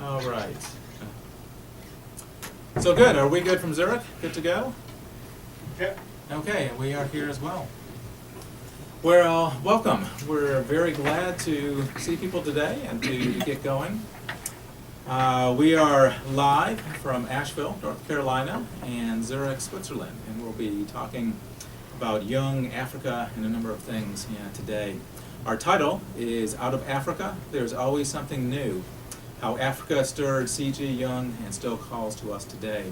All right. So good. Are we good from Zurich? Good to go? Yep. Okay, and we are here as well. Well, welcome. We're very glad to see people today and to get going. We are live from Asheville, North Carolina, and Zurich, Switzerland, and we'll be talking about Jung Africa and a number of things today. Our title is Out of Africa, There's Always Something New, How Africa Stirred C.G. Jung and Still Calls to Us Today.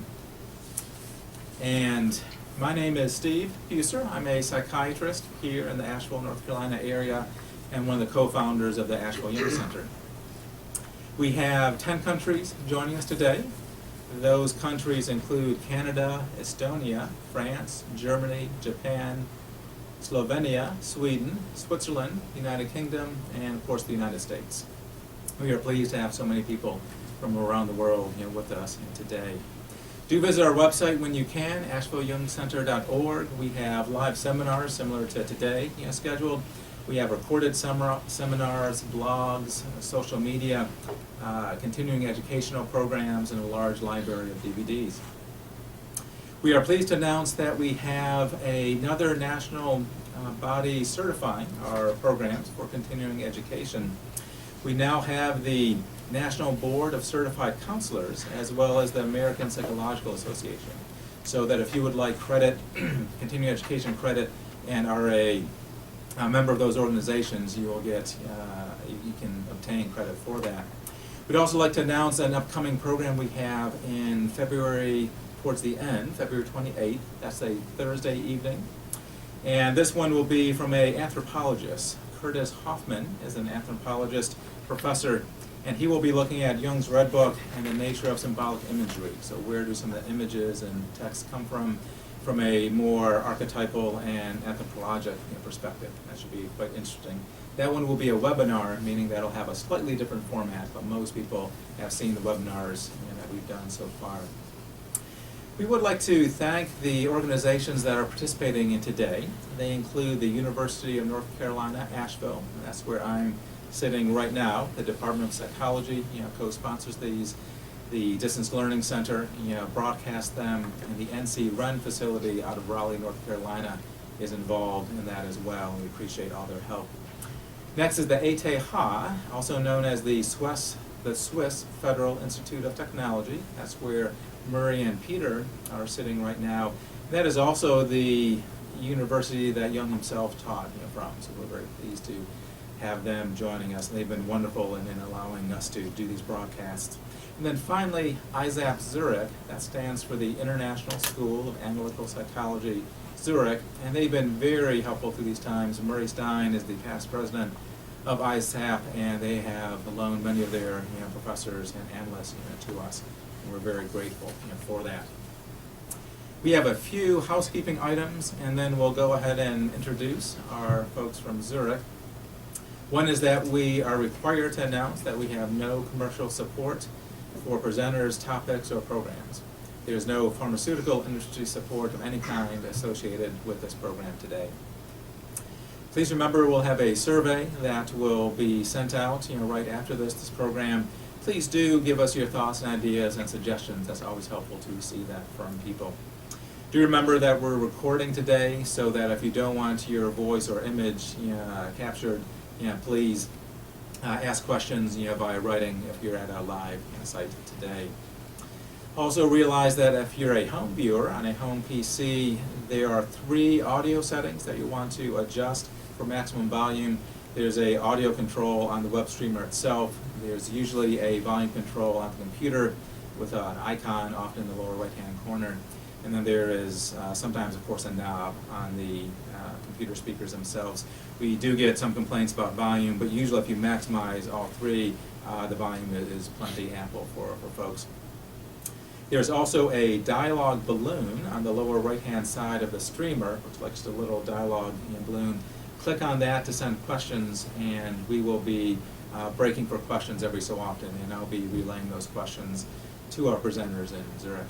And my name is Steve Buser. I'm a psychiatrist here in the Asheville, North Carolina area and one of the co-founders of the Asheville Jung Center. We have 10 countries joining us today. Those countries include Canada, Estonia, France, Germany, Japan, Slovenia, Sweden, Switzerland, United Kingdom, and of course the United States. We are pleased to have so many people from around the world with us today. Do visit our website when you can, AshevilleJungCenter.org. We have live seminars similar to today scheduled. We have recorded seminars, blogs, social media, continuing educational programs, and a large library of DVDs. We are pleased to announce that we have another national body certifying our programs for continuing education. We now have the National Board of Certified Counselors as well as the American Psychological Association. So that if you would like credit, continuing education credit, and are a member of those organizations, you will get, you can obtain credit for that. We'd also like to announce an upcoming program we have in February, towards the end, February 28th. That's a Thursday evening. And this one will be from an anthropologist. Curtis Hoffman is an anthropologist professor, and he will be looking at Jung's Red Book and the nature of symbolic imagery. So where do some of the images and texts come from a more archetypal and anthropologic perspective? That should be quite interesting. That one will be a webinar, meaning that'll have a slightly different format, but most people have seen the webinars that we've done so far. We would like to thank the organizations that are participating in today. They include the University of North Carolina, Asheville. That's where I'm sitting right now. The Department of Psychology co-sponsors these. The Distance Learning Center broadcasts them, and the NC Ren facility out of Raleigh, North Carolina is involved in that as well. We appreciate all their help. Next is the ETH, also known as the Swiss Federal Institute of Technology. That's where Murray and Peter are sitting right now. That is also the university that Jung himself taught from, so we're very pleased to have them joining us. They've been wonderful in allowing us to do these broadcasts. And then finally, ISAP Zurich, that stands for the International School of Analytical Psychology, Zurich, and they've been very helpful through these times. Murray Stein is the past president of ISAP, and they have loaned many of their professors and analysts to us, and we're very grateful for that. We have a few housekeeping items, and then we'll go ahead and introduce our folks from Zurich. One is that we are required to announce that we have no commercial support for presenters, topics, or programs. There's no pharmaceutical industry support of any kind associated with this program today. Please remember we'll have a survey that will be sent out right after this program. Please do give us your thoughts and ideas and suggestions. That's always helpful to see that from people. Do remember that we're recording today, so that if you don't want your voice or image captured, please ask questions via writing if you're at a live site today. Also realize that if you're a home viewer on a home PC, there are 3 audio settings that you want to adjust for maximum volume. There's a audio control on the web streamer itself. There's usually a volume control on the computer with an icon often in the lower right-hand corner. And then there is sometimes, of course, a knob on the computer speakers themselves. We do get some complaints about volume, but usually if you maximize all 3, the volume is plenty ample for folks. There's also a dialogue balloon on the lower right-hand side of the streamer, which looks just a little dialogue balloon. Click on that to send questions, and we will be breaking for questions every so often, and I'll be relaying those questions to our presenters in Zurich.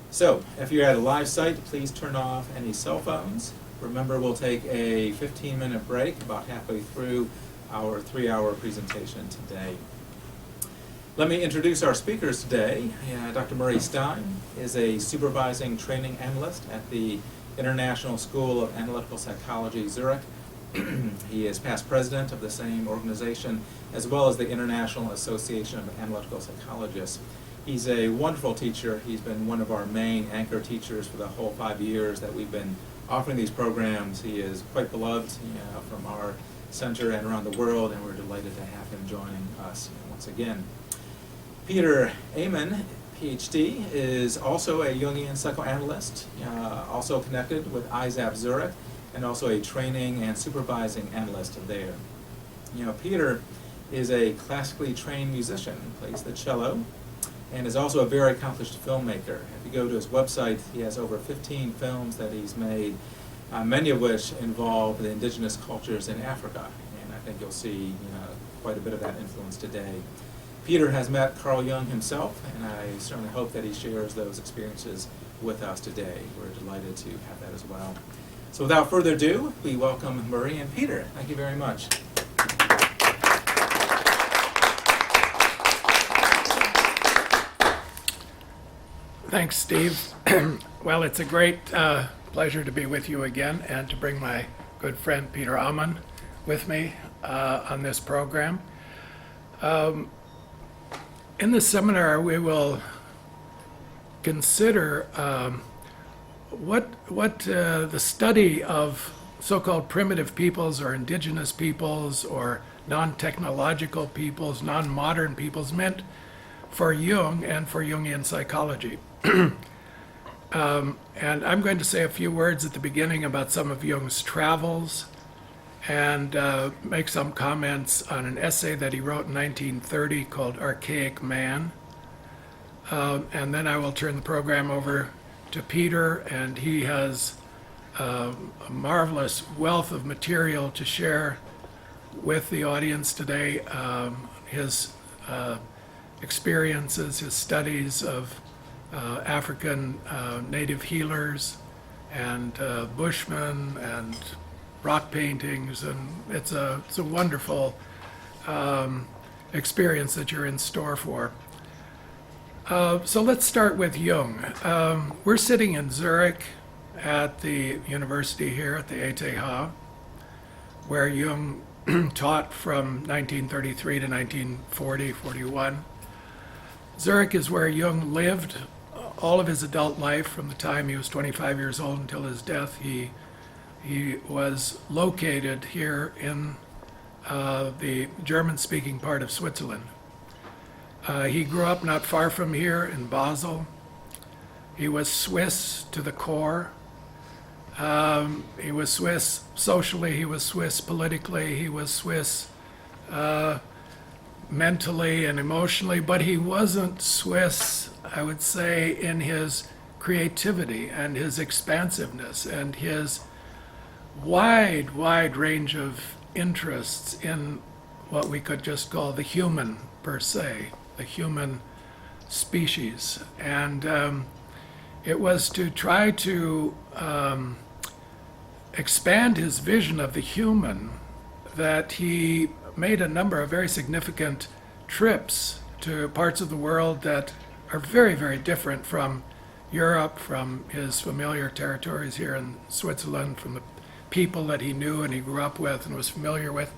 So, if you're at a live site, please turn off any cell phones. Remember, we'll take a 15-minute break about halfway through our 3-hour presentation today. Let me introduce our speakers today. Dr. Murray Stein is a supervising training analyst at the International School of Analytical Psychology, Zurich. He is past president of the same organization, as well as the International Association of Analytical Psychologists. He's a wonderful teacher. He's been one of our main anchor teachers for the whole 5 years that we've been offering these programs. He is quite beloved from our center and around the world, and we're delighted to have him joining us once again. Peter Amen, PhD, is also a Jungian psychoanalyst, also connected with ISAP Zurich, and also a training and supervising analyst there. Peter is a classically trained musician, plays the cello, and is also a very accomplished filmmaker. If you go to his website, he has over 15 films that he's made, many of which involve the indigenous cultures in Africa, and I think you'll see quite a bit of that influence today. Peter has met Carl Jung himself, and I certainly hope that he shares those experiences with us today. We're delighted to have that as well. So without further ado, we welcome Murray and Peter. Thank you very much. Thanks, Steve. Well, it's a great pleasure to be with you again and to bring my good friend Peter Amen with me on this program. In this seminar, we will consider what the study of so-called primitive peoples or indigenous peoples or non-technological peoples, non-modern peoples meant for Jung and for Jungian psychology. And I'm going to say a few words at the beginning about some of Jung's travels and make some comments on an essay that he wrote in 1930 called Archaic Man. And then I will turn the program over to Peter, and he has a marvelous wealth of material to share with the audience today. His experiences, his studies of African native healers and Bushmen and rock paintings, and it's a wonderful experience that you're in store for. So let's start with Jung. We're sitting in Zurich at the university here at the ETH, where Jung taught from 1933 to 1940-41. Zurich is where Jung lived all of his adult life, from the time he was 25 years old until his death. He was located here in the German-speaking part of Switzerland. He grew up not far from here in Basel. He was Swiss to the core. He was Swiss socially, he was Swiss politically, he was Swiss mentally and emotionally, but he wasn't Swiss, I would say, in his creativity and his expansiveness and his wide range of interests in what we could just call the human per se, the human species. And it was to try to expand his vision of the human that he made a number of very significant trips to parts of the world that are very different from Europe, from his familiar territories here in Switzerland, from the people that he knew and he grew up with and was familiar with.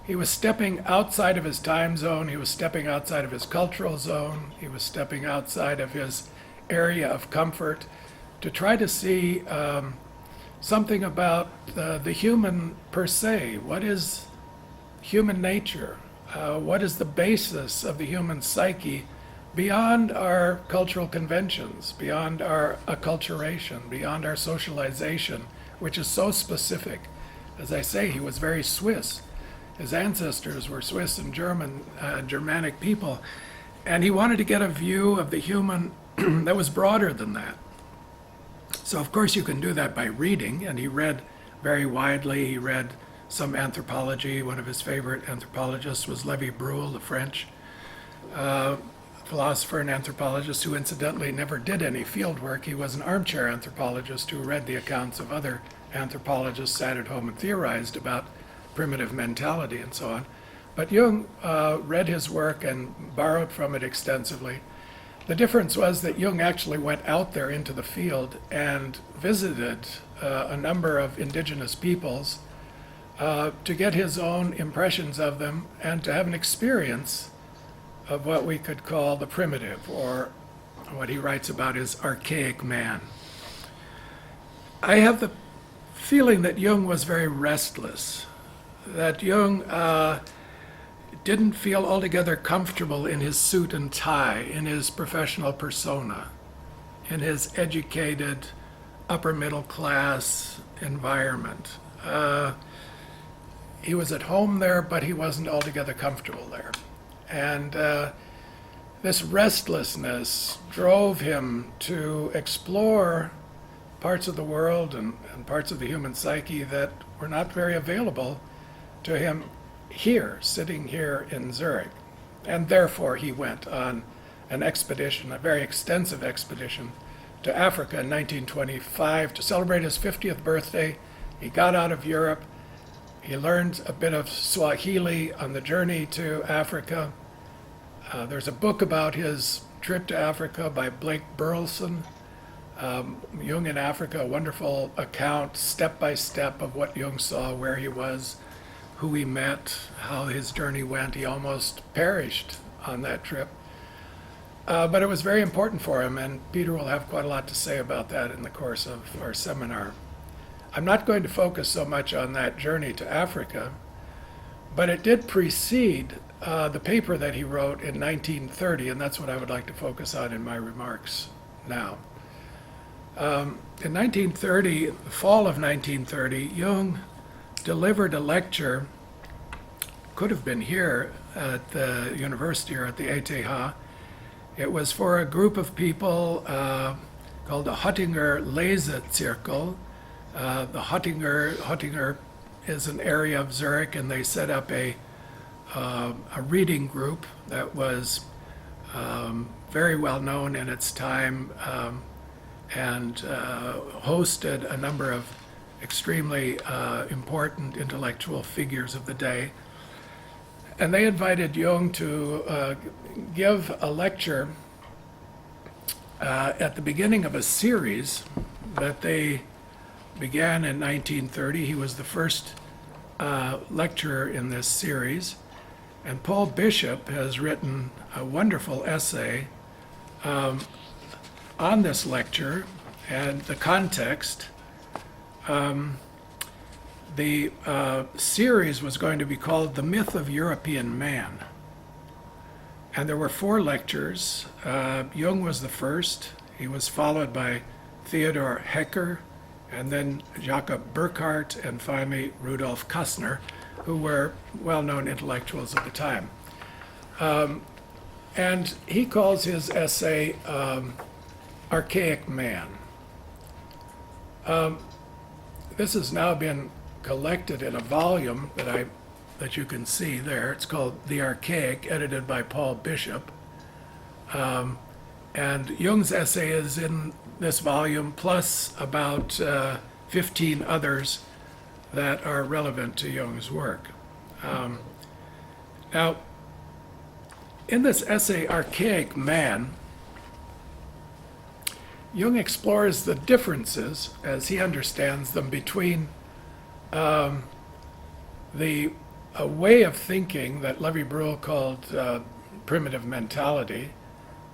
He was stepping outside of his time zone, he was stepping outside of his cultural zone, he was stepping outside of his area of comfort to try to see something about the human per se. What is human nature? What is the basis of the human psyche beyond our cultural conventions, beyond our acculturation, beyond our socialization, which is so specific? As I say, he was very Swiss. His ancestors were Swiss and Germanic people, and he wanted to get a view of the human that was broader than that. So of course you can do that by reading, and he read very widely. He read some anthropology. One of his favorite anthropologists was Lévi-Breuil, the French philosopher and anthropologist who incidentally never did any field work. He was an armchair anthropologist who read the accounts of other anthropologists, sat at home and theorized about primitive mentality and so on. But Jung read his work and borrowed from it extensively. The difference was that Jung actually went out there into the field and visited a number of indigenous peoples to get his own impressions of them and to have an experience of what we could call the primitive, or what he writes about as archaic man. I have the feeling that Jung was very restless, that Jung didn't feel altogether comfortable in his suit and tie, in his professional persona, in his educated, upper middle class environment. He was at home there, but he wasn't altogether comfortable there. And this restlessness drove him to explore parts of the world and parts of the human psyche that were not very available to him here, sitting here in Zurich. And therefore he went on an expedition, a very extensive expedition, to Africa in 1925 to celebrate his 50th birthday. He got out of Europe. He learned a bit of Swahili on the journey to Africa. There's a book about his trip to Africa by Blake Burleson, Jung in Africa, a wonderful account, step by step, of what Jung saw, where he was, who he met, how his journey went. He almost perished on that trip. But it was very important for him, and Peter will have quite a lot to say about that in the course of our seminar. I'm not going to focus so much on that journey to Africa, but it did precede the paper that he wrote in 1930, and that's what I would like to focus on in my remarks now. In 1930, the fall of 1930, Jung delivered a lecture, could have been here at the university or at the ETH. It was for a group of people called the Hottinger Lesezirkel. The Hottinger is an area of Zurich, and they set up a reading group that was very well known in its time, and hosted a number of extremely important intellectual figures of the day. And they invited Jung to give a lecture at the beginning of a series that they began in 1930. He was the first lecturer in this series. And Paul Bishop has written a wonderful essay on this lecture and the context. The series was going to be called The Myth of European Man. And there were 4 lectures. Jung was the first. He was followed by Theodor Hecker, and then Jakob Burckhardt, and finally Rudolf Kussner, who were well-known intellectuals at the time. And he calls his essay Archaic Man. This has now been collected in a volume that you can see there. It's called The Archaic, edited by Paul Bishop. And Jung's essay is in this volume, plus about 15 others that are relevant to Jung's work. Now, in this essay, Archaic Man, Jung explores the differences, as he understands them, between a way of thinking that Lévi-Brühl called primitive mentality,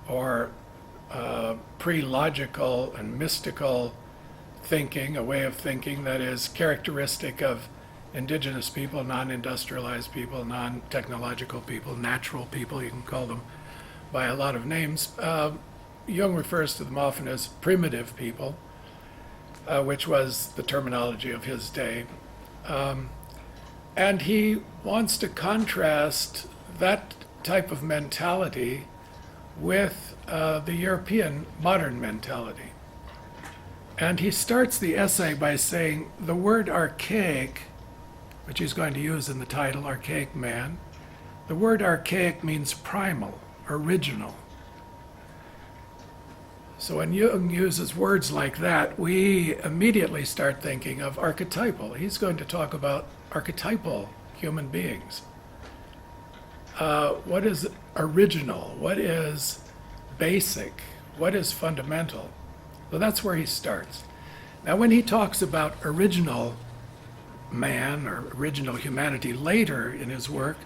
or pre-logical and mystical thinking, a way of thinking that is characteristic of indigenous people, non-industrialized people, non-technological people, natural people, you can call them by a lot of names. Jung refers to them often as primitive people, which was the terminology of his day. And he wants to contrast that type of mentality with the European modern mentality. And he starts the essay by saying the word archaic, which he's going to use in the title, Archaic Man, the word archaic means primal, original. So when Jung uses words like that, we immediately start thinking of archetypal. He's going to talk about archetypal human beings. what is original, what is basic, what is fundamental. So that's where he starts. Now, when he talks about original man or original humanity later in his work,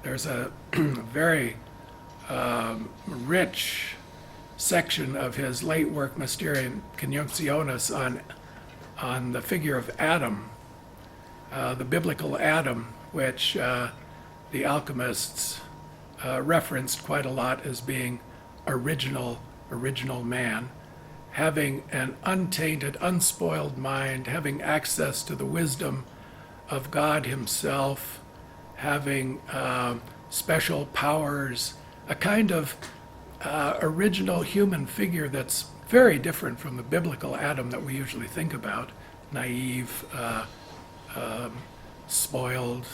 there's a very rich section of his late work, Mysterium Conjunctionis, on the figure of Adam, the biblical Adam, which the alchemists referenced quite a lot as being original man, having an untainted, unspoiled mind, having access to the wisdom of God himself, having special powers, a kind of original human figure that's very different from the biblical Adam that we usually think about, naive, spoiled,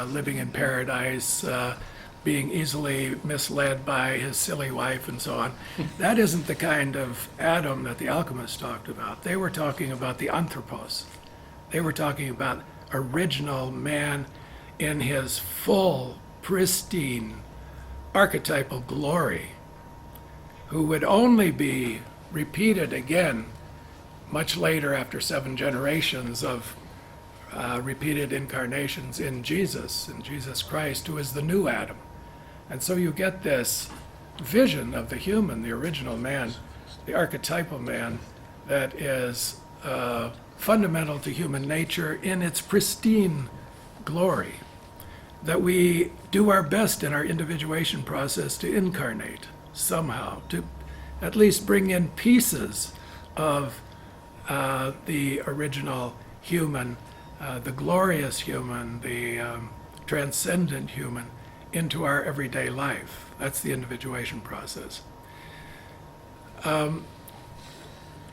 living in paradise, being easily misled by his silly wife and so on. That isn't the kind of Adam that the alchemists talked about. They were talking about the anthropos. They were talking about original man in his full, pristine, archetypal glory, who would only be repeated again much later after 7 generations of repeated incarnations in Jesus Christ, who is the new Adam. And so you get this vision of the human, the original man, the archetypal man, that is fundamental to human nature in its pristine glory, that we do our best in our individuation process to incarnate somehow, to at least bring in pieces of the original human, the glorious human, the transcendent human, into our everyday life. That's the individuation process. Jung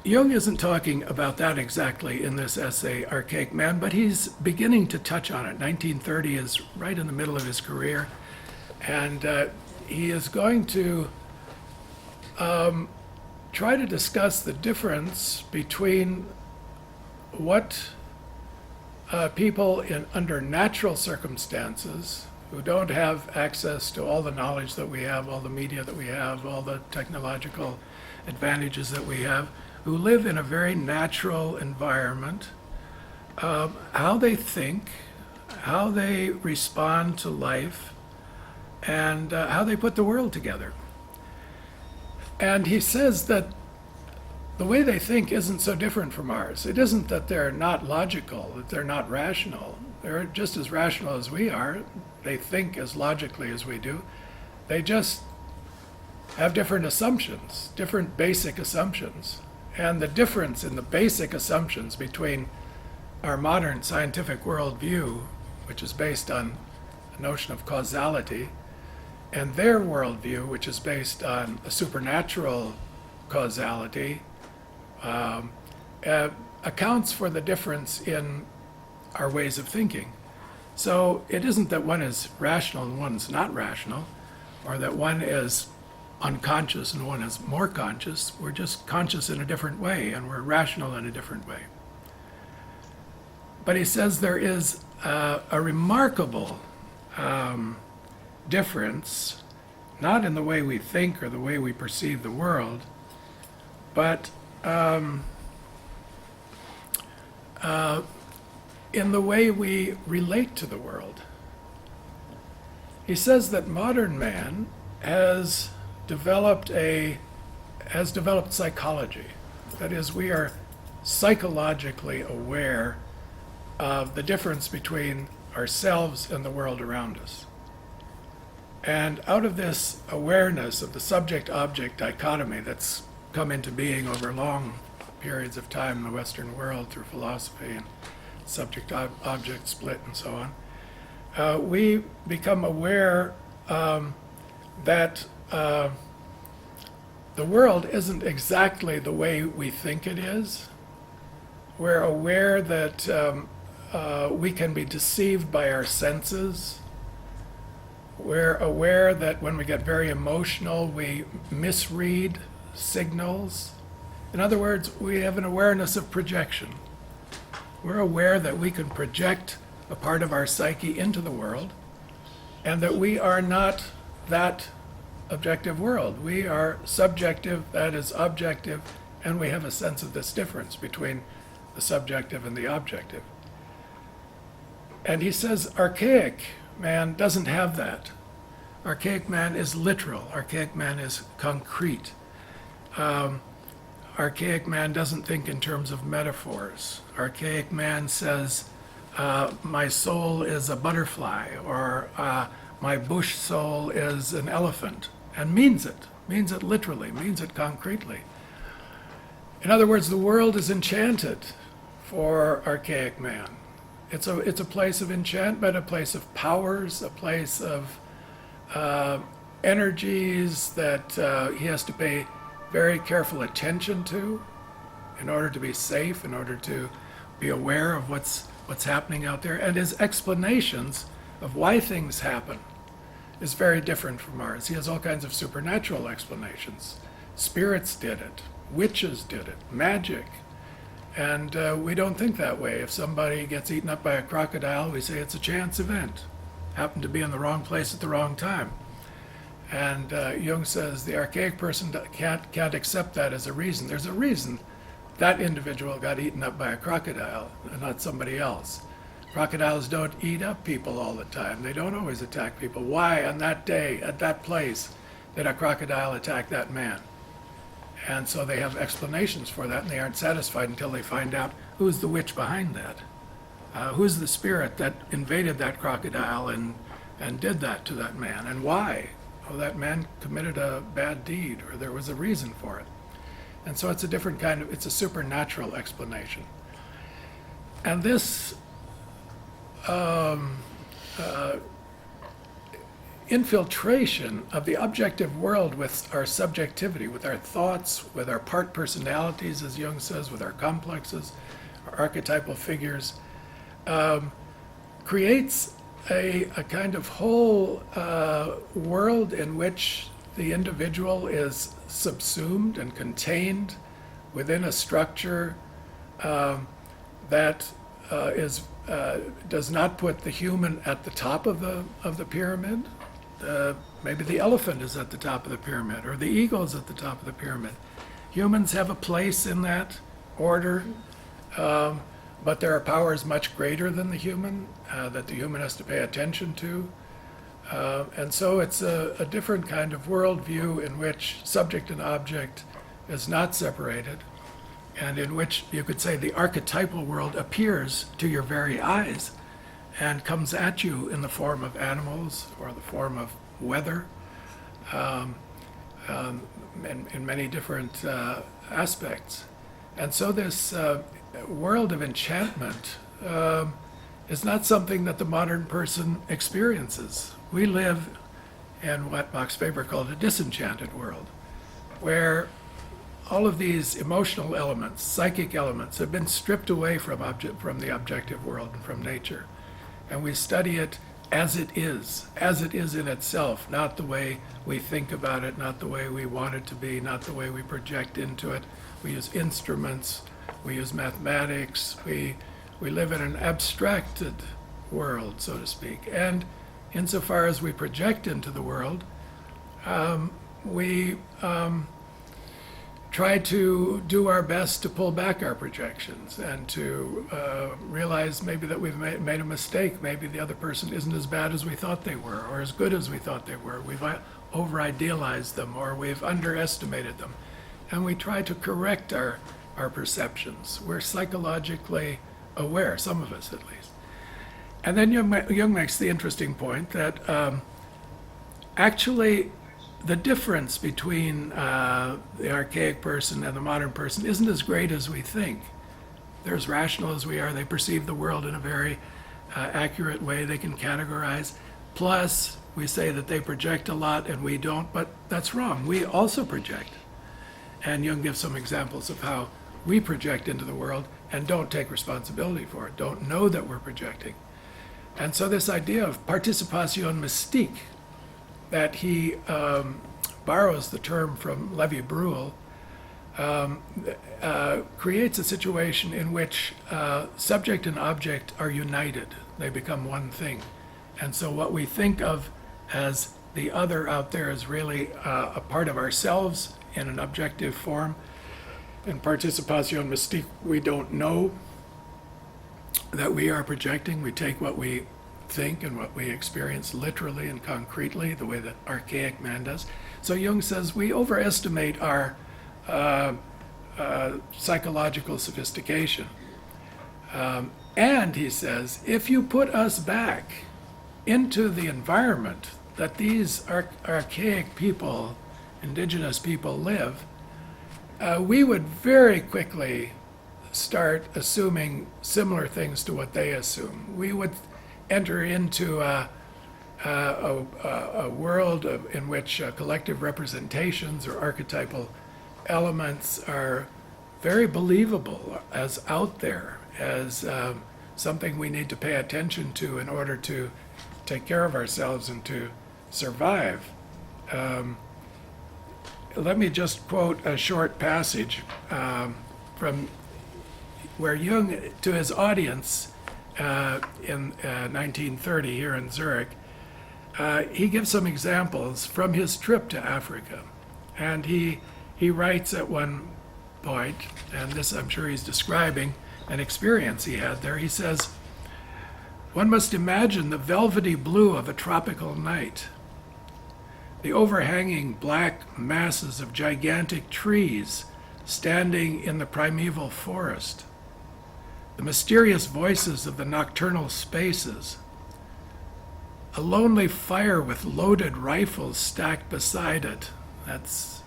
isn't talking about that exactly in this essay, Archaic Man, but he's beginning to touch on it. 1930 is right in the middle of his career, and he is going to try to discuss the difference between what people under natural circumstances who don't have access to all the knowledge that we have, all the media that we have, all the technological advantages that we have, who live in a very natural environment, how they think, how they respond to life, and how they put the world together. And he says that the way they think isn't so different from ours. It isn't that they're not logical, that they're not rational. They're just as rational as we are. They think as logically as we do. They just have different assumptions, different basic assumptions. And the difference in the basic assumptions between our modern scientific worldview, which is based on a notion of causality, and their worldview, which is based on a supernatural causality, accounts for the difference in our ways of thinking. So it isn't that one is rational and one's not rational, or that one is unconscious and one is more conscious. We're just conscious in a different way, and we're rational in a different way. But he says there is a remarkable difference, not in the way we think or the way we perceive the world, but in the way we relate to the world. He says that modern man has developed psychology. That is, we are psychologically aware of the difference between ourselves and the world around us. And out of this awareness of the subject-object dichotomy that's come into being over long periods of time in the Western world through philosophy and subject-object split and so on, we become aware that the world isn't exactly the way we think it is. We're aware that we can be deceived by our senses. We're aware that when we get very emotional, we misread signals. In other words, we have an awareness of projection. We're aware that we can project a part of our psyche into the world, and that we are not that objective world. We are subjective, that is objective, and we have a sense of this difference between the subjective and the objective. And he says archaic man doesn't have that. Archaic man is literal. Archaic man is concrete. Archaic man doesn't think in terms of metaphors. Archaic man says, my soul is a butterfly, or my bush soul is an elephant, and means it literally, means it concretely. In other words, the world is enchanted for archaic man. It's a place of enchantment, a place of powers, a place of energies that he has to pay very careful attention to in order to be safe, in order to be aware of what's happening out there. And his explanations of why things happen is very different from ours. He has all kinds of supernatural explanations. Spirits did it, witches did it, magic. And we don't think that way. If somebody gets eaten up by a crocodile, we say it's a chance event. Happened to be in the wrong place at the wrong time. And Jung says the archaic person can't accept that as a reason. There's a reason that individual got eaten up by a crocodile and not somebody else. Crocodiles don't eat up people all the time. They don't always attack people. Why on that day, at that place, did a crocodile attack that man? And so they have explanations for that, and they aren't satisfied until they find out who's the witch behind that. Who's the spirit that invaded that crocodile and did that to that man, and why? Oh, that man committed a bad deed, or there was a reason for it. And so it's a different kind of, it's a supernatural explanation. And this infiltration of the objective world with our subjectivity, with our thoughts, with our part personalities, as Jung says, with our complexes, our archetypal figures, creates a kind of whole world in which the individual is subsumed and contained within a structure that does not put the human at the top of the pyramid. Maybe the elephant is at the top of the pyramid, or the eagle is at the top of the pyramid. Humans have a place in that order, but there are powers much greater than the human that the human has to pay attention to. And so it's a different kind of worldview in which subject and object is not separated, and in which you could say the archetypal world appears to your very eyes and comes at you in the form of animals or the form of weather, in many different aspects. And so this world of enchantment is not something that the modern person experiences. We live in what Max Weber called a disenchanted world, where all of these emotional elements, psychic elements, have been stripped away from the objective world and from nature. And we study it as it is in itself, not the way we think about it, not the way we want it to be, not the way we project into it. We use instruments, we use mathematics, we live in an abstracted world, so to speak. And insofar as we project into the world, we try to do our best to pull back our projections and to realize maybe that we've made a mistake. Maybe the other person isn't as bad as we thought they were, or as good as we thought they were. We've over-idealized them, or we've underestimated them. And we try to correct our perceptions. We're psychologically aware, some of us at least. And then Jung makes the interesting point that actually the difference between the archaic person and the modern person isn't as great as we think. They're as rational as we are. They perceive the world in a very accurate way. They can categorize. Plus, we say that they project a lot and we don't, but that's wrong. We also project. And Jung gives some examples of how we project into the world and don't take responsibility for it, don't know that we're projecting. And so this idea of participation mystique, that he borrows the term from Lévi-Bruhl, creates a situation in which subject and object are united. They become one thing. And so what we think of as the other out there is really a part of ourselves in an objective form. In participation mystique, we don't know that we are projecting. We take what we think and what we experience literally and concretely, the way that archaic man does. So Jung says we overestimate our psychological sophistication. And he says, if you put us back into the environment that these archaic people, indigenous people live, we would very quickly start assuming similar things to what they assume. We would enter into a world in which collective representations or archetypal elements are very believable as out there, as something we need to pay attention to in order to take care of ourselves and to survive. Let me just quote a short passage from where Jung, to his audience in 1930 here in Zurich, he gives some examples from his trip to Africa. And he writes at one point, and this I'm sure he's describing an experience he had there. He says, "One must imagine the velvety blue of a tropical night, the overhanging black masses of gigantic trees standing in the primeval forest, the mysterious voices of the nocturnal spaces, a lonely fire with loaded rifles stacked beside it." That's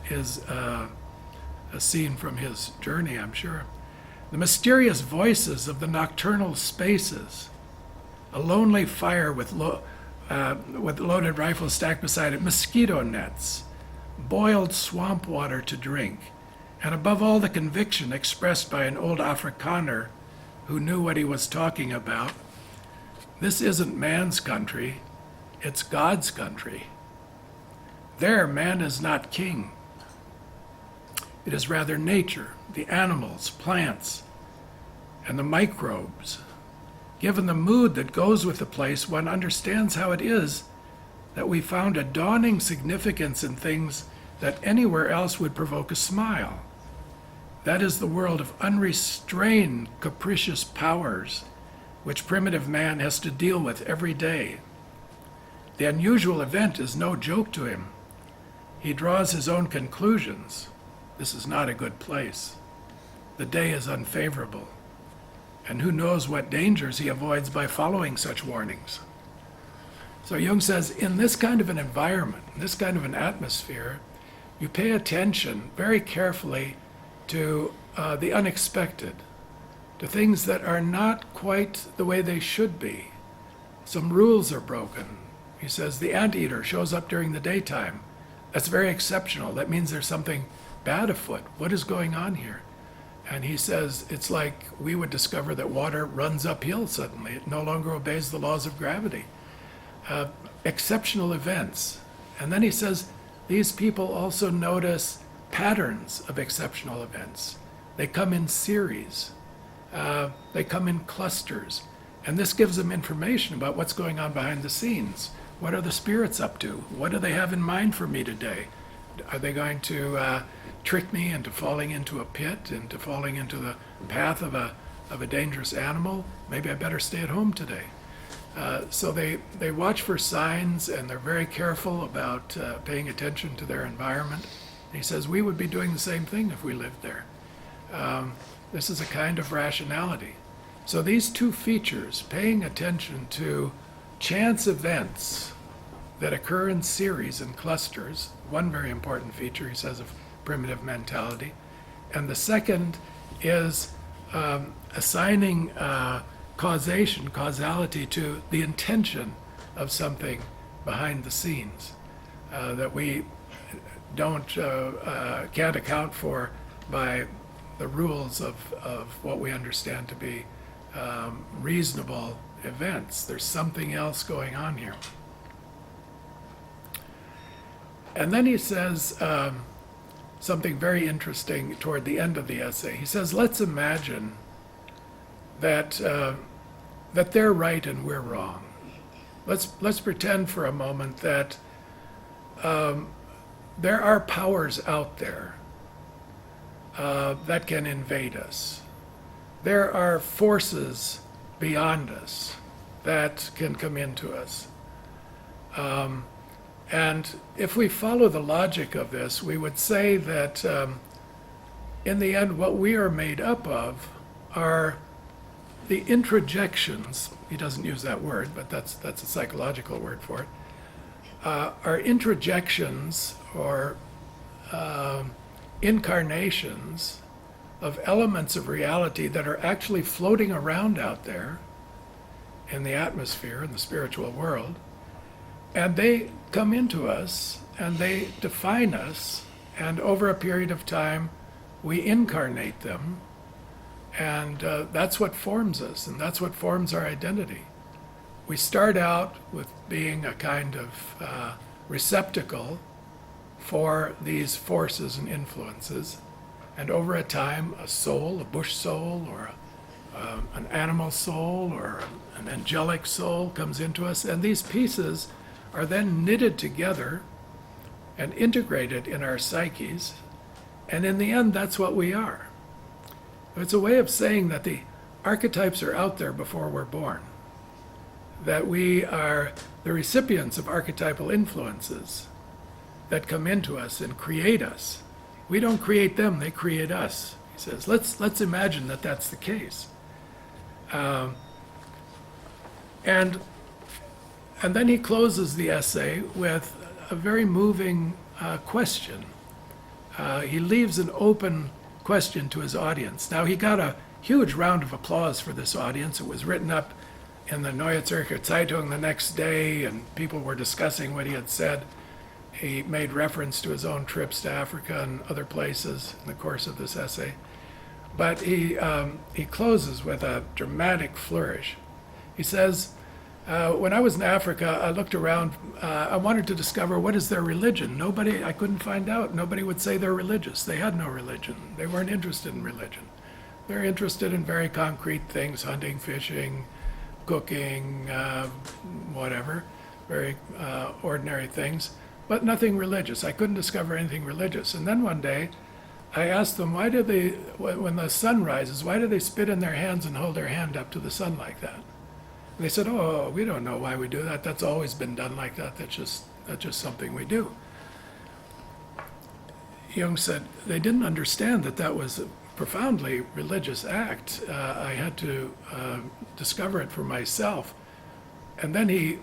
a scene from his journey, I'm sure. "The mysterious voices of the nocturnal spaces, a lonely fire with loaded rifles stacked beside it, mosquito nets, boiled swamp water to drink, and above all the conviction expressed by an old Afrikaner who knew what he was talking about. This isn't man's country, it's God's country. There, man is not king. It is rather nature, the animals, plants, and the microbes. Given the mood that goes with the place, one understands how it is that we found a dawning significance in things that anywhere else would provoke a smile. That is the world of unrestrained, capricious powers, which primitive man has to deal with every day. The unusual event is no joke to him. He draws his own conclusions. This is not a good place. The day is unfavorable. And who knows what dangers he avoids by following such warnings. So Jung says, in this kind of an environment, this kind of an atmosphere, you pay attention very carefully to the unexpected, to things that are not quite the way they should be. Some rules are broken. He says the anteater shows up during the daytime. That's very exceptional. That means there's something bad afoot. What is going on here? And he says it's like we would discover that water runs uphill suddenly. It no longer obeys the laws of gravity. Exceptional events. And then he says these people also notice patterns of exceptional events. They come in series. They come in clusters. And this gives them information about what's going on behind the scenes. What are the spirits up to? What do they have in mind for me today? Are they going to trick me into falling into a pit, into falling into the path of a dangerous animal? Maybe I better stay at home today. So they watch for signs, and they're very careful about paying attention to their environment. And he says we would be doing the same thing if we lived there. This is a kind of rationality. So these two features, paying attention to chance events that occur in series and clusters, one very important feature, he says, of primitive mentality. And the second is assigning causality to the intention of something behind the scenes that we can't account for by the rules of what we understand to be reasonable events. There's something else going on here. And then he says something very interesting toward the end of the essay. He says, let's imagine that they're right and we're wrong. let's pretend for a moment that there are powers out there that can invade us. There are forces beyond us that can come into us. And if we follow the logic of this, we would say that in the end, what we are made up of are the introjections. He doesn't use that word, but that's a psychological word for it. Are introjections or incarnations of elements of reality that are actually floating around out there in the atmosphere, in the spiritual world, and they come into us and they define us, and over a period of time we incarnate them, and that's what forms us, and that's what forms our identity. We start out with being a kind of receptacle for these forces and influences, and over a time a soul, a bush soul, or an animal soul, or an angelic soul comes into us, and these pieces are then knitted together and integrated in our psyches, and in the end that's what we are. It's a way of saying that the archetypes are out there before we're born, that we are the recipients of archetypal influences that come into us and create us. We don't create them, they create us. He says, let's imagine that that's the case. And then he closes the essay with a very moving question. He leaves an open question to his audience. Now, he got a huge round of applause for this audience. It was written up in the Neue Zürcher Zeitung the next day, and people were discussing what he had said. He made reference to his own trips to Africa and other places in the course of this essay. But he closes with a dramatic flourish. He says, when I was in Africa, I looked around, I wanted to discover what is their religion. I couldn't find out. Nobody would say they're religious. They had no religion. They weren't interested in religion. They're interested in very concrete things, hunting, fishing, cooking, whatever, very ordinary things, but nothing religious. I couldn't discover anything religious. And then one day, I asked them, why do they, when the sun rises, why do they spit in their hands and hold their hand up to the sun like that? And they said, oh, we don't know why we do that. That's always been done like that. That's just something we do. Jung said they didn't understand that was a profoundly religious act. I had to discover it for myself. And then he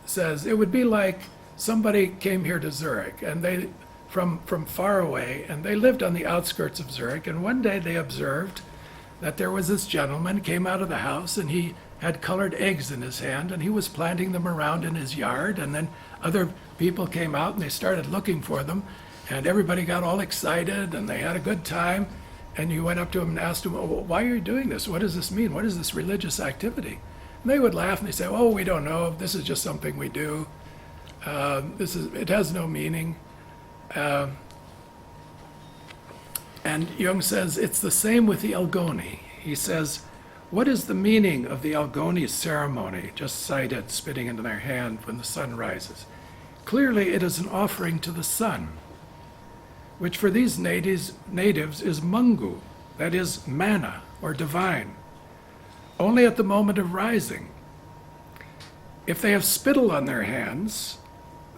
says, it would be like somebody came here to Zurich, and they from far away, and they lived on the outskirts of Zurich, and one day they observed that there was this gentleman came out of the house, and he had colored eggs in his hand, and he was planting them around in his yard, and then other people came out and they started looking for them, and everybody got all excited and they had a good time, and you went up to him and asked him, oh, why are you doing this? What does this mean? What is this religious activity? And they would laugh and they say, oh, we don't know, this is just something we do. It has no meaning. And Jung says it's the same with the Algoni. He says, what is the meaning of the Algoni ceremony, just cited, spitting into their hand when the sun rises? Clearly it is an offering to the sun, which for these natives is mungu, that is manna or divine, only at the moment of rising. If they have spittle on their hands,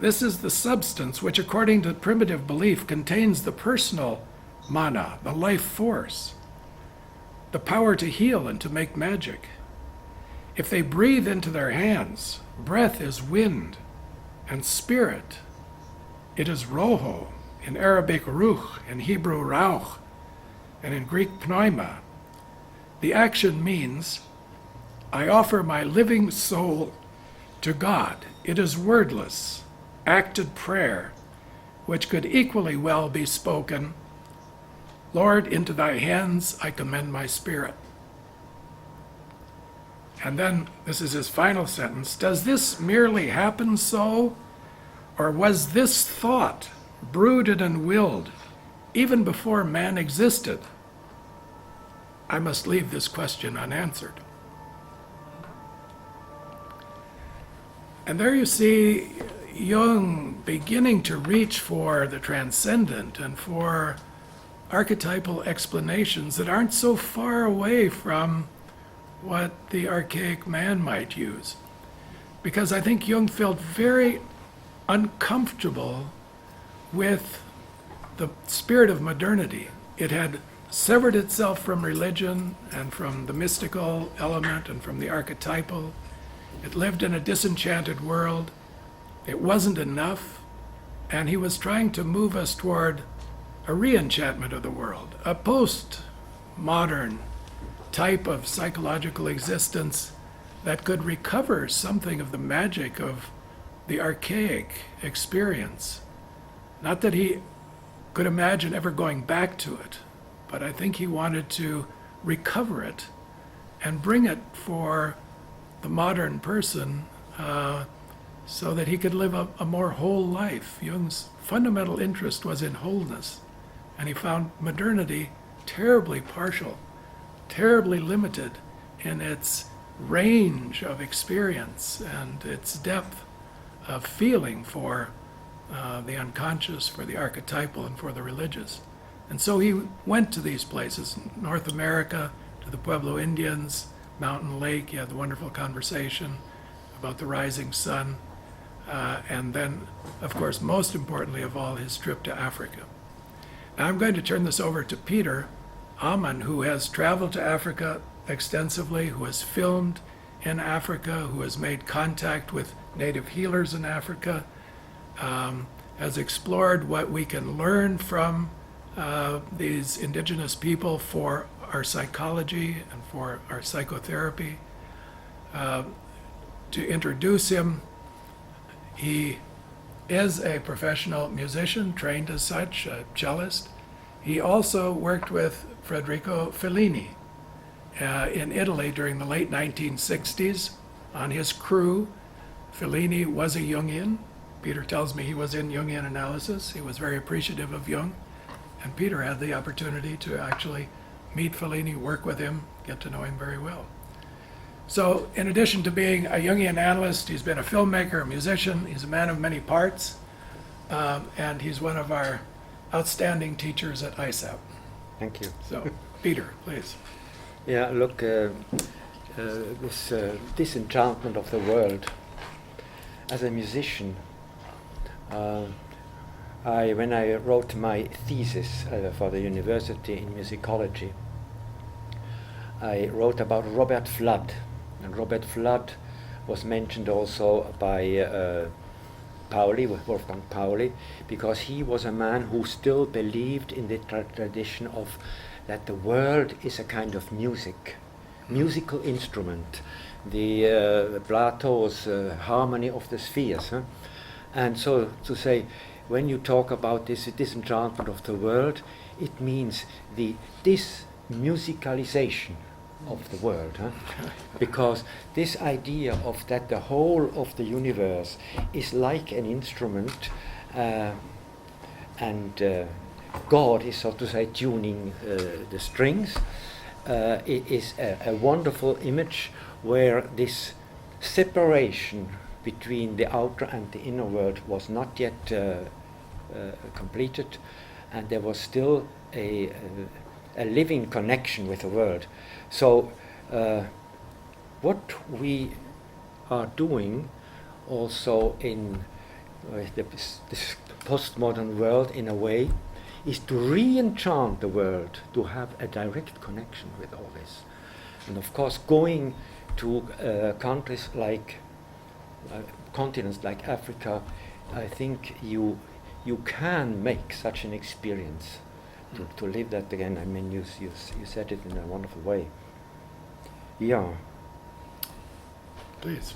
this is the substance which, according to primitive belief, contains the personal mana, the life force, the power to heal and to make magic. If they breathe into their hands, breath is wind, and spirit, it is roho, in Arabic ruch, in Hebrew rauch, and in Greek pneuma. The action means, I offer my living soul to God. It is wordless, acted prayer, which could equally well be spoken, Lord, into thy hands I commend my spirit. And then, this is his final sentence, does this merely happen so? Or was this thought brooded and willed even before man existed? I must leave this question unanswered. And there you see Jung beginning to reach for the transcendent and for archetypal explanations that aren't so far away from what the archaic man might use. Because I think Jung felt very uncomfortable with the spirit of modernity. It had severed itself from religion and from the mystical element and from the archetypal. It lived in a disenchanted world. It wasn't enough. And he was trying to move us toward a re-enchantment of the world, a post-modern type of psychological existence that could recover something of the magic of the archaic experience. Not that he could imagine ever going back to it, but I think he wanted to recover it and bring it for the modern person so that he could live a more whole life. Jung's fundamental interest was in wholeness, and he found modernity terribly partial, terribly limited in its range of experience and its depth of feeling for the unconscious, for the archetypal, and for the religious. And so he went to these places, North America, to the Pueblo Indians, Mountain Lake. He had the wonderful conversation about the rising sun. And then, of course, most importantly of all, his trip to Africa. Now I'm going to turn this over to Peter Amann, who has traveled to Africa extensively, who has filmed in Africa, who has made contact with native healers in Africa, has explored what we can learn from these indigenous people for our psychology and for our psychotherapy. To introduce him, he is a professional musician, trained as such, a cellist. He also worked with Federico Fellini in Italy during the late 1960s. On his crew, Fellini was a Jungian. Peter tells me he was in Jungian analysis. He was very appreciative of Jung. And Peter had the opportunity to actually meet Fellini, work with him, get to know him very well. So in addition to being a Jungian analyst, he's been a filmmaker, a musician. He's a man of many parts. And he's one of our outstanding teachers at ISAP. Thank you. So, Peter, please. Yeah, look, this disenchantment of the world. As a musician, when I wrote my thesis for the university in musicology, I wrote about Robert Flood. And Robert Flood was mentioned also by Wolfgang Pauli, because he was a man who still believed in the tradition of that the world is a kind of musical instrument, the Plato's harmony of the spheres. Huh? And so to say, when you talk about this disenchantment of the world, it means the dismusicalization of the world, huh? Because this idea of that the whole of the universe is like an instrument, and God is, so to say, tuning the strings. It is a wonderful image where this separation between the outer and the inner world was not yet completed, and there was still a living connection with the world. So what we are doing also in this postmodern world, in a way, is to re-enchant the world, to have a direct connection with all this. And of course, going to countries like continents like Africa, I think you can make such an experience to live that again. I mean, you said it in a wonderful way. Yeah. Please.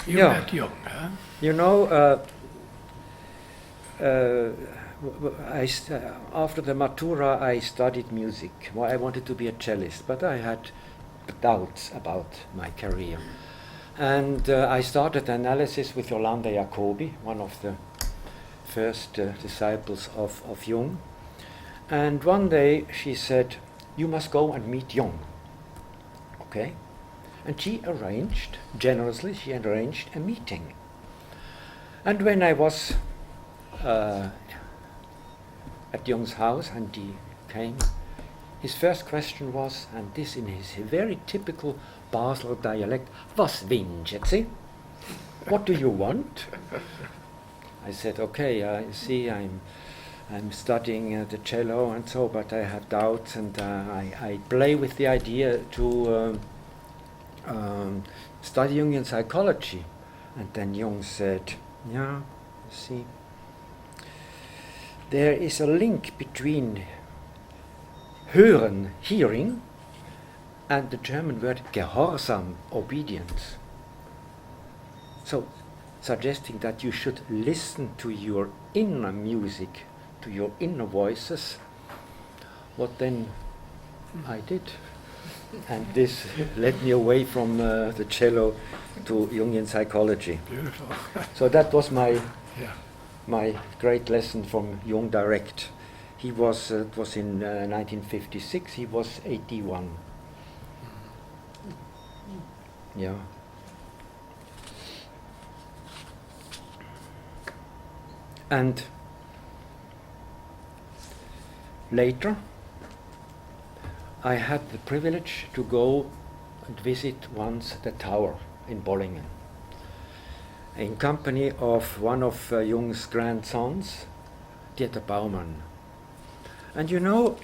You met Jung, huh? You know, after the Matura, I studied music. Well, I wanted to be a cellist, but I had doubts about my career. And I started analysis with Yolanda Jacobi, one of the first disciples of Jung. And one day she said, "You must go and meet Jung." Okay. And she generously arranged a meeting. And when I was at Jung's house and he came, his first question was, and this in his very typical Basel dialect, "Was wünschen Sie?" What do you want? I said, okay, I see I'm studying the cello and so, but I have doubts, and I play with the idea to study Jungian psychology. And then Jung said, yeah, you see, there is a link between hören, hearing, and the German word Gehorsam, obedience. So, suggesting that you should listen to your inner music, to your inner voices. What then I did. And this led me away from the cello to Jungian psychology. Beautiful. So that was my Yeah. great lesson from Jung direct. He was, it was in 1956, he was 81. Yeah. And later, I had the privilege to go and visit once the tower in Bollingen, in company of one of Jung's grandsons, Dieter Baumann. And you know,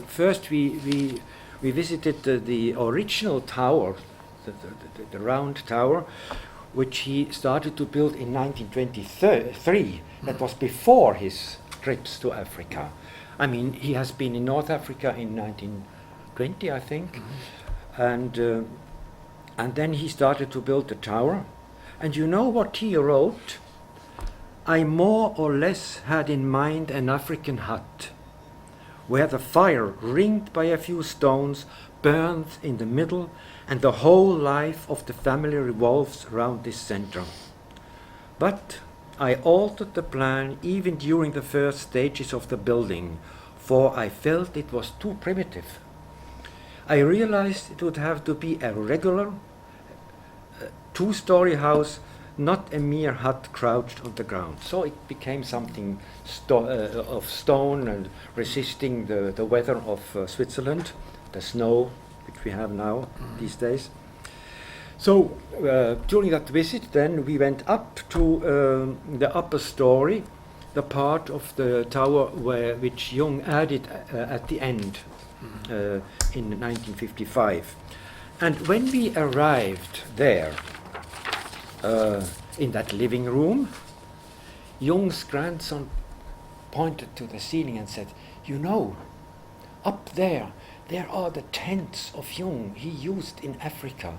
first we visited the original tower, the round tower, which he started to build in 1923. That was before his trips to Africa. I mean, he has been in North Africa in 1920, I think, and then he started to build the tower. And you know what he wrote? I more or less had in mind an African hut, where the fire, ringed by a few stones, burns in the middle, and the whole life of the family revolves around this center. But I altered the plan even during the first stages of the building, for I felt it was too primitive. I realized it would have to be a regular two-story house, not a mere hut crouched on the ground. So it became something of stone and resisting the weather of Switzerland, the snow which we have now these days. So during that visit then we went up to the upper story, the part of the tower which Jung added at the end in 1955. And when we arrived there, in that living room, Jung's grandson pointed to the ceiling and said, you know, up there are the tents of Jung he used in Africa.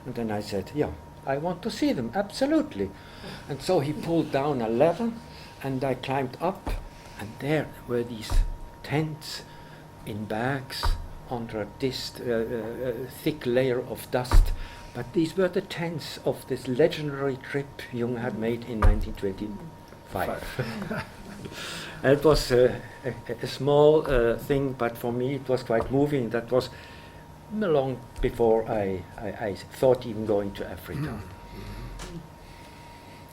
And then I said, yeah, I want to see them, absolutely. And so he pulled down a ladder and I climbed up, and there were these tents in bags under a thick layer of dust. But these were the tents of this legendary trip Jung had made in 1925. And it was a small thing, but for me it was quite moving. That was long before I thought even going to Africa.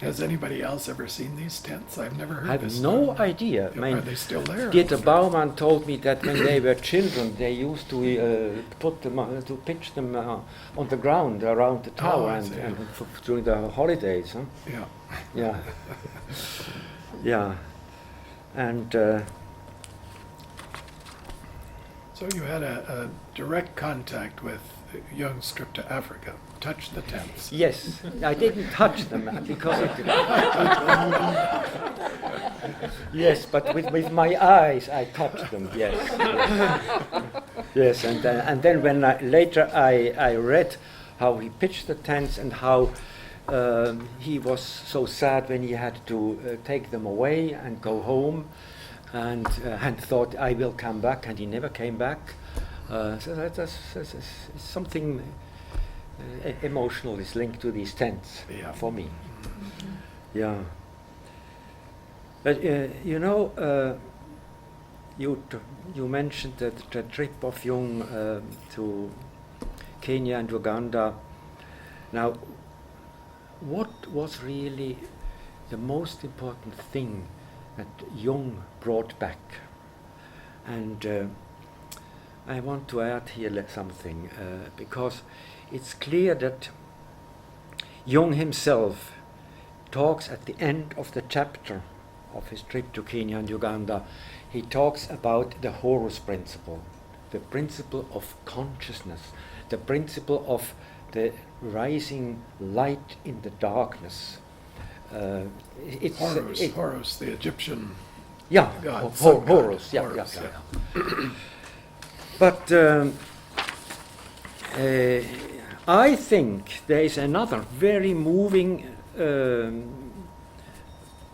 Has anybody else ever seen these tents? I've never heard I this. have no idea. Are they still there? Dieter Baumann told me that when they were children, they used to put them, to pitch them on the ground around the tower and during the holidays. Huh? Yeah. Yeah. Yeah. And So you had a direct contact with Jung's trip to Africa. Touch the tents. yes, I didn't touch them because yes, but with my eyes I touched them. Yes, yes, and then when later I read how he pitched the tents and how he was so sad when he had to take them away and go home, and thought I will come back, and he never came back. So that's something emotional is linked to these tents for me. Yeah. But you know, you mentioned that the trip of Jung to Kenya and Uganda. Now, what was really the most important thing that Jung brought back? And I want to add here something, because it's clear that Jung himself talks at the end of the chapter of his trip to Kenya and Uganda. He talks about the Horus principle, the principle of consciousness, the principle of the rising light in the darkness. Horus, the Egyptian yeah, god. Sun god. Horus, yeah. But I think there is another very moving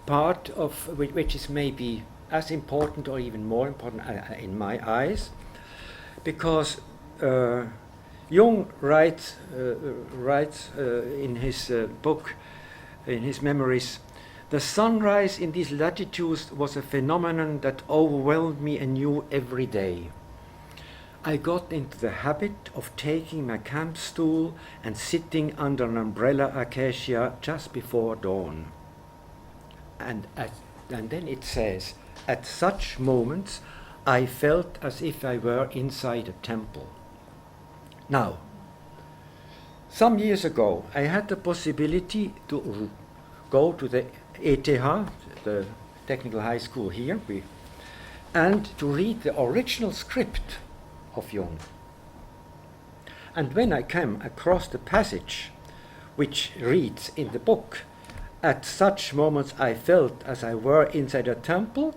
part of which is maybe as important or even more important in my eyes, because Jung writes in his book, in his memories, "The sunrise in these latitudes was a phenomenon that overwhelmed me anew every day. I got into the habit of taking my camp stool and sitting under an umbrella acacia just before dawn." And then it says, "At such moments I felt as if I were inside a temple." Now, some years ago I had the possibility to go to the ETH, the technical high school here, and to read the original script of Jung. And when I came across the passage which reads in the book, "At such moments I felt as I were inside a temple,"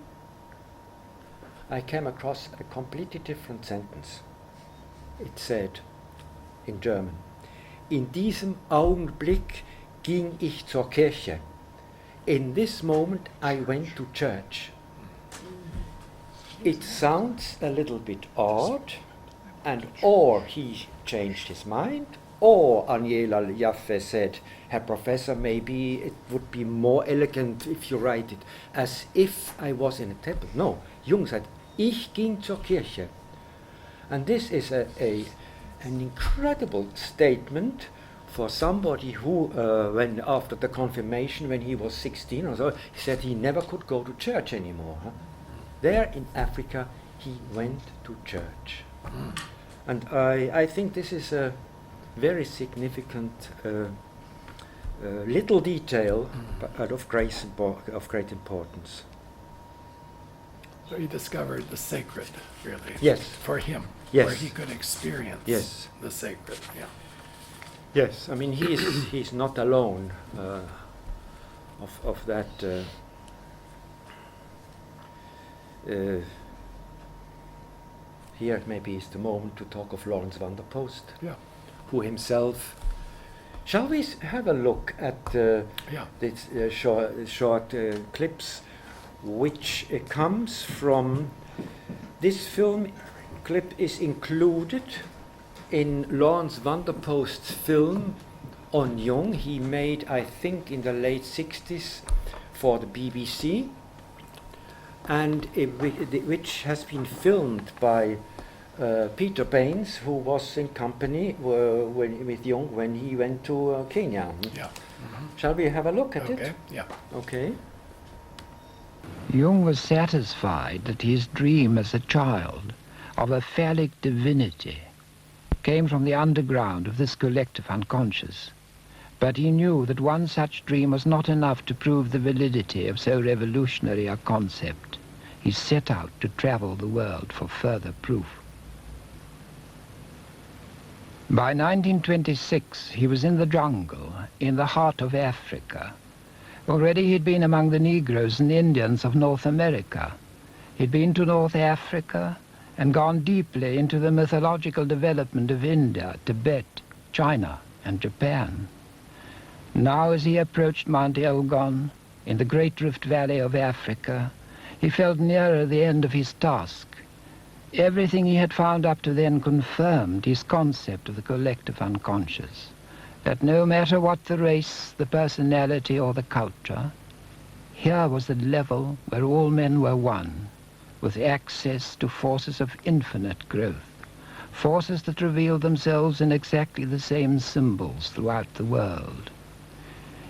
I came across a completely different sentence. It said in German, "In diesem Augenblick ging ich zur Kirche." In this moment I went to church. It sounds a little bit odd, and or he changed his mind, or Aniela Jaffe said, "Herr Professor, maybe it would be more elegant if you write it as if I was in a temple." No, Jung said, "Ich ging zur Kirche." And this is an incredible statement for somebody who, when after the confirmation, when he was 16 or so, he said he never could go to church anymore. Huh? There in Africa, he went to church. And I think this is a very significant little detail, but of great importance. So he discovered the sacred, really. Yes. For him. Yes. Where he could experience Yes. the sacred. Yeah. Yes, I mean he's not alone of that. Here maybe is the moment to talk of Lawrence van der Post, Yeah. who himself. Shall we have a look at these short clips, which comes from this film? Clip is included in Lawrence van der Post's film on Jung. He made, I think, in the late 60s for the BBC, and which has been filmed by Peter Baines, who was in company with Jung when he went to Kenya. Yeah. Shall we have a look at it? Okay. Yeah. Okay. Jung was satisfied that his dream as a child of a phallic divinity came from the underground of this collective unconscious. But he knew that one such dream was not enough to prove the validity of so revolutionary a concept. He set out to travel the world for further proof. By 1926, he was in the jungle, in the heart of Africa. Already he'd been among the Negroes and Indians of North America. He'd been to North Africa and gone deeply into the mythological development of India, Tibet, China, and Japan. Now, as he approached Mount Elgon, in the Great Rift Valley of Africa, he felt nearer the end of his task. Everything he had found up to then confirmed his concept of the collective unconscious, that no matter what the race, the personality, or the culture, here was the level where all men were one, with access to forces of infinite growth, forces that revealed themselves in exactly the same symbols throughout the world.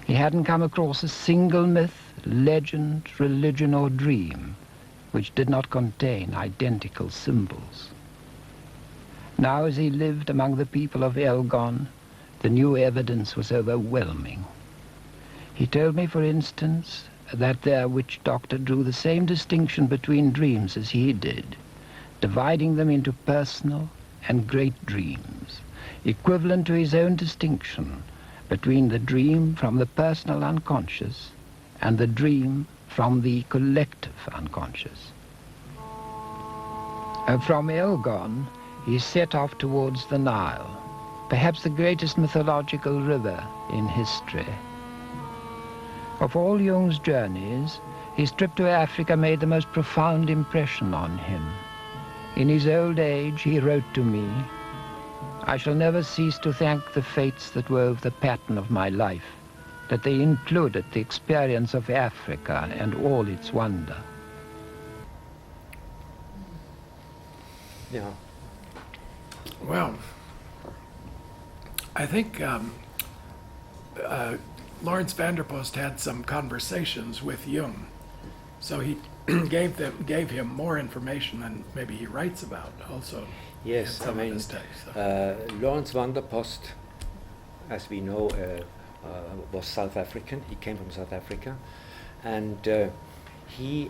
He hadn't come across a single myth, legend, religion, or dream which did not contain identical symbols. Now, as he lived among the people of Elgon, the new evidence was overwhelming. He told me, for instance, that their witch doctor drew the same distinction between dreams as he did, dividing them into personal and great dreams, equivalent to his own distinction between the dream from the personal unconscious and the dream from the collective unconscious. From Elgon, he set off towards the Nile, perhaps the greatest mythological river in history. Of all Jung's journeys, his trip to Africa made the most profound impression on him. In his old age, he wrote to me, "I shall never cease to thank the fates that wove the pattern of my life, that they included the experience of Africa and all its wonder." Yeah. Well, I think Lawrence Vanderpost had some conversations with Jung, so he gave him more information than maybe he writes about also. Yes, in some of his texts. Lawrence Vanderpost, as we know, was South African. He came from South Africa, and he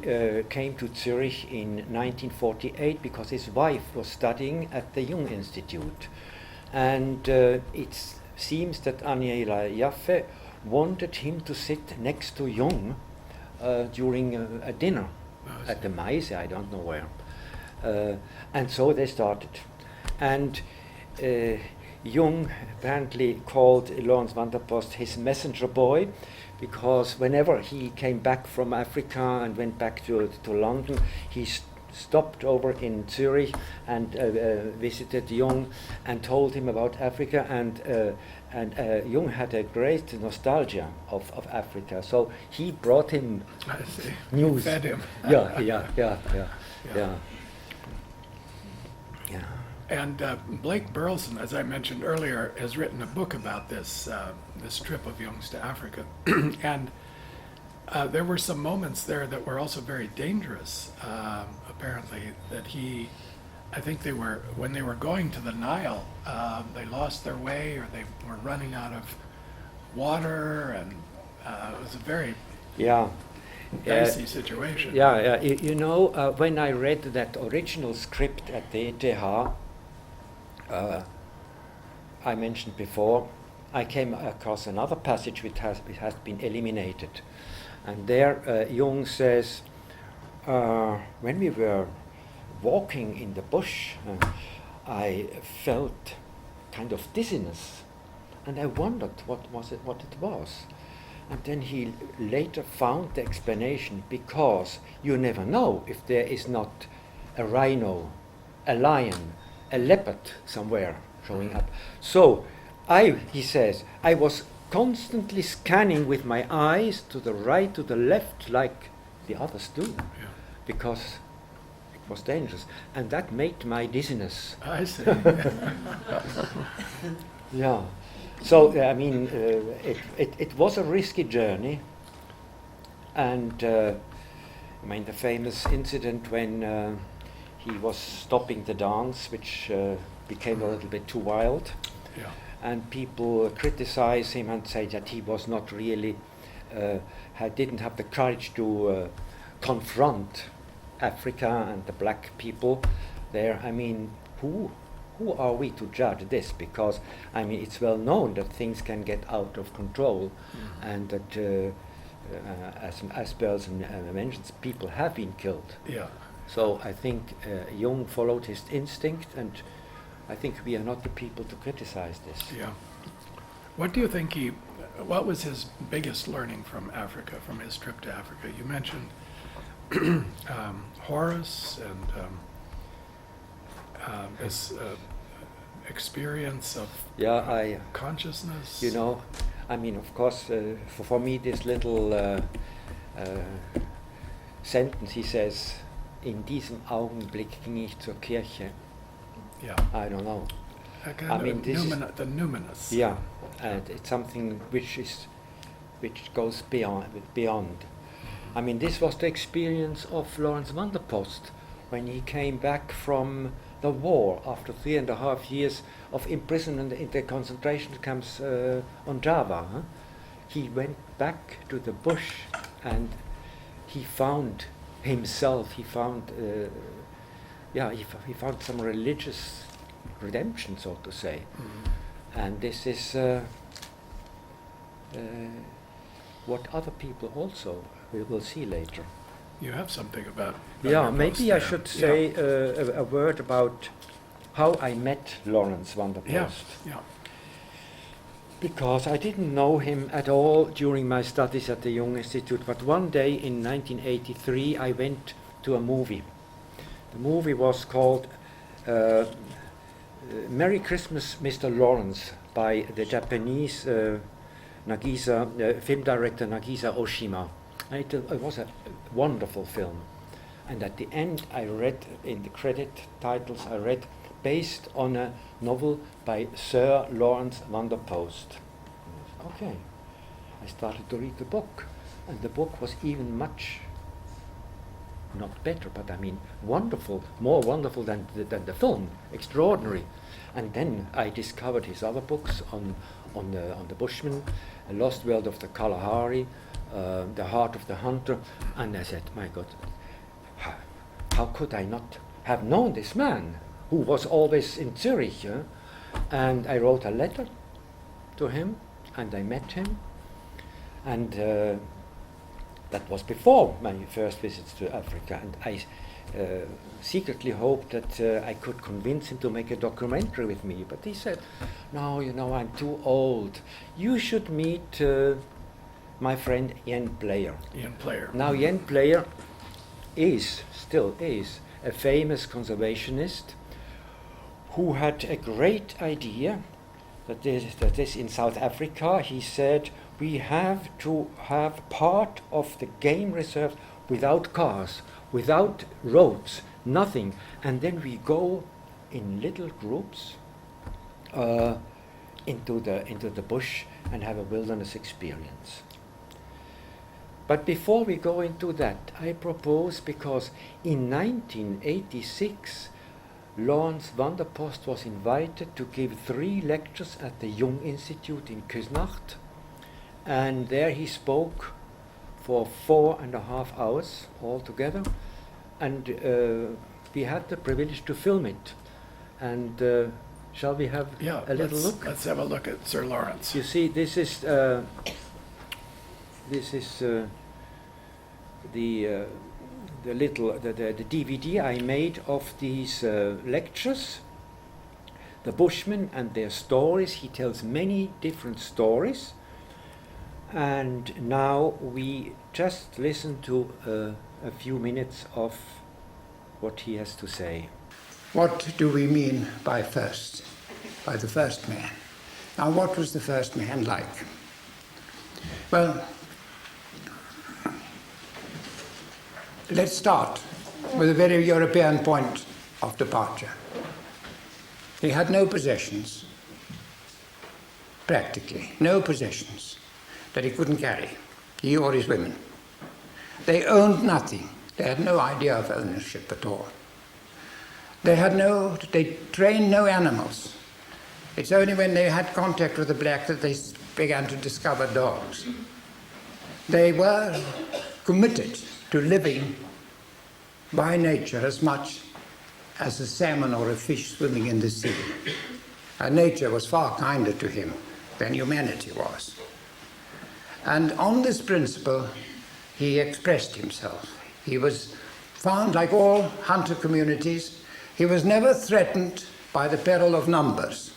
came to Zurich in 1948 because his wife was studying at the Jung Institute, and it seems that Aniela Jaffe wanted him to sit next to Jung during a dinner at the Maise, I don't know where. And so they started. And Jung apparently called Lawrence Vanderpost his messenger boy, because whenever he came back from Africa and went back to London, he stopped over in Zurich and visited Jung and told him about Africa, and Jung had a great nostalgia of Africa, so he brought him news. Fed him. Yeah. And Blake Burleson, as I mentioned earlier, has written a book about this this trip of Jung's to Africa, and there were some moments there that were also very dangerous. Apparently, that I think when they were going to the Nile, they lost their way, or they were running out of water, and it was a very dicey situation. Yeah. You know, when I read that original script at the ETH, I mentioned before, I came across another passage which has been eliminated. And there Jung says, when we were walking in the bush, I felt kind of dizziness, and I wondered what it was. And then he later found the explanation, because you never know if there is not a rhino, a lion, a leopard somewhere showing up. So he says, I was constantly scanning with my eyes to the right, to the left, like the others do, because it was dangerous. And that made my dizziness. I see. Yeah. So, I mean, it was a risky journey. And, I mean, the famous incident when he was stopping the dance, which became a little bit too wild. Yeah. And people criticize him and say that he was not really, didn't have the courage to confront Africa and the black people there. I mean, who are we to judge this? Because, I mean, it's well known that things can get out of control, and that, as Belson mentions, people have been killed. Yeah. So I think Jung followed his instinct, and I think we are not the people to criticize this. Yeah. What do you think what was his biggest learning from Africa, from his trip to Africa? You mentioned Horus and this experience of consciousness. You know, I mean, of course, for me, this little sentence, he says, in diesem Augenblick ging ich zur Kirche. Yeah. I don't know. A kind I of mean, this is- the numinous. Yeah, and it's something which goes beyond. I mean, this was the experience of Lawrence van der Post when he came back from the war after 3.5 years of imprisonment in the concentration camps on Java. Huh? He went back to the bush and he found himself. He found, he found some religious redemption, so to say. And this is what other people also we will see later. You have something about. Yeah, Post maybe I there. should Yeah. say a word about how I met Lawrence van der Yeah. Post. Yeah. Because I didn't know him at all during my studies at the Jung Institute, but one day in 1983 I went to a movie. The movie was called Merry Christmas, Mr. Lawrence, by the Japanese film director Nagisa Oshima. And it was a wonderful film. And at the end I read, in the credit titles, I read, based on a novel by Sir Lawrence van der Post. Okay. I started to read the book. And the book was even much, not better, but I mean wonderful, more wonderful than the film, extraordinary. And then I discovered his other books on the Bushman, A Lost World of the Kalahari, The Heart of the Hunter, and I said, my God, how could I not have known this man who was always in Zurich? And I wrote a letter to him, and I met him, and that was before my first visits to Africa, and I secretly hoped that I could convince him to make a documentary with me, but he said, no, you know, I'm too old. You should meet my friend Jan Player. Ian Player. Now Jan Player still is a famous conservationist who had a great idea that this in South Africa, he said, we have to have part of the game reserve without cars, without roads, nothing, and then we go in little groups into the bush and have a wilderness experience. But before we go into that, I propose, because in 1986 Lawrence van der Post was invited to give 3 lectures at the Jung Institute in Küsnacht, and there he spoke for 4.5 hours altogether, and we had the privilege to film it. And shall we have a little look? Let's have a look at Sir Lawrence. You see, this is the DVD I made of these lectures, the Bushmen and their stories. He tells many different stories, and now we just listen to a few minutes of what he has to say. What do we mean by the first man? Now, what was the first man like? Well, let's start with a very European point of departure. He had no possessions, practically, no possessions that he couldn't carry, he or his women. They owned nothing. They had no idea of ownership at all. They trained no animals. It's only when they had contact with the black that they began to discover dogs. They were committed to living by nature as much as a salmon or a fish swimming in the sea. And nature was far kinder to him than humanity was. And on this principle, he expressed himself. He was found, like all hunter communities, he was never threatened by the peril of numbers,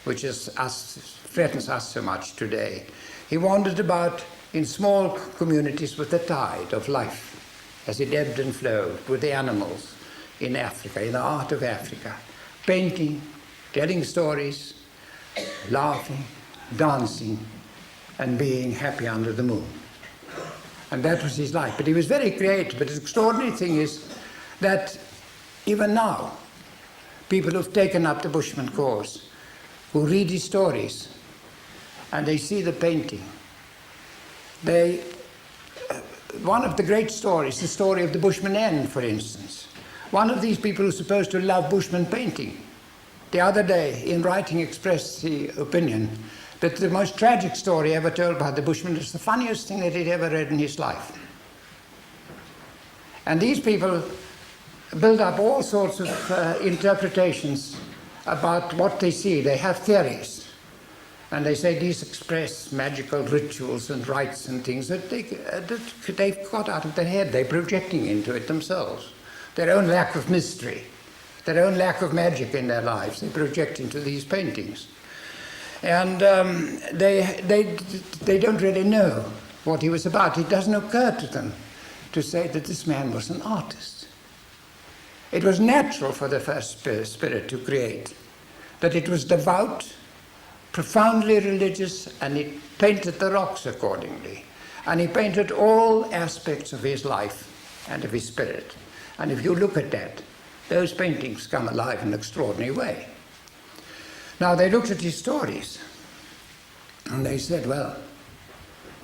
which threatens us so much today. He wandered about in small communities with the tide of life as it ebbed and flowed with the animals in Africa, in the heart of Africa, painting, telling stories, laughing, dancing, and being happy under the moon. And that was his life. But he was very creative. But the extraordinary thing is that even now, people who've taken up the Bushman cause, who read his stories, and they see the painting. One of the great stories, the story of the Bushman Inn, for instance. One of these people who's supposed to love Bushman painting, the other day in writing expressed the opinion that the most tragic story ever told by the Bushman is the funniest thing that he'd ever read in his life. And these people build up all sorts of interpretations about what they see. They have theories. And they say these express magical rituals and rites and things that they've got out of their head. They're projecting into it themselves. Their own lack of mystery, their own lack of magic in their lives, they project into these paintings. And they don't really know what he was about. It doesn't occur to them to say that this man was an artist. It was natural for the first spirit to create, that it was devout, profoundly religious, and he painted the rocks accordingly. And he painted all aspects of his life and of his spirit. And if you look at that, those paintings come alive in an extraordinary way. Now, they looked at his stories, and they said, well,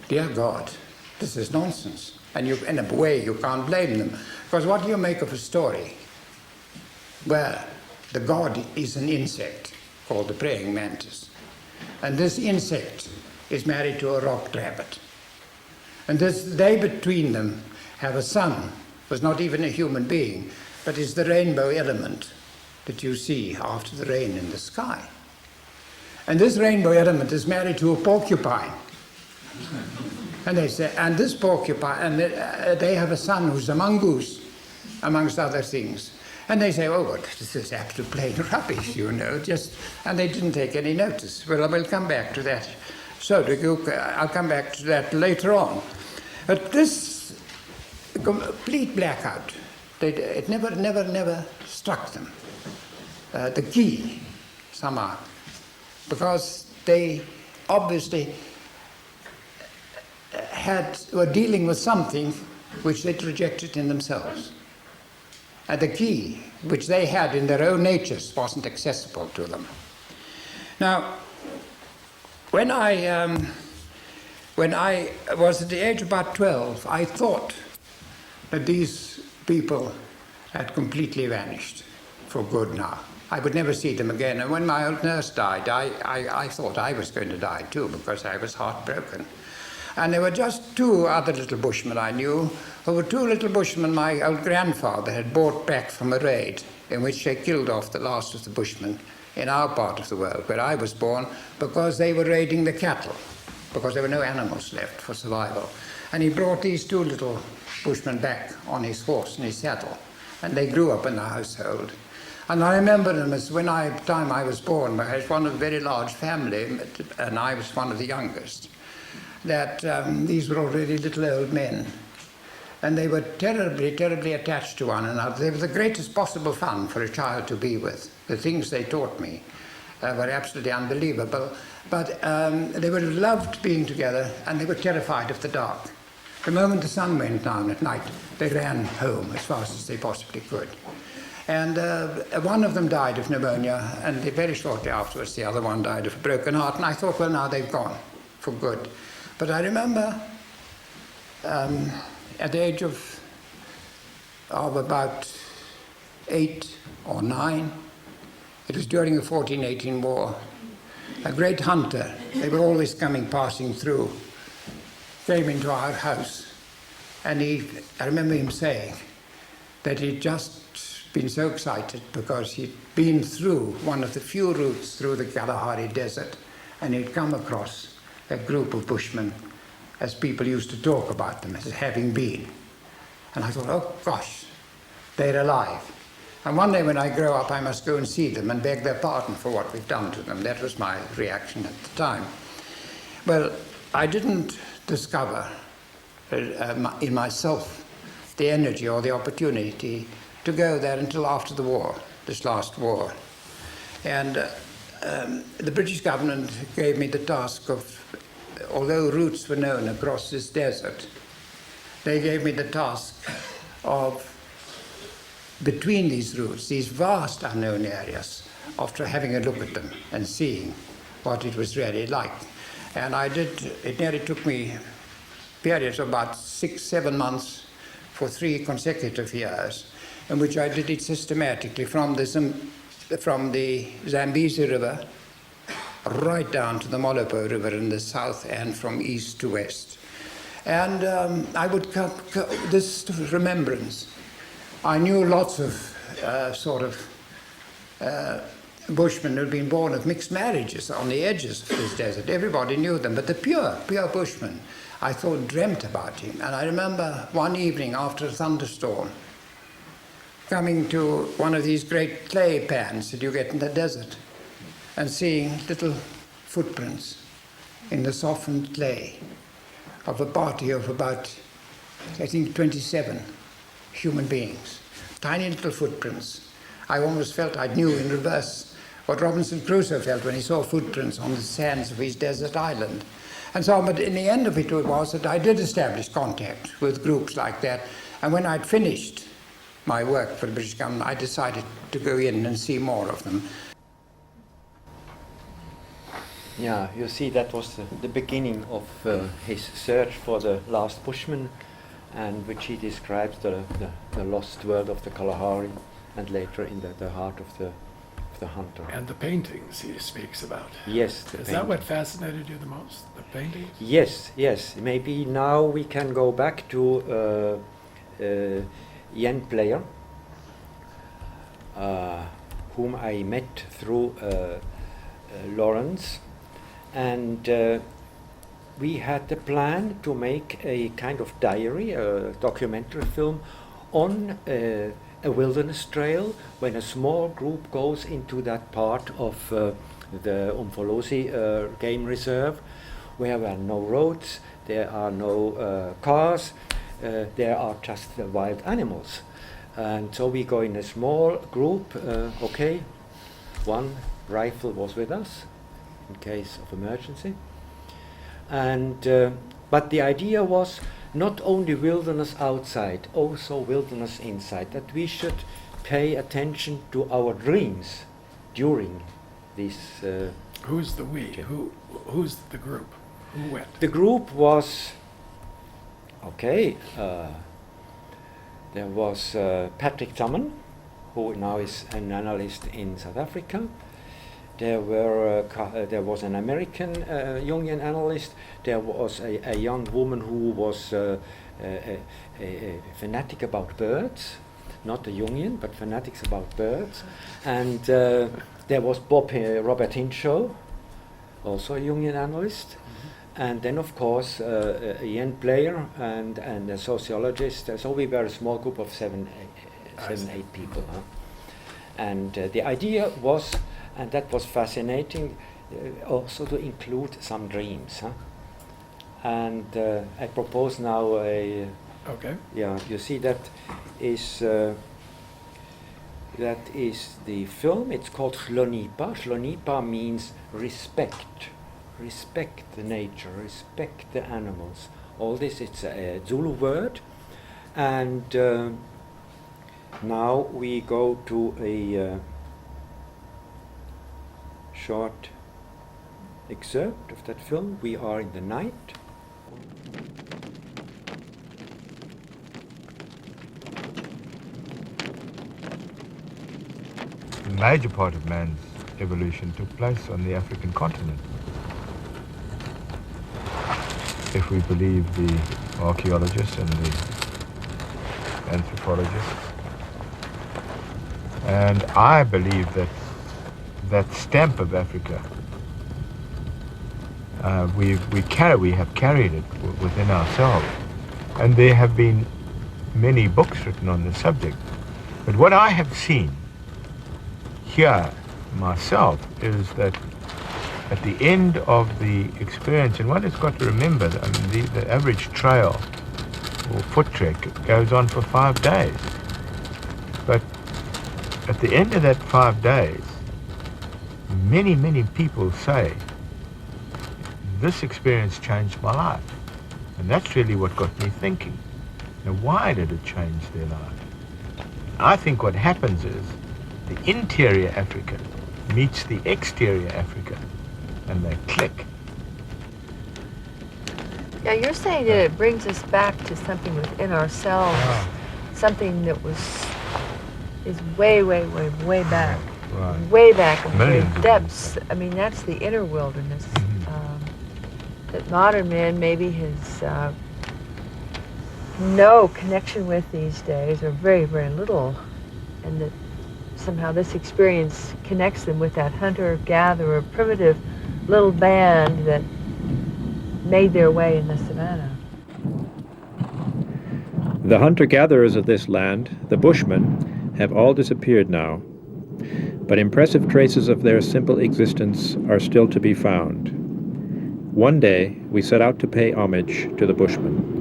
dear God, this is nonsense. And in a way, you can't blame them. Because what do you make of a story where the god is an insect called the praying mantis? And this insect is married to a rock rabbit. And they between them have a son, who's not even a human being, but is the rainbow element that you see after the rain in the sky. And this rainbow element is married to a porcupine. And they say, and this porcupine, and they have a son who's a mongoose, amongst other things. And they say, oh, but this is absolute plain rubbish, you know, and they didn't take any notice. Well, I will come back to that. So, I'll come back to that later on. But this complete blackout, it never struck them. The key, somehow, because they obviously were dealing with something which they'd rejected in themselves. And the key, which they had in their own natures, wasn't accessible to them. Now, when I was at the age of about 12, I thought that these people had completely vanished for good now. I would never see them again. And when my old nurse died, I thought I was going to die too, because I was heartbroken. And there were just two other little bushmen I knew, who were two little bushmen my old grandfather had brought back from a raid in which they killed off the last of the bushmen in our part of the world, where I was born, because they were raiding the cattle, because there were no animals left for survival. And he brought these two little bushmen back on his horse and his saddle, and they grew up in the household. And I remember them as the time I was born, I was one of a very large family, and I was one of the youngest, that these were already little old men. And they were terribly, terribly attached to one another. They were the greatest possible fun for a child to be with. The things they taught me were absolutely unbelievable. But they would have loved being together, and they were terrified of the dark. The moment the sun went down at night, they ran home as fast as they possibly could. And one of them died of pneumonia, and very shortly afterwards the other one died of a broken heart. And I thought, well, now they've gone for good. But I remember at the age of about 8 or 9, it was during the 14-18 war, a great hunter, they were always passing through, came into our house. And I remember him saying that he'd just been so excited because he'd been through one of the few routes through the Kalahari Desert, and he'd come across a group of bushmen, as people used to talk about them as having been. And I thought, oh gosh, they're alive. And one day when I grow up, I must go and see them and beg their pardon for what we've done to them. That was my reaction at the time. Well, I didn't discover in myself the energy or the opportunity to go there until after the war, this last war. And the British government gave me the task of, although routes were known across this desert, they gave me the task of between these routes, these vast unknown areas, after having a look at them and seeing what it was really like. And it nearly took me periods of about 6-7 months for 3 consecutive years, in which I did it systematically from the Zambezi River right down to the Molopo River in the south and from east to west. And I would this remembrance. I knew lots of Bushmen who had been born of mixed marriages on the edges of this desert. Everybody knew them, but the pure Bushman, I thought, dreamt about him. And I remember one evening after a thunderstorm, coming to one of these great clay pans that you get in the desert and seeing little footprints in the softened clay of a party of about, I think, 27 human beings. Tiny little footprints. I almost felt I knew in reverse what Robinson Crusoe felt when he saw footprints on the sands of his desert island. And so, but in the end of it was that I did establish contact with groups like that. And when I'd finished my work for the British government, I decided to go in and see more of them. Yeah, you see, that was the beginning of his search for the last Bushman, and which he describes the lost world of the Kalahari, and later in the heart of the hunter. And the paintings he speaks about. Yes. Is that what fascinated you the most, the paintings? Yes. Maybe now we can go back to Yen Player, whom I met through Lawrence, and we had the plan to make a kind of diary, a documentary film on a wilderness trail when a small group goes into that part of the Umfolozi game reserve where there are no roads, there are no cars, there are just wild animals. And so we go in a small group, okay, one rifle was with us in case of emergency. And but the idea was not only wilderness outside, also wilderness inside, that we should pay attention to our dreams during this. Who's the we? Who's the group? Who went? The group was, okay, there was Patrick Tamman, who now is an analyst in South Africa. There was an American Jungian analyst. There was a young woman who was a fanatic about birds, not a Jungian, but fanatics about birds. And there was Robert Hinshaw, also a Jungian analyst. Mm-hmm. And then, of course, a Yen Player and a sociologist. So we were a small group of seven, eight people. Huh? And the idea was, and that was fascinating, also to include some dreams. Huh? And I propose now a... Okay. Yeah, you see that is the film. It's called Hlonipa. Hlonipa means respect. Respect the nature, respect the animals. All this, it's a Zulu word. And now we go to a short excerpt of that film. We are in the night. A major part of man's evolution took place on the African continent. If we believe the archaeologists and the anthropologists. And I believe that that stamp of Africa, we have carried it within ourselves. And there have been many books written on the subject. But what I have seen here myself is that at the end of the experience, and one has got to remember, I mean, the average trail or foot trek goes on for 5 days. But at the end of that 5 days, many, many people say, this experience changed my life. And that's really what got me thinking. Now, why did it change their life? I think what happens is the interior Africa meets the exterior Africa, and they click. Yeah, you're saying that it brings us back to something within ourselves, something that is way, way, way, way back, Right. way back in the Millions very of depths. years. I mean, that's the inner wilderness that modern man maybe has no connection with these days, or very, very little, and that somehow this experience connects them with that hunter-gatherer, primitive little band that made their way in the savannah. The hunter-gatherers of this land, the Bushmen, have all disappeared now, but impressive traces of their simple existence are still to be found. One day, we set out to pay homage to the Bushmen.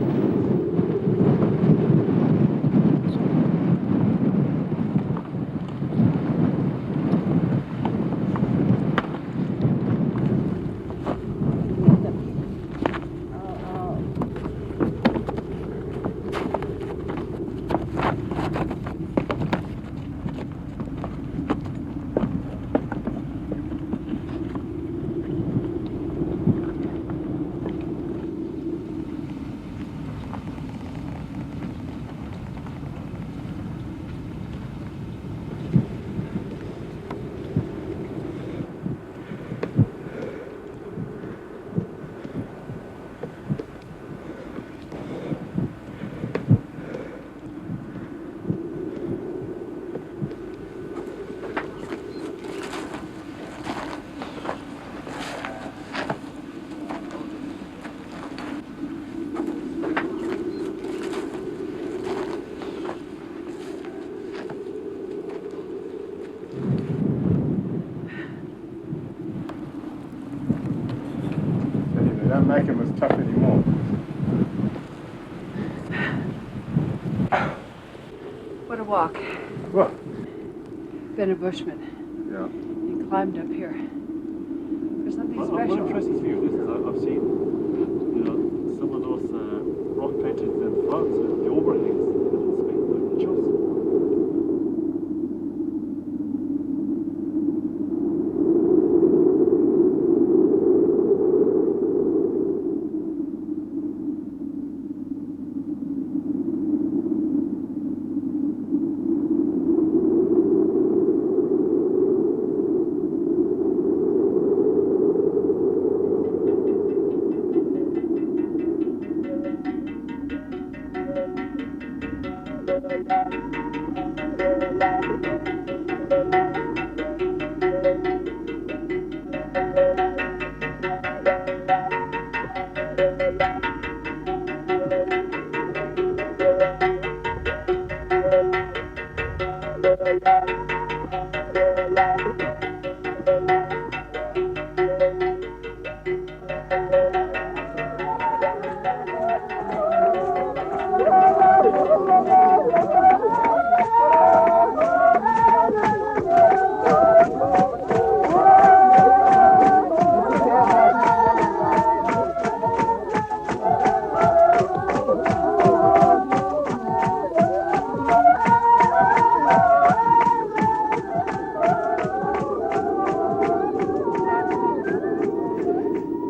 They don't make them as tough anymore. What a walk. Well, Been a bushman yeah. and climbed up here. There's something One special. impressive view this is I've seen, some of those rock paintings in France with the overhangs in Spain, they're just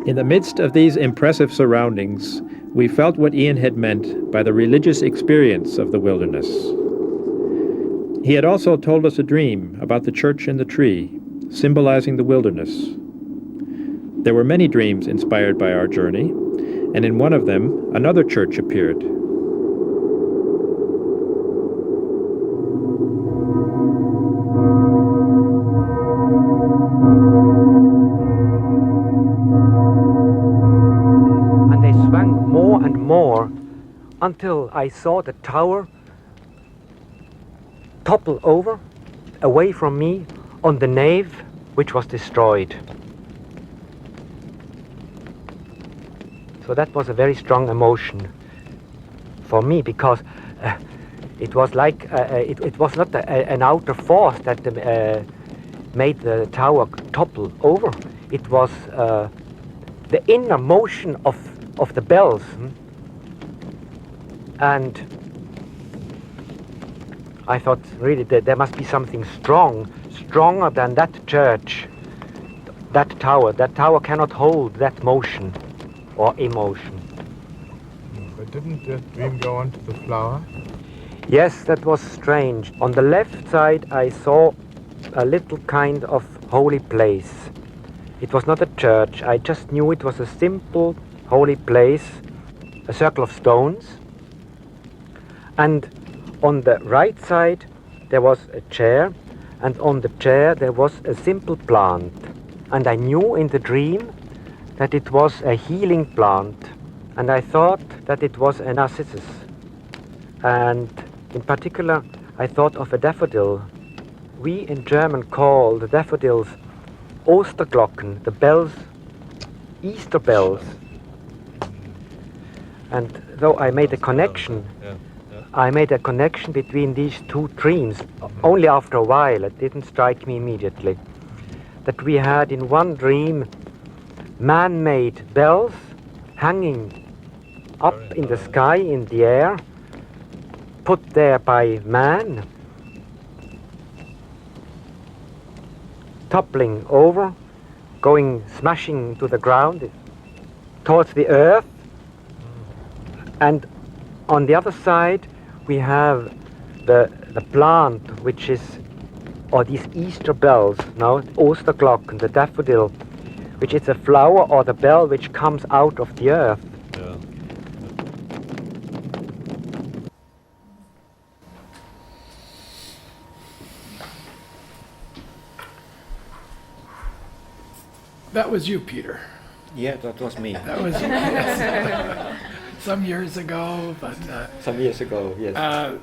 In the midst of these impressive surroundings, we felt what Ian had meant by the religious experience of the wilderness. He had also told us a dream about the church in the tree, symbolizing the wilderness. There were many dreams inspired by our journey, and in one of them, another church appeared. And they swung more and more until I saw the tower topple over away from me on the nave, which was destroyed. So that was a very strong emotion for me, because it was like it was not an outer force that made the tower topple over. It was the inner motion of the bells. And I thought really that there must be something stronger than that church, that tower. That tower cannot hold that motion or emotion. But didn't the dream go on to the flower? Yes, that was strange. On the left side I saw a little kind of holy place. It was not a church. I just knew it was a simple holy place, a circle of stones. And on the right side there was a chair, and on the chair there was a simple plant. And I knew in the dream that it was a healing plant, and I thought that it was a narcissus. And in particular I thought of a daffodil. We in German call the daffodils Osterglocken, the bells, Easter bells. And though I made a connection, between these two dreams, only after a while. It didn't strike me immediately. That we had in one dream man-made bells hanging up in the sky, in the air, put there by man, toppling over, going smashing to the ground, towards the earth. And on the other side we have the plant, which is, or these Easter bells, now Osterglocken, the daffodil, which is a flower or the bell which comes out of the earth. Yeah. That was you, Peter. Yeah, that was me. That was you. Yes. Some years ago, but Some years ago, yes.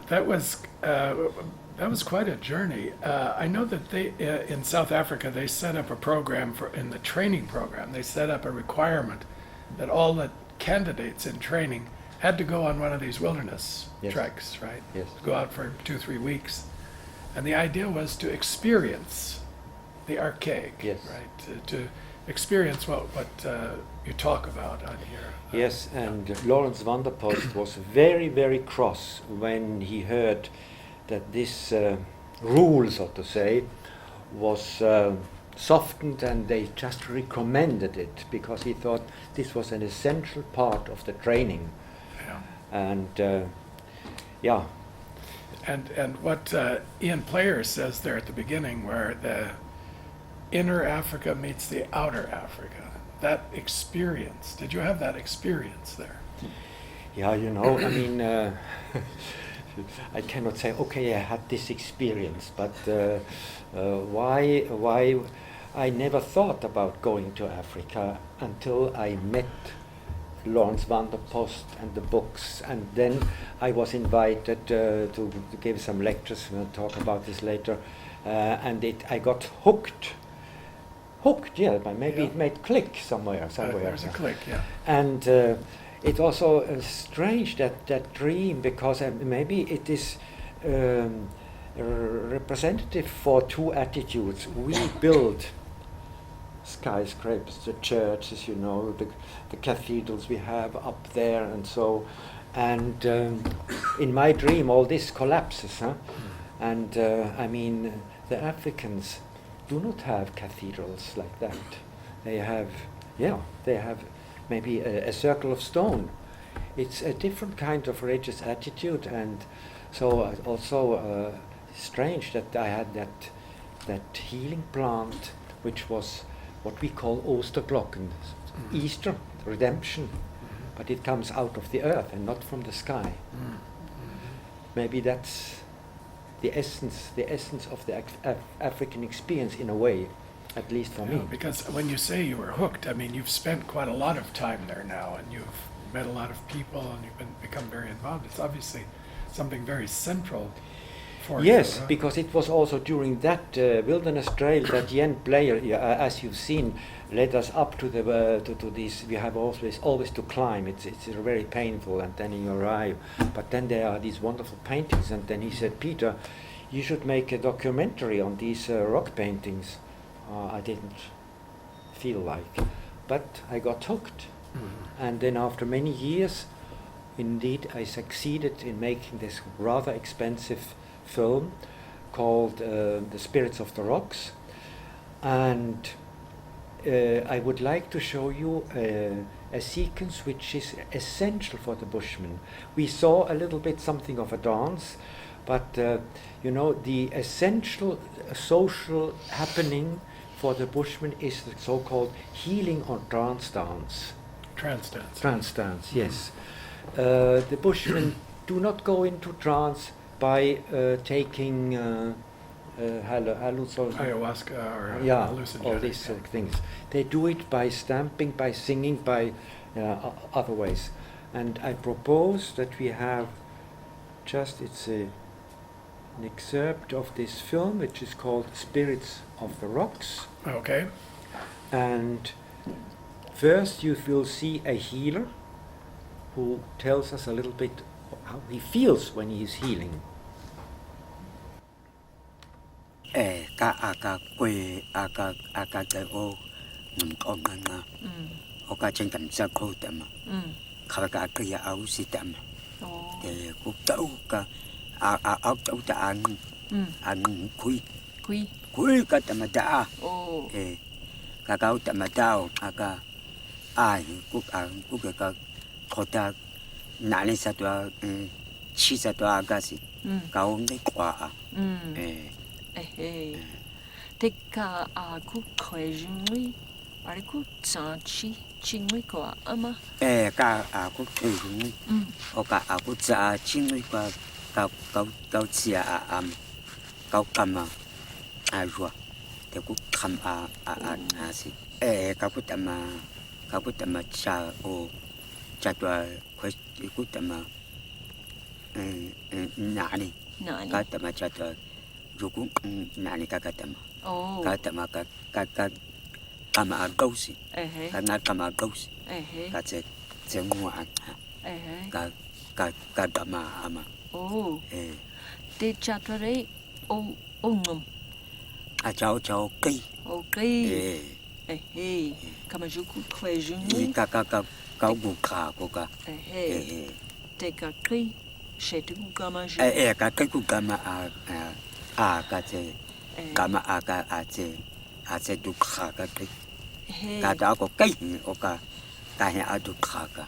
that was quite a journey. I know that they in South Africa they set up a program in the training program. They set up a requirement that all the candidates in training had to go on one of these wilderness Yes. treks, right? Yes. Go out for 2-3 weeks, and the idea was to experience the archaic, Yes. right? To experience what you talk about on here. Yes, and Lawrence van der Post was very, very cross when he heard that this rule, so to say, was softened, and they just recommended it because he thought this was an essential part of the training. Yeah. And yeah, And what Ian Player says there at the beginning, where the inner Africa meets the outer Africa, that experience, did you have that experience there? yeah, you know, I mean, I cannot say, okay, I had this experience, but why I never thought about going to Africa until I met Lawrence van der Post and the books, and then I was invited to give some lectures. We'll talk about this later, and I got hooked, yeah, but maybe it made click somewhere. There's a click, yeah. And it's also strange that dream, because maybe it is representative for two attitudes. We build skyscrapers, the churches, you know, the cathedrals we have up there, and so. And in my dream, all this collapses, huh? And I mean, the Africans do not have cathedrals like that. They have maybe a circle of stone. It's a different kind of religious attitude, and so also strange that I had that healing plant, which was what we call Osterglocken, Easter, redemption, but it comes out of the earth and not from the sky. Maybe that's the essence of the African experience in a way, at least for me. Because when you say you were hooked, I mean, you've spent quite a lot of time there now, and you've met a lot of people, and you've become very involved. It's obviously something very central for you. Yes, because it was also during that wilderness trail that Jan Player, as you've seen, led us up to the to these. We have always to climb. It's very painful, and then you arrive. But then there are these wonderful paintings, and then he said, Peter, you should make a documentary on these rock paintings. I didn't feel like, but I got hooked. And then after many years, indeed, I succeeded in making this rather expensive film called The Spirits of the Rocks, and I would like to show you a sequence which is essential for the Bushmen. We saw a little bit something of a dance, but you know, the essential social happening for the Bushmen is the so-called healing or trance dance. Trance dance. Trance dance, yes. The Bushmen do not go into trance by taking Ayahuasca or yeah, hallucinogenic. all these things. They do it by stamping, by singing, by other ways. And I propose that we have it's an excerpt of this film, which is called Spirits of the Rocks. Okay. And first you will see a healer who tells us a little bit how he feels when he is healing. Ka aka kwe aka te o nganga o ka chen tam sa ko tam ka ka ya au si tam te ku tau ka au tau ta an kui ka tam ta ka ka tam ta o aka ai ku ka kota na le sa to chi sa to aga si ka o ne kwa Te ka a ku koe jungui, are ku tsa chi chingui ko ama. Ka a ku koe jungui, o ka a ku tsa chingui ko kau tia a kau kama a jua, te ku kam a si. Ka ku tama cha o cha tua ku tama nani, ka tama cha tua Juku nani kakatama. Katama kama agausi. Kana kama agausi. Katse tsengua anga. Katama ama. Te chatare o ngum. A chao kai. Kama juku kwe jungui. Kau buka koka. Te ka kai she te ku kama ju. Ka kai ku kama ka te kama ka te dukha ka te ka ta ko kai o ka he a dukha ka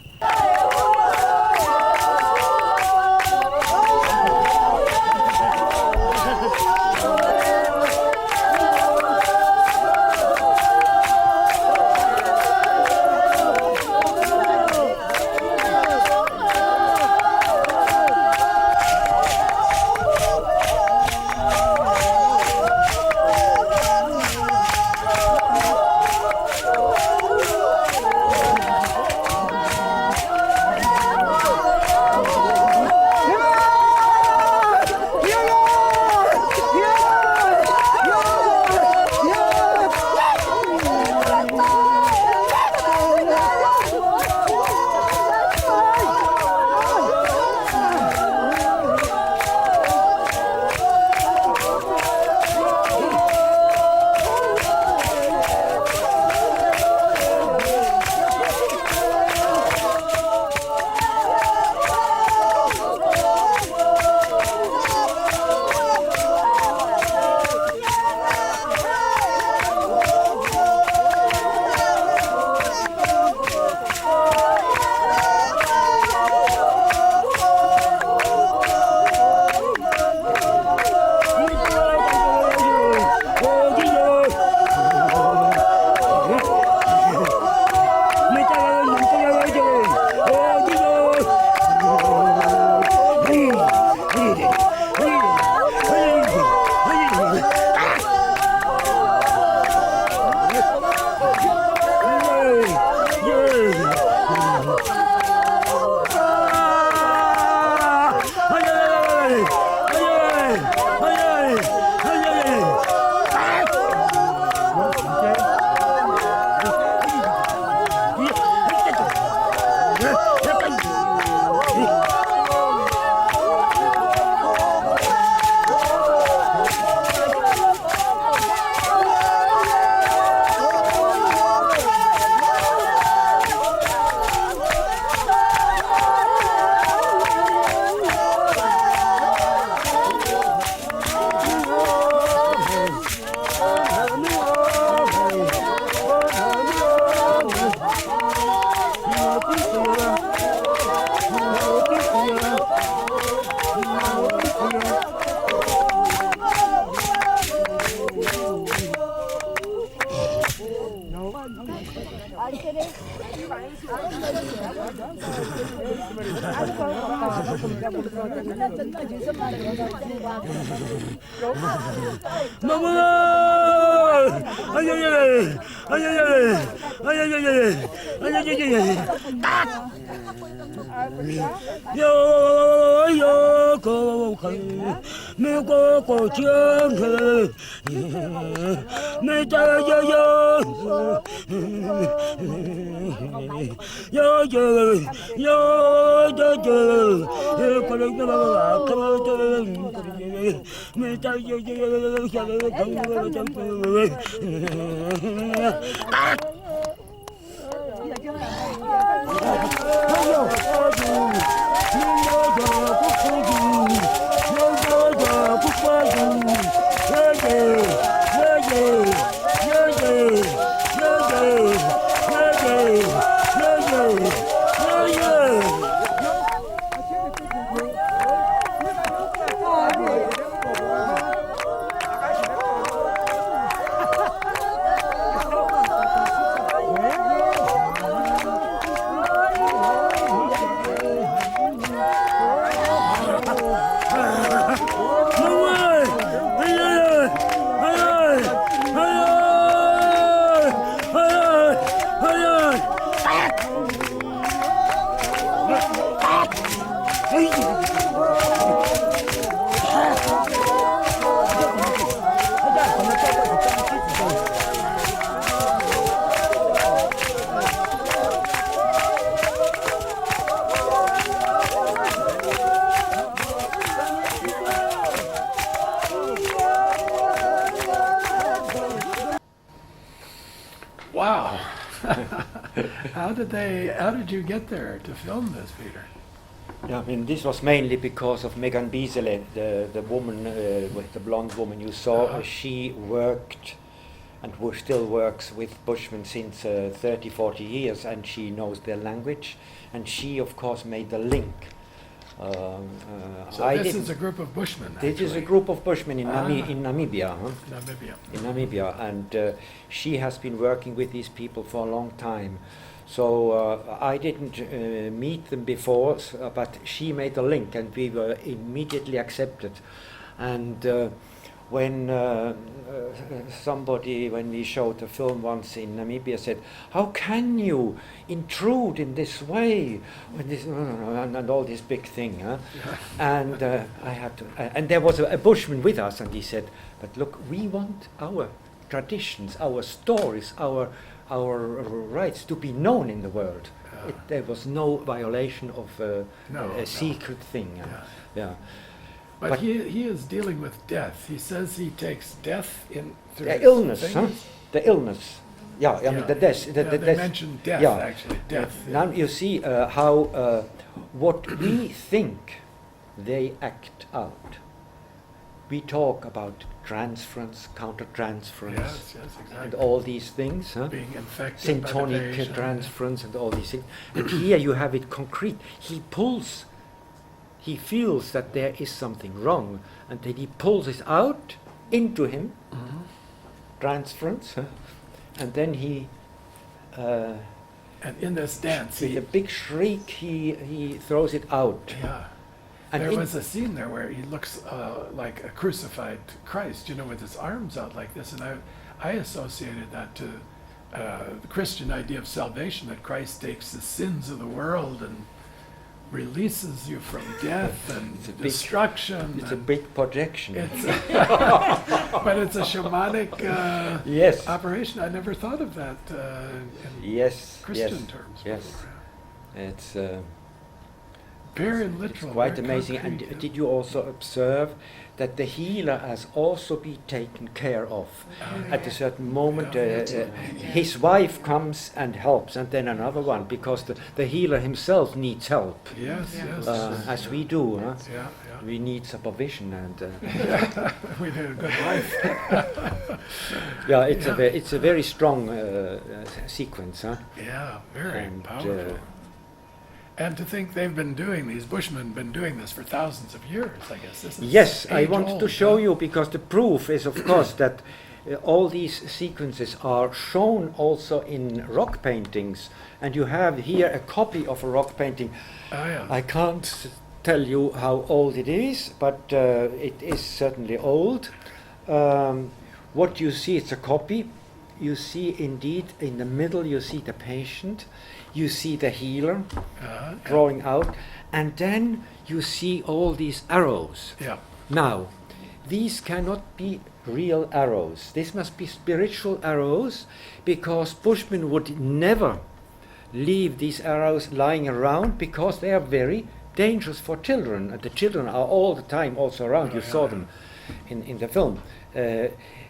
Wow. How did you get there to film this, Peter? Yeah, I mean, this was mainly because of Megan Beasley, the woman, with the blonde woman you saw. She worked and still works with Bushmen since 30, 40 years, and she knows their language. And she, of course, made the link. So this is a group of Bushmen, This is a actually. group of Bushmen in Namibia. Huh? Namibia. In Namibia, and she has been working with these people for a long time. So I didn't meet them before, but she made a link, and we were immediately accepted. And when when we showed the film once in Namibia, said, "How can you intrude in this way?" When this, and all this big thing, huh? And I had to, and there was a Bushman with us, and he said, "But look, we want our traditions, our stories, our rights to be known in the world." There was no violation of a secret thing. Yeah. But he is dealing with death. He says he takes death in through the his illness, huh? fingers. The illness. Yeah, I mean the death. They mentioned death, actually. Death. Now you see how what we think they act out. We talk about transference, counter-transference, Yes, exactly. and all these things. Huh? Being infected by the Syntonic patient. transference and all these things. And here you have it concrete. He feels that there is something wrong, and then he pulls it out into him, transference, huh? And then he, and in this dance, with a big shriek, he throws it out. Yeah. And there was a scene there where he looks like a crucified Christ, with his arms out like this, and I associated that to the Christian idea of salvation, that Christ takes the sins of the world and releases you from death and destruction. It's a big projection. But it's a shamanic yes. operation. I never thought of that in Christian terms. Yes, before. it's very literal. It's quite very amazing. concrete, And did you also observe that the healer has also been taken care of? At a certain moment, his wife comes and helps, and then another one, because the healer himself needs help. Yes, yes. As we do. Huh? Yeah. We need supervision, and we need a good wife. it's a very strong sequence. Huh? Yeah, very And, powerful. And to think these Bushmen been doing this for thousands of years, I guess. This is Yes, I wanted to age-old, show huh? you, because the proof is, of course, that all these sequences are shown also in rock paintings, and you have here a copy of a rock painting. Oh, yeah. I can't tell you how old it is, but it is certainly old. What you see, it's a copy. You see indeed in the middle, you see the patient, you see the healer drawing out, and then you see all these arrows. Yeah. Now, these cannot be real arrows. This must be spiritual arrows, because Bushmen would never leave these arrows lying around, because they are very dangerous for children, and the children are all the time also around. You saw them in the film.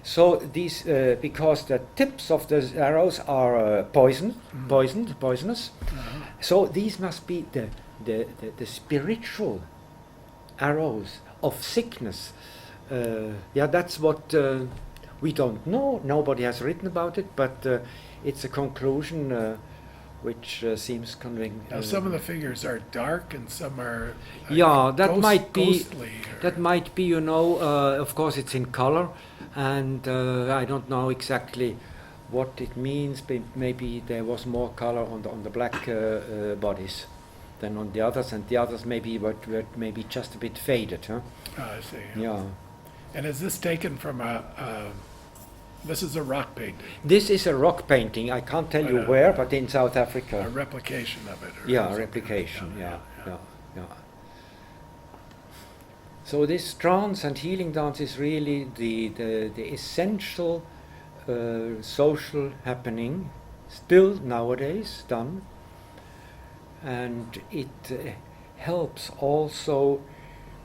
So these, because the tips of the arrows are poisonous. So these must be the spiritual arrows of sickness. Yeah, that's what we don't know. Nobody has written about it, but it's a conclusion which seems convincing. Now, some of the figures are dark, and some are ghostly. Or That might be, you know. Of course, it's in color, and I don't know exactly what it means. But maybe there was more color on the black bodies than on the others, and the others maybe were maybe just a bit faded, huh? Oh, I see. Yeah. And is this taken from this is a rock painting? This is a rock painting. I can't tell you where, but in South Africa. A replication of it. Or Yeah, something. replication. Yeah. So this trance and healing dance is really the essential social happening, still nowadays done, and it helps also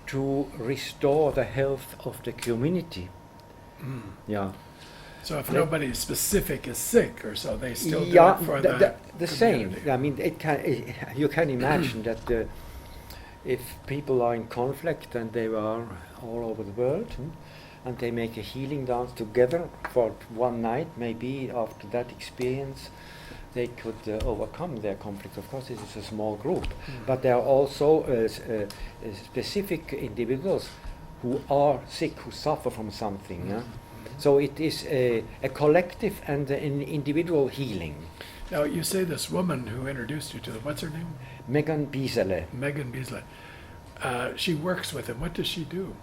to restore the health of the community. Yeah. So if nobody specific is sick or so, they still do Yeah, it for the same. community. I mean, you can imagine that if people are in conflict, and they are all over the world, and they make a healing dance together for one night, maybe after that experience, they could overcome their conflict. Of course, this is a small group, but there are also specific individuals who are sick, who suffer from something. Yeah? So it is a collective and an individual healing. Now, you say this woman who introduced you to them, what's her name? Megan Biesele. Megan Beasley. She works with them. What does she do?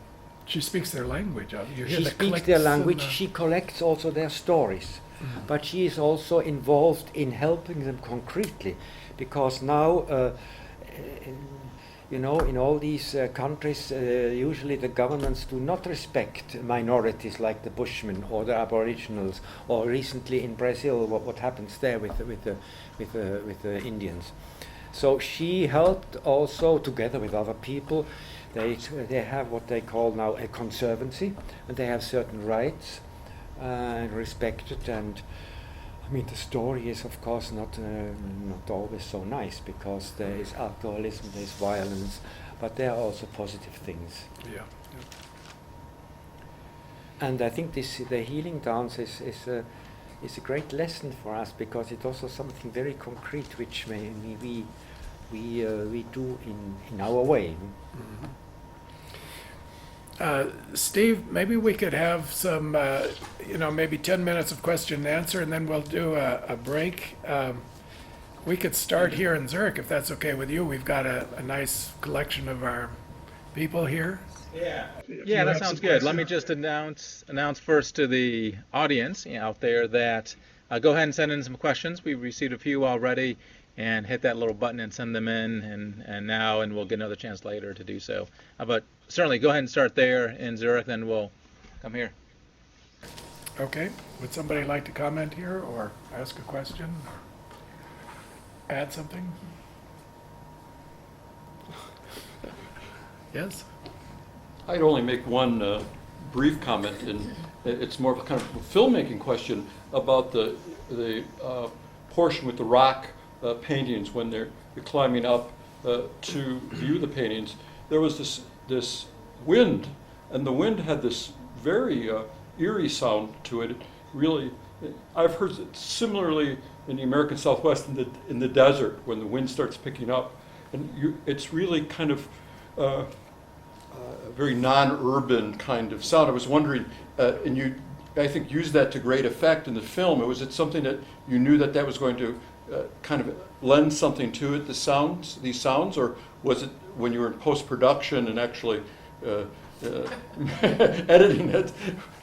She speaks their language. You hear She the speaks clicks their and language. the- She collects also their stories. But she is also involved in helping them concretely, because now, you know, in all these countries, usually the governments do not respect minorities like the Bushmen or the Aboriginals, or recently in Brazil, what happens there with the Indians. So she helped also, together with other people. They have what they call now a conservancy, and they have certain rights and respected. And I mean, the story is of course not always so nice, because there is alcoholism, there is violence, but there are also positive things. Yeah. And I think the healing dance is a great lesson for us, because it's also something very concrete which we do in our way. Steve, maybe we could have some, maybe 10 minutes of question and answer, and then we'll do a break. We could start here in Zurich, if that's okay with you. We've got a nice collection of our people here. Yeah, that sounds good. Let me just announce first to the audience out there that go ahead and send in some questions. We've received a few already, and hit that little button and send them in, and we'll get another chance later to do so. But certainly go ahead and start there in Zurich, then we'll come here. Okay. Would somebody like to comment here, or ask a question, or add something? Yes? I'd only make one brief comment, and it's more of a kind of a filmmaking question about the portion with the rock paintings when they're climbing up to view the paintings. There was this wind, and the wind had this very eerie sound to it. Really, I've heard it similarly in the American Southwest in the desert when the wind starts picking up, and it's really kind of a very non-urban kind of sound. I was wondering, and you I think, used that to great effect in the film. Was it something that you knew that was going to kind of lend something to it, these sounds, or was it when you were in post-production and actually editing it,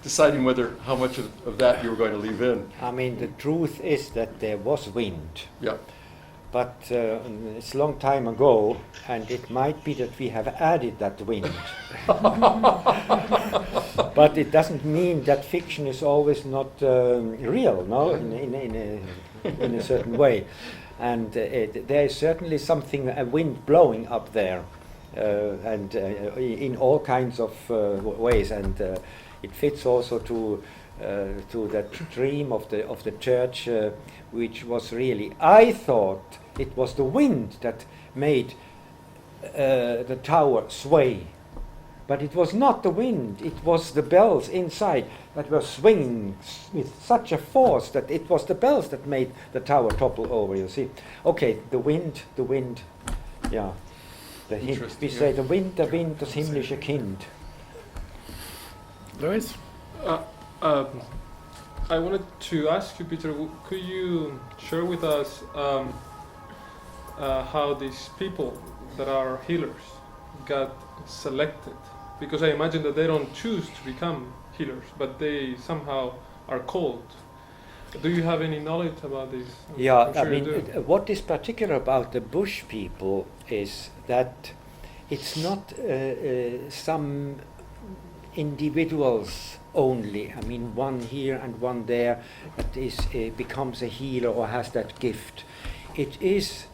deciding how much of that you were going to leave in? I mean, the truth is that there was wind. Yeah. But it's a long time ago, and it might be that we have added that wind. But it doesn't mean that fiction is always not real, no, in a certain way. And there is certainly a wind blowing up there, and in all kinds of ways, and it fits also to that dream of the church, which was really, I thought it was the wind that made the tower sway. But it was not the wind, it was the bells inside that were swinging with such a force that it was the bells that made the tower topple over, you see. Okay, the wind, yeah. We say the Wind, das himmlische Kind. Louis? I wanted to ask you, Peter, could you share with us how these people that are healers got selected? Because I imagine that they don't choose to become healers, but they somehow are called. Do you have any knowledge about this? Yeah, Sure I mean, what is particular about the bush people is that it's not some individuals only. I mean, one here and one there that is becomes a healer or has that gift. It is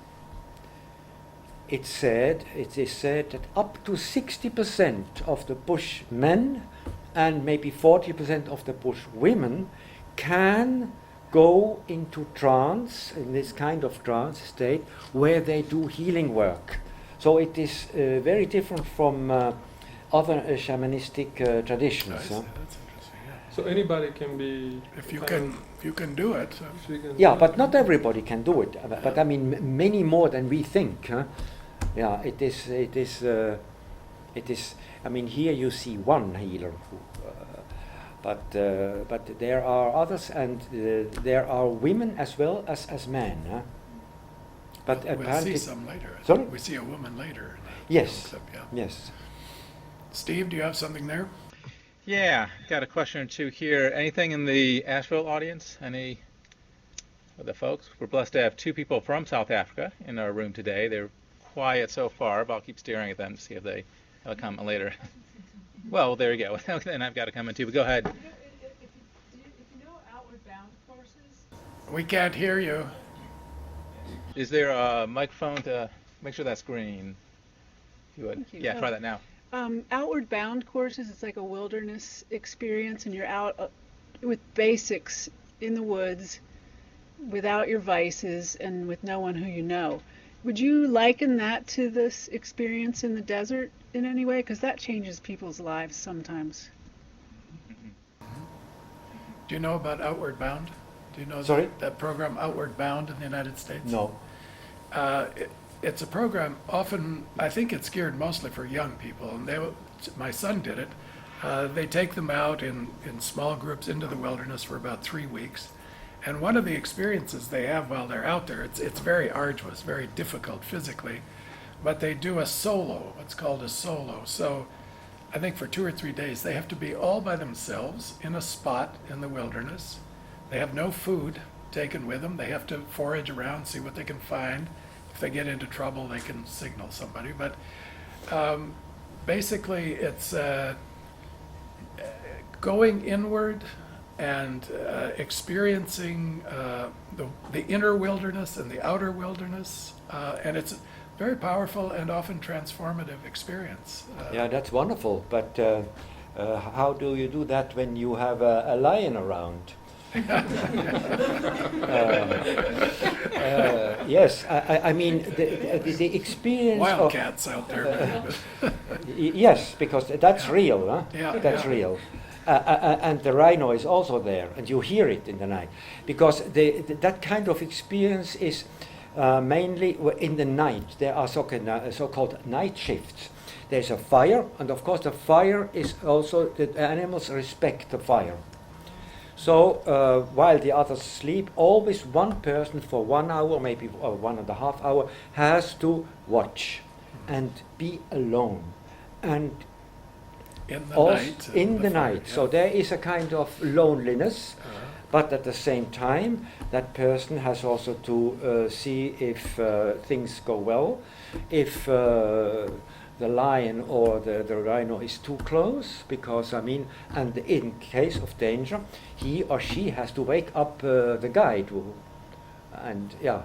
said that up to 60% of the bush men and maybe 40% of the bush women can go into trance, in this kind of trance state, where they do healing work. So it is very different from other shamanistic traditions. That's interesting. Yeah. So anybody can be. If you can do it. Yeah, but not everybody can do it. But I mean, many more than we think. Huh? Yeah, it is. I mean, here you see one healer, but there are others, and there are women as well as men. Huh? But we'll see some later. Sorry? We see a woman later. Yes. Clip, yeah. Yes. Steve, do you have something there? Yeah, got a question or two here. Anything in the Asheville audience? Any of the folks? We're blessed to have two people from South Africa in our room today. They're quiet so far, but I'll keep staring at them to see if they have a comment later. Well, there you go. Then I've got a comment too, but go ahead. If you know Outward Bound courses? We can't hear you. Is there a microphone to make sure that's green? If you would. Thank you. Yeah, try that now. Outward Bound courses, it's like a wilderness experience, and you're out with basics in the woods without your vices and with no one who you know. Would you liken that to this experience in the desert in any way? Because that changes people's lives sometimes. Do you know about Outward Bound? Do you know that program Outward Bound in the United States? No. It's a program, often, I think it's geared mostly for young people, and my son did it. They take them out in small groups into the wilderness for about 3 weeks. And one of the experiences they have while they're out there, it's very arduous, very difficult physically, but they do a solo, what's called a solo. So I think for 2 or 3 days, they have to be all by themselves in a spot in the wilderness. They have no food taken with them. They have to forage around, see what they can find. If they get into trouble, they can signal somebody. But basically, it's going inward and experiencing the inner wilderness and the outer wilderness. And it's a very powerful and often transformative experience. Yeah, that's wonderful. But how do you do that when you have a lion around? Yes, I mean the experience wildcats out there. Yes, because that's real, huh? Yeah, that's real. And the rhino is also there, and you hear it in the night, because that kind of experience is mainly in the night. There are so-called night shifts. There's a fire, and of course the fire is also, the animals respect the fire. So while the others sleep, always one person for 1 hour, maybe 1.5 hours, has to watch and be alone. And in the also night. in the fire, night. yeah. So there is a kind of loneliness, but at the same time, that person has also to see if things go well, if the lion or the rhino is too close, because I mean, and in case of danger, he or she has to wake up the guide, and yeah.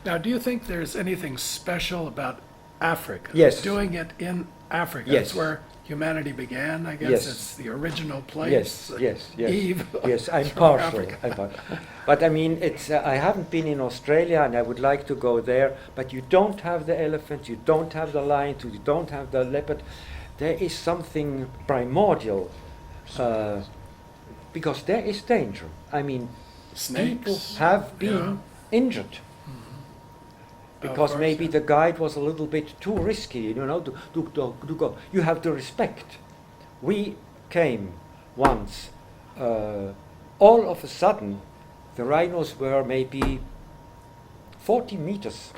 Now, do you think there's anything special about Africa? Yes. Doing it in Africa. Yes. It's where humanity began, I guess. Yes. It's the original place. Yes. Eve. Yes, I'm from partial. Africa. But I mean, it's. I haven't been in Australia, and I would like to go there. But you don't have the elephant, you don't have the lion, you don't have the leopard. There is something primordial, because there is danger. I mean, people Snakes. have been injured. Because course, maybe yeah. the guide was a little bit too risky, you know, to go. You have to respect. We came once, all of a sudden, the rhinos were maybe 40 meters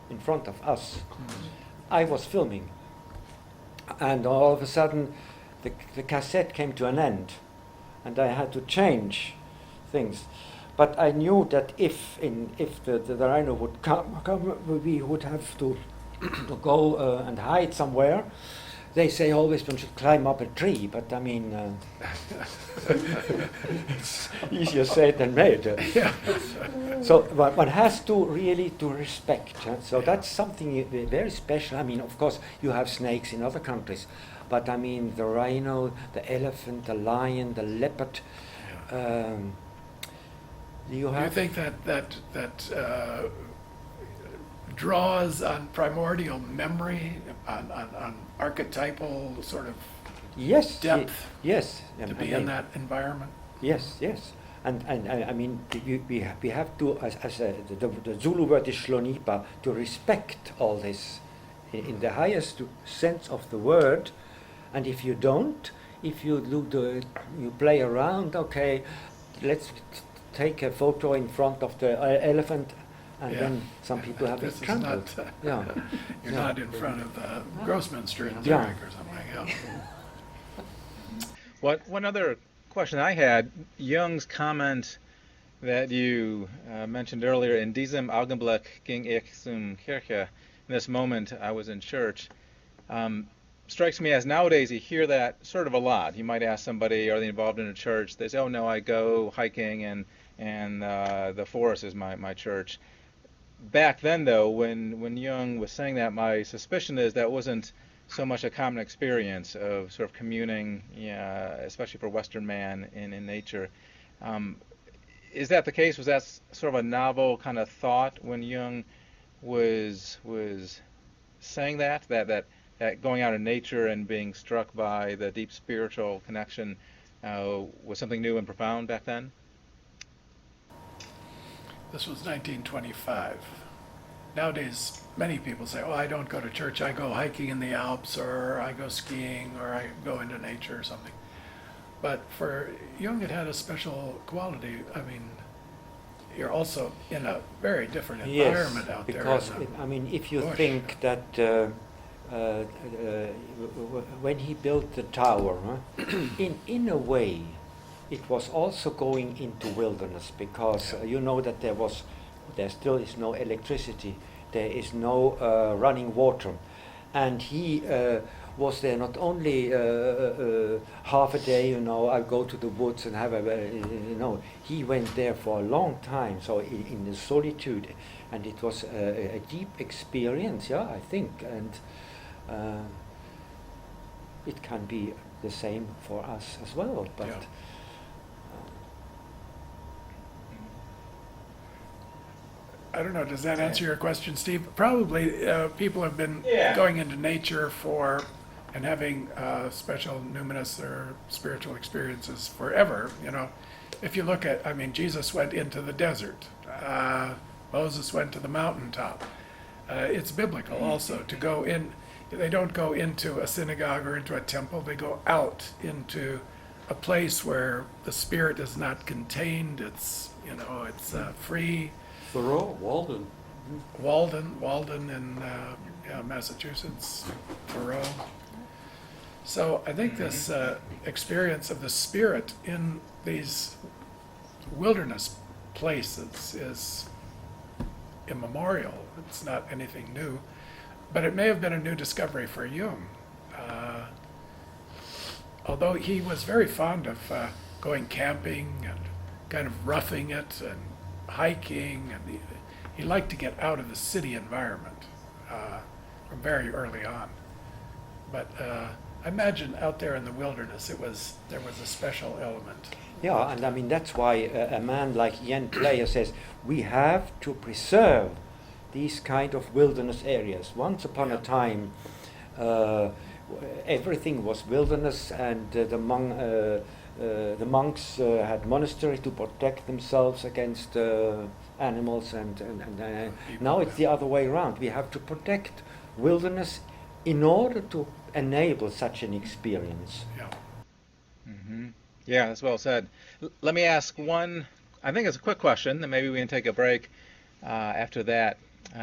in front of us. I was filming, and all of a sudden, the cassette came to an end, and I had to change things. But I knew that if the rhino would come, we would have to go and hide somewhere. They say always one should climb up a tree, but I mean, it's easier said than made. So one has to really to respect. So that's something very special. I mean, of course, you have snakes in other countries, but I mean, the rhino, the elephant, the lion, the leopard. Do you think that draws on primordial memory, on archetypal sort of depth? Yes. To be in that environment. Yes. And I mean, we have to, as the Zulu word is shlonipa, to respect all this in the highest sense of the word. And if you don't, if you you play around, okay, let's take a photo in front of the elephant, and then some people have it trampled. You're not in front of Grossminster in Zurich or something else. One other question I had, Jung's comment that you mentioned earlier, in diesem Augenblick ging ich zum Kirche, in this moment I was in church, strikes me as nowadays you hear that sort of a lot. You might ask somebody, are they involved in a church? They say, oh no, I go hiking and the forest is my church. Back then, though, when Jung was saying that, my suspicion is that wasn't so much a common experience of sort of communing, especially for Western man in nature. Is that the case? Was that sort of a novel kind of thought when Jung was saying that going out in nature and being struck by the deep spiritual connection was something new and profound back then? This was 1925. Nowadays, many people say, oh, I don't go to church, I go hiking in the Alps, or I go skiing, or I go into nature or something. But for Jung, it had a special quality. I mean, you're also in a very different environment out there. Because, I mean, if you think that when he built the tower, in a way, it was also going into wilderness, because you know that there still is no electricity, there is no running water, and he was there not only half a day, you know, I go to the woods and have he went there for a long time, so in the solitude, and it was a deep experience, I think, and it can be the same for us as well, but. I don't know, does that answer your question, Steve? Probably people have been going into nature and having special numinous or spiritual experiences forever, you know. If you look at, I mean, Jesus went into the desert. Moses went to the mountaintop. It's biblical also to go in. They don't go into a synagogue or into a temple. They go out into a place where the spirit is not contained. It's, it's free. Thoreau, Walden. Walden in Massachusetts, Thoreau. So I think this experience of the spirit in these wilderness places is immemorial. It's not anything new, but it may have been a new discovery for Jung. Although he was very fond of going camping and kind of roughing it and hiking, and he liked to get out of the city environment from very early on. But I imagine out there in the wilderness, there was a special element. Yeah, and I mean that's why a man like Ian Player says we have to preserve these kind of wilderness areas. Once upon a time, everything was wilderness, and the monks had monastery to protect themselves against animals, and now it's the other way around. We have to protect wilderness in order to enable such an experience. Yeah. Mm-hmm. Yeah, that's well said. Let me ask one, I think it's a quick question, then maybe we can take a break after that.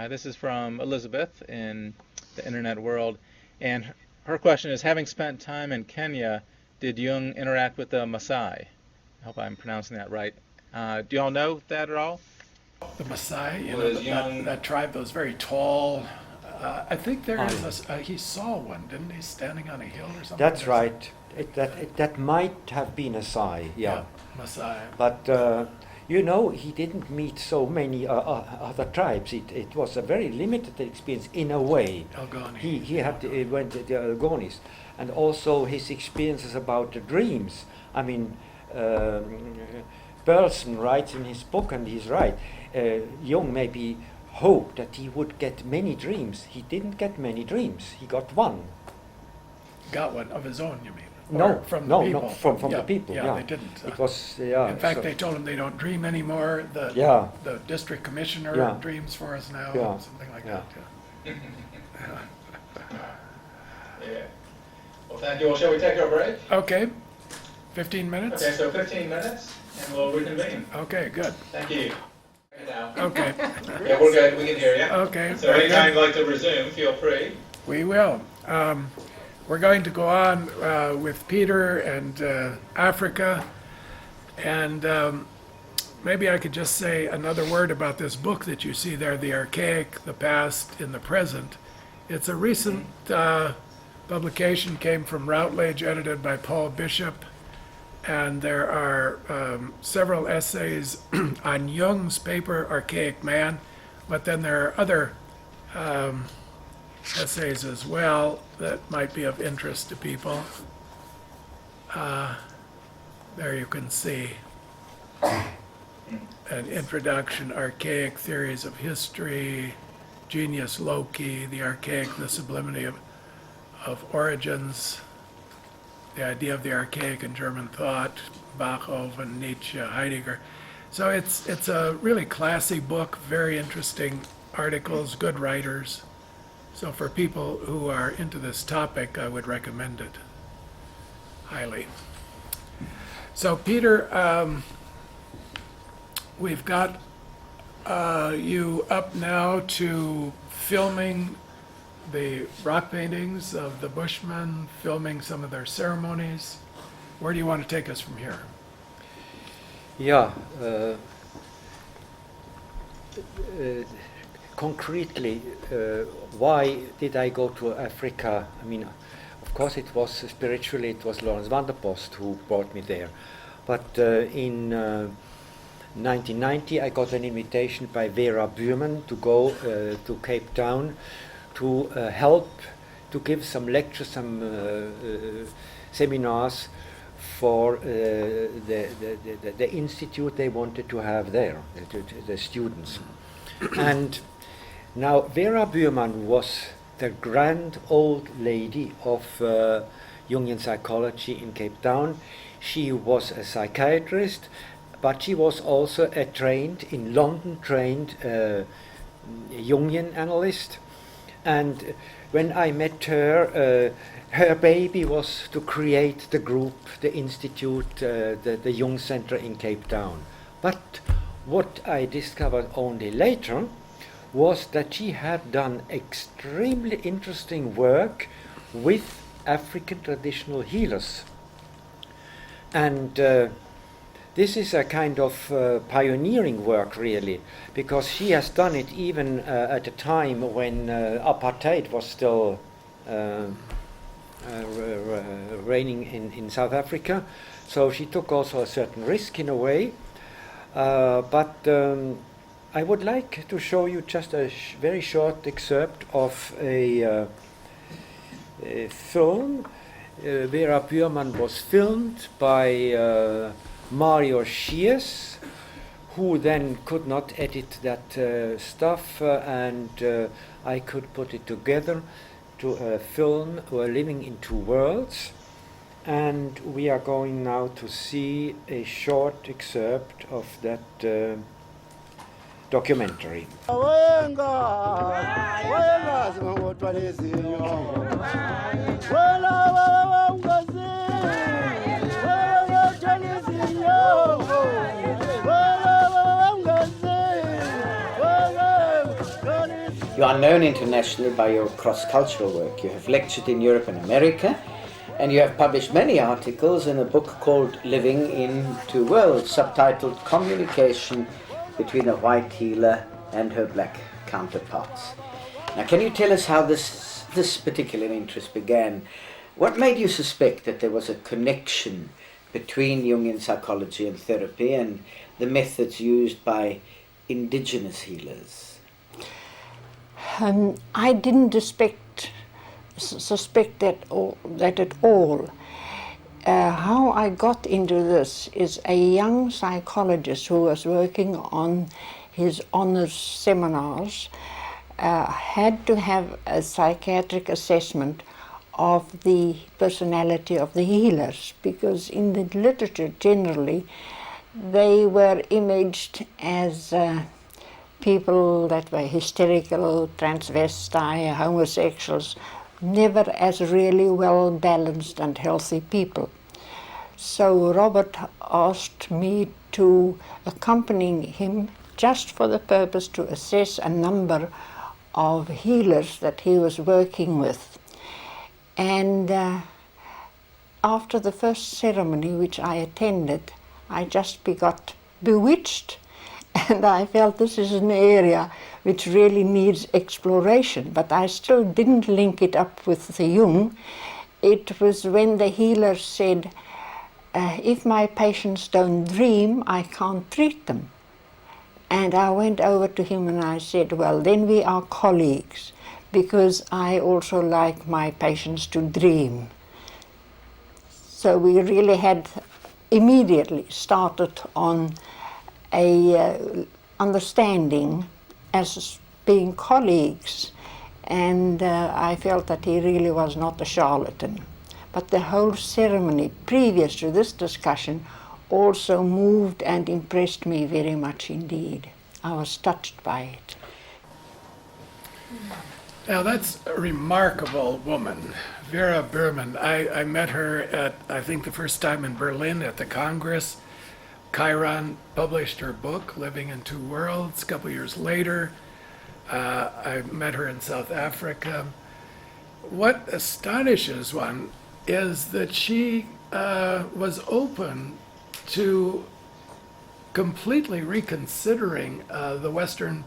This is from Elizabeth in the internet world, and her question is, having spent time in Kenya, did Jung interact with the Maasai? I hope I'm pronouncing that right. Do you all know that at all? The Maasai, that tribe, those very tall. I think there is he saw one, didn't he, standing on a hill or something? That's right. That might have been a Sai, yeah. Maasai. But he didn't meet so many other tribes. It was a very limited experience in a way. Algoni. He went to the Algonis, and also his experiences about the dreams. I mean, Burleson writes in his book, and he's right. Jung maybe hoped that he would get many dreams. He didn't get many dreams. He got one. Got one of his own, you mean? No, from no, the people. no, from the people. Yeah, they didn't. It was in fact, they told him they don't dream anymore. The district commissioner dreams for us now, something like that. Yeah. Yeah. Well, thank you. Well, shall we take our break? Okay. 15 minutes? Okay, so 15 minutes, and we'll reconvene. Okay, good. Thank you. Okay. Yeah, we're good. We can hear you. Okay. So anytime you'd like to resume, feel free. We will. We're going to go on with Peter and Africa, and maybe I could just say another word about this book that you see there, The Archaic, the Past in the Present. It's a recent publication, came from Routledge, edited by Paul Bishop, and there are several essays on Jung's paper, Archaic Man, but then there are other essays as well that might be of interest to people. There you can see an introduction, Archaic Theories of History, Genius Loci, The Archaic, the Sublimity of Origins, The Idea of the Archaic in German Thought, Beethoven, Nietzsche, Heidegger. So it's a really classy book, very interesting articles, good writers. So for people who are into this topic, I would recommend it highly. So Peter, we've got you up now to filming the rock paintings of the Bushmen, filming some of their ceremonies. Where do you want to take us from here? Yeah. Concretely, why did I go to Africa? I mean, of course it was spiritually, it was Lawrence van der Post who brought me there. But in 1990 I got an invitation by Vera Buurman to go to Cape Town to help to give some lectures, some seminars for the institute they wanted to have there, the students. And now Vera Buurman was the grand old lady of Jungian psychology in Cape Town. She was a psychiatrist, but she was also a in London trained Jungian analyst. And when I met her, her baby was to create the group, the institute, the Jung Center in Cape Town. But what I discovered only later was that she had done extremely interesting work with African traditional healers. And this is a kind of pioneering work, really, because she has done it even at a time when apartheid was still reigning in South Africa. So she took also a certain risk in a way. But I would like to show you just a very short excerpt of a film. Vera Buurman was filmed by Mario Shears, who then could not edit that stuff, and I could put it together to a film, We're Living in Two Worlds. And we are going now to see a short excerpt of that documentary. You are known internationally by your cross-cultural work. You have lectured in Europe and America, and you have published many articles in a book called Living in Two Worlds, subtitled Communication Between a White Healer and Her Black Counterparts. Now, can you tell us how this particular interest began? What made you suspect that there was a connection between Jungian psychology and therapy and the methods used by indigenous healers? I didn't suspect that at all. How I got into this is a young psychologist who was working on his honors seminars had to have a psychiatric assessment of the personality of the healers, because in the literature generally they were imaged as people that were hysterical, transvestite, homosexuals, never as really well-balanced and healthy people. So Robert asked me to accompany him just for the purpose to assess a number of healers that he was working with. And after the first ceremony which I attended, I just got bewitched. And I felt this is an area which really needs exploration, but I still didn't link it up with the Jung. It was when the healer said, if my patients don't dream, I can't treat them. And I went over to him and I said, well, then we are colleagues, because I also like my patients to dream. So we really had immediately started on a understanding as being colleagues, and I felt that he really was not a charlatan. But the whole ceremony previous to this discussion also moved and impressed me very much indeed. I was touched by it. Now that's a remarkable woman, Vera Buurman. I met her at, I think, the first time in Berlin at the Congress. Chiron published her book, Living in Two Worlds. A couple years later, I met her in South Africa. What astonishes one is that she was open to completely reconsidering the Western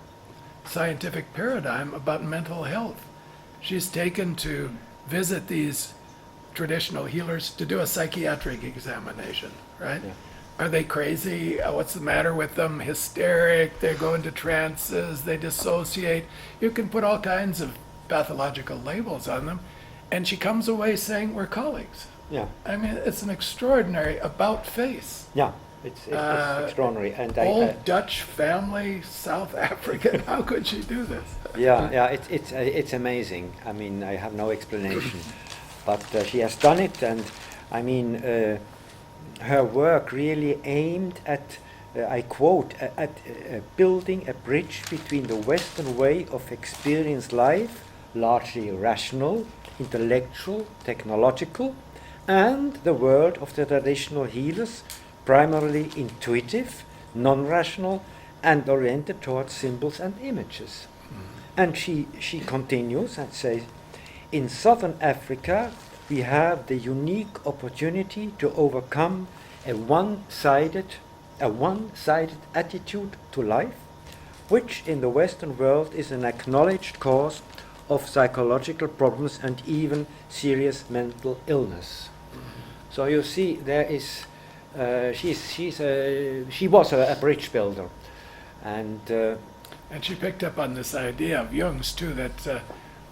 scientific paradigm about mental health. She's taken to visit these traditional healers to do a psychiatric examination, right? Yeah. Are they crazy? What's the matter with them? Hysteric, they go into trances, they dissociate. You can put all kinds of pathological labels on them. And she comes away saying, we're colleagues. Yeah. I mean, it's an extraordinary about face. Yeah, it's extraordinary. And old Dutch family, South African, how could she do this? Yeah, it's amazing. I mean, I have no explanation. But she has done it, and I mean, her work really aimed at, I quote, at building a bridge between the Western way of experienced life largely rational, intellectual, technological, and the world of the traditional healers, primarily intuitive, non-rational, and oriented towards symbols and images. And she continues and says, in southern Africa, we have the unique opportunity to overcome a one-sided attitude to life, which in the Western world is an acknowledged cause of psychological problems and even serious mental illness. So you see, there is, she was a bridge builder, and she picked up on this idea of Jung's too, that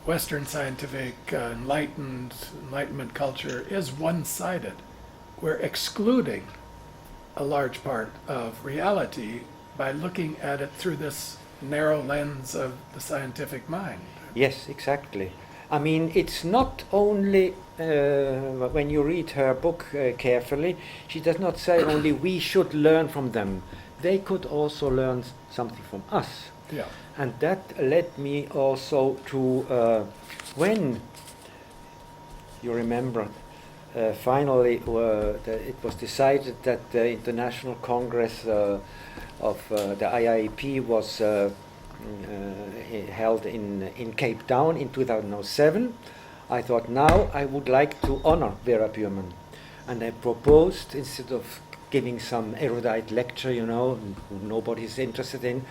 Western scientific Enlightenment culture is one-sided. We're excluding a large part of reality by looking at it through this narrow lens of the scientific mind. Yes, exactly. I mean, it's not only, when you read her book carefully, she does not say only we should learn from them. They could also learn something from us. Yeah. And that led me also to, when, you remember, finally it was decided that the International Congress of the IIEP was held in Cape Town in 2007, I thought now I would like to honor Vera Biermann. And I proposed, instead of giving some erudite lecture, you know, nobody's interested in,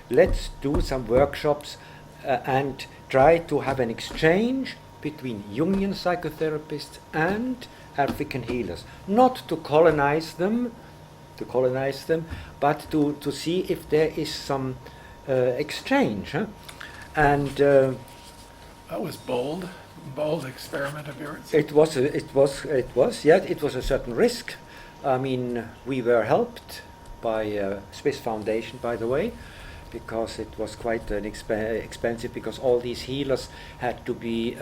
let's do some workshops and try to have an exchange between Jungian psychotherapists and African healers. Not to colonize them, but to see if there is some exchange. Huh? And that was bold experiment of yours. It was, yeah, it was a certain risk. I mean, we were helped by a Swiss foundation, by the way, because it was quite an expensive, because all these healers had to be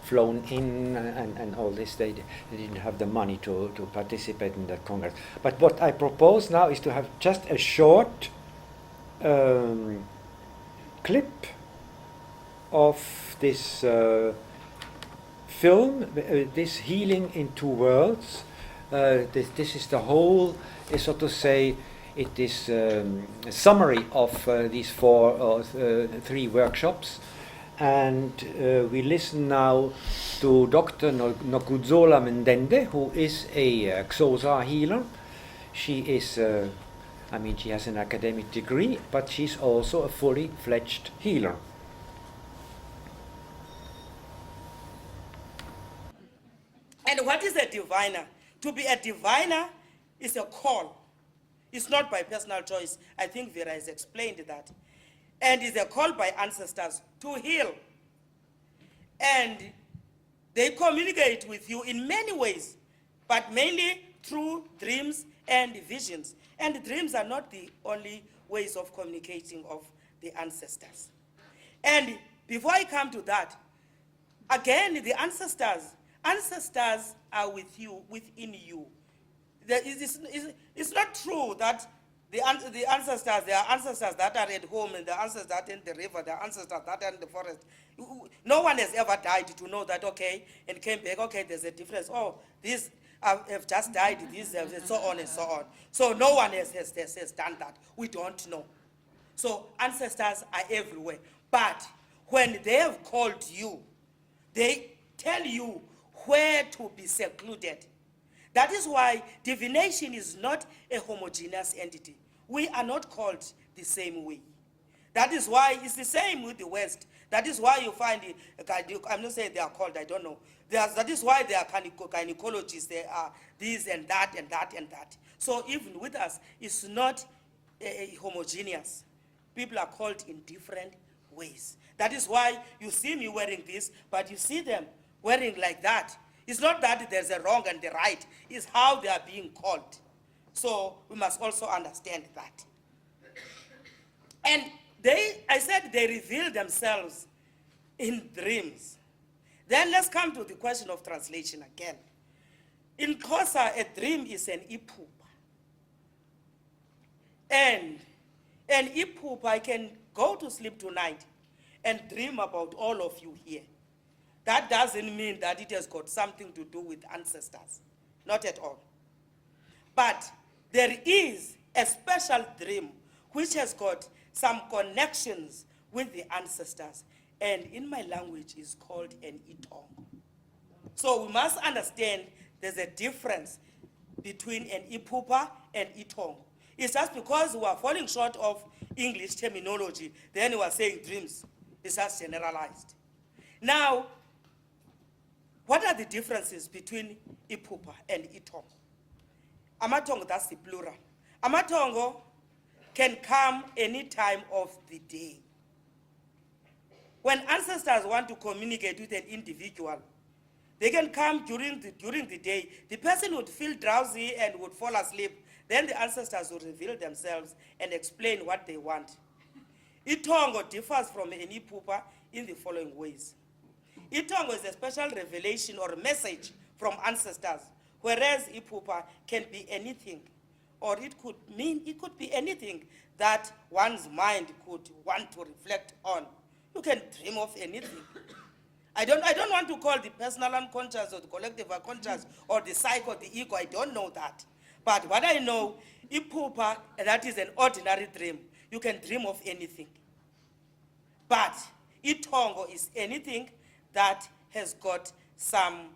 flown in and all this. They didn't have the money to participate in that congress. But what I propose now is to have just a short clip of this film, this Healing in Two Worlds. This is the whole, so to say, it is a summary of these three workshops. And we listen now to Dr. Nokudzola Mendende, who is a Xhosa healer. She is, I mean, she has an academic degree, but she's also a fully fledged healer. And what is a diviner? To be a diviner is a call. It's not by personal choice. I think Vera has explained that. And it's a call by ancestors to heal. And they communicate with you in many ways, but mainly through dreams and visions. And dreams are not the only ways of communicating of the ancestors. And before I come to that, again, the ancestors are with you, within you. It's not true that the ancestors, there are ancestors that are at home and the ancestors that are in the river, the ancestors that are in the forest. No one has ever died to know that, okay, and came back, okay, there's a difference. Oh, these have just died, these have, and so on and so on. So no one has done that. We don't know. So ancestors are everywhere. But when they have called you, they tell you where to be secluded. That is why divination is not a homogeneous entity. We are not called the same way. That is why it's the same with the West. That is why you find, I'm not saying they are called, I don't know. That is why they are gynecologists, they are this and that and that and that. So even with us, it's not homogeneous. People are called in different ways. That is why you see me wearing this, but you see them wearing like that. It's not that there's a wrong and the right, it's how they are being called. So we must also understand that. And I said they reveal themselves in dreams. Then let's come to the question of translation again. In Xhosa, a dream is an iphupha. And an iphupha, I can go to sleep tonight and dream about all of you here. That doesn't mean that it has got something to do with ancestors. Not at all. But there is a special dream which has got some connections with the ancestors, and in my language is called an itong. So we must understand there's a difference between an ipupa and itong. It's just because we are falling short of English terminology, then we are saying dreams. It's just generalized. Now, what are the differences between ipupa and itong? Amatongo, that's the plural. Amatongo can come any time of the day. When ancestors want to communicate with an individual, they can come during the day. The person would feel drowsy and would fall asleep. Then the ancestors would reveal themselves and explain what they want. Itongo differs from an ipupa in the following ways. Itongo is a special revelation or message from ancestors, whereas ipupa can be anything, or it could be anything that one's mind could want to reflect on. You can dream of anything. I don't want to call the personal unconscious or the collective unconscious or the psyche or the ego. I don't know that. But what I know, ipupa, that is an ordinary dream. You can dream of anything. But itongo is anything that has got some,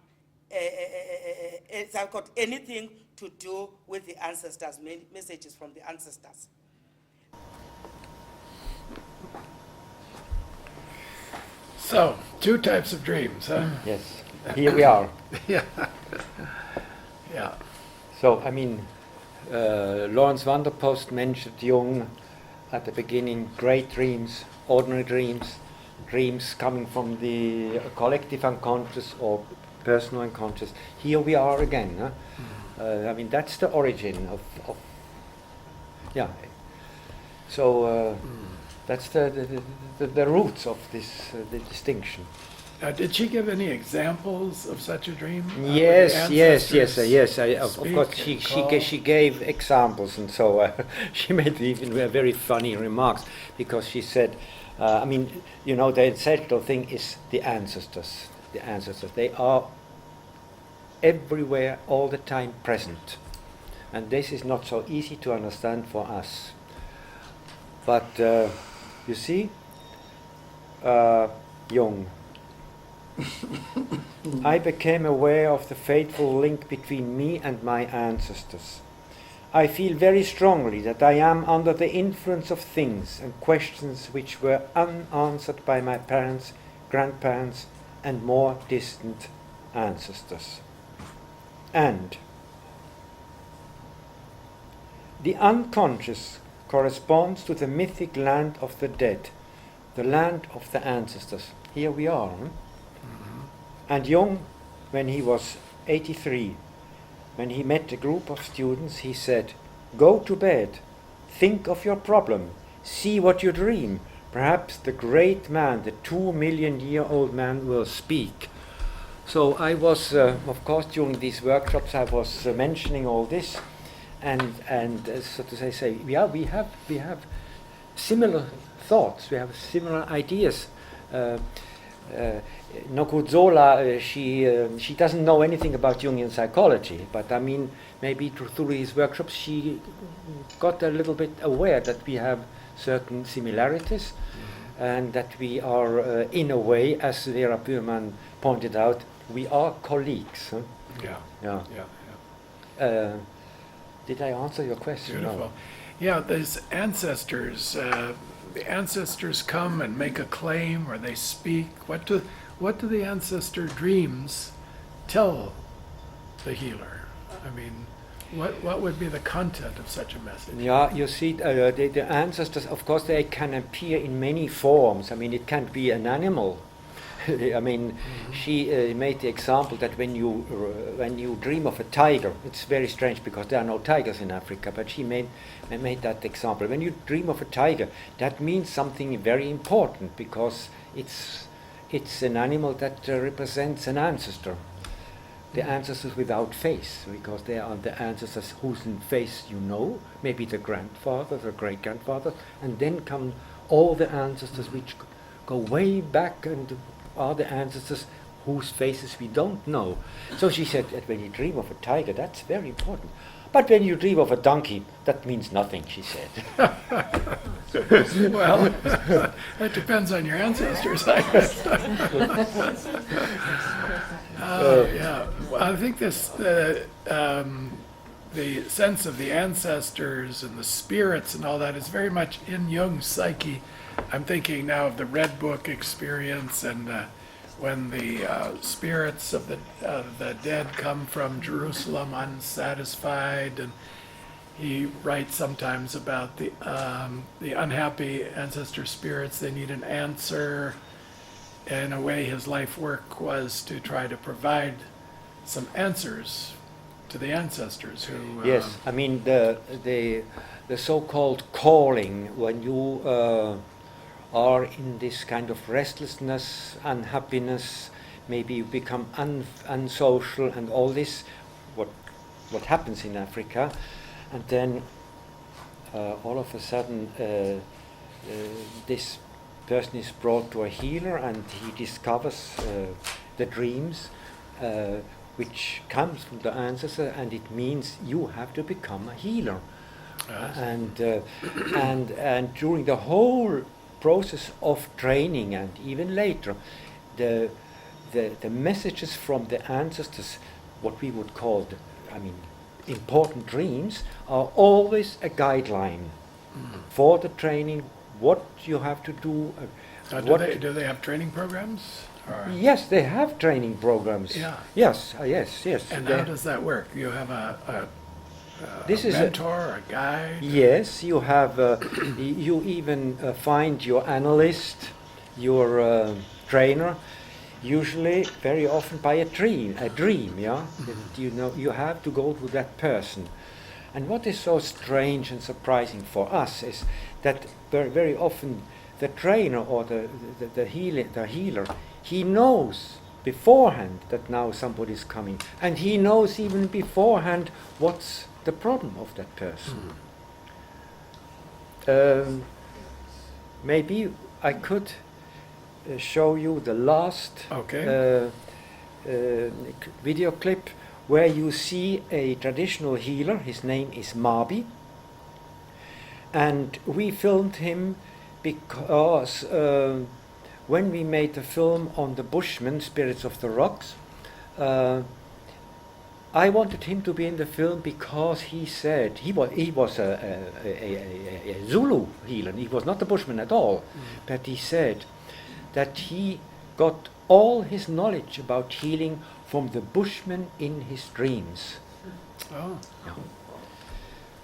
it's got anything to do with the ancestors, messages from the ancestors. So, two types of dreams, huh? Yes, here we are. Yeah. Yeah. So, I mean, Lawrence van der Post mentioned Jung at the beginning, great dreams, ordinary dreams, dreams coming from the collective unconscious or personal unconscious. Here we are again. Huh? I mean, that's the origin of yeah. So that's the roots of this the distinction. Did she give any examples of such a dream? Yes. Of course, she gave examples, and so she made even very funny remarks, because she said, I mean, you know, the essential thing is the ancestors. The ancestors, they are everywhere, all the time present, and this is not so easy to understand for us. But you see, Jung. I became aware of the fateful link between me and my ancestors. I feel very strongly that I am under the influence of things and questions which were unanswered by my parents, grandparents, and more distant ancestors. And the unconscious corresponds to the mythic land of the dead, the land of the ancestors. Here we are. And Jung, when he was 83, when he met a group of students, he said, "Go to bed, think of your problem, see what you dream. Perhaps the great man, the 2-million-year-old man, will speak." So I was, of course, during these workshops, I was mentioning all this, and so to say, yeah, we have similar thoughts, we have similar ideas. Nokudzola, she doesn't know anything about Jungian psychology, but I mean, maybe through his workshops she got a little bit aware that we have certain similarities, and that we are, in a way, as Vera Burman pointed out, we are colleagues. Huh? Yeah. Did I answer your question? Beautiful. No. Yeah, these ancestors. The ancestors come and make a claim, or they speak. What do the ancestor dreams tell the healer? I mean, what would be the content of such a message? Yeah, you see, the ancestors, of course, they can appear in many forms. I mean, it can be an animal. I mean, she made the example that when you dream of a tiger, it's very strange because there are no tigers in Africa, but she made that example. When you dream of a tiger, that means something very important, because it's an animal that represents an ancestor. The ancestors without face, because they are the ancestors whose face you know, maybe the grandfather, the great-grandfather, and then come all the ancestors go way back and are the ancestors whose faces we don't know. So she said that when you dream of a tiger, that's very important. But when you dream of a donkey, that means nothing, she said. Well, it depends on your ancestors, I guess. Yeah, well, I think this, the sense of the ancestors and the spirits and all that is very much in Jung's psyche. I'm thinking now of the Red Book experience and when the spirits of the dead come from Jerusalem unsatisfied, and he writes sometimes about the unhappy ancestor spirits. They need an answer. In a way, his life work was to try to provide some answers to the ancestors who. Yes, I mean the so-called calling when you are in this kind of restlessness, unhappiness, maybe you become unsocial and all this, what happens in Africa, and then all of a sudden this person is brought to a healer and he discovers the dreams which comes from the ancestor, and it means you have to become a healer. And during the whole process of training and even later, the messages from the ancestors, what we would call important dreams, are always a guideline for the training, what you have to do. Do they have training programs? Or? Yes, they have training programs. Yeah. Yes. And how does that work? You have a this is mentor, a guide? Yes, you have. You even find your analyst, your trainer, usually very often by a dream. Yeah. Mm-hmm. You have to go to that person. And what is so strange and surprising for us is that very, very often the trainer or the healer, he knows beforehand that now somebody is coming, and he knows even beforehand what's the problem of that person. Maybe I could show you the last video clip where you see a traditional healer. His name is Mabi, and we filmed him because when we made the film on the Bushmen, Spirits of the Rocks, I wanted him to be in the film because he said he was a Zulu healer. He was not a Bushman at all, but he said that he got all his knowledge about healing from the Bushmen in his dreams. Oh. Yeah.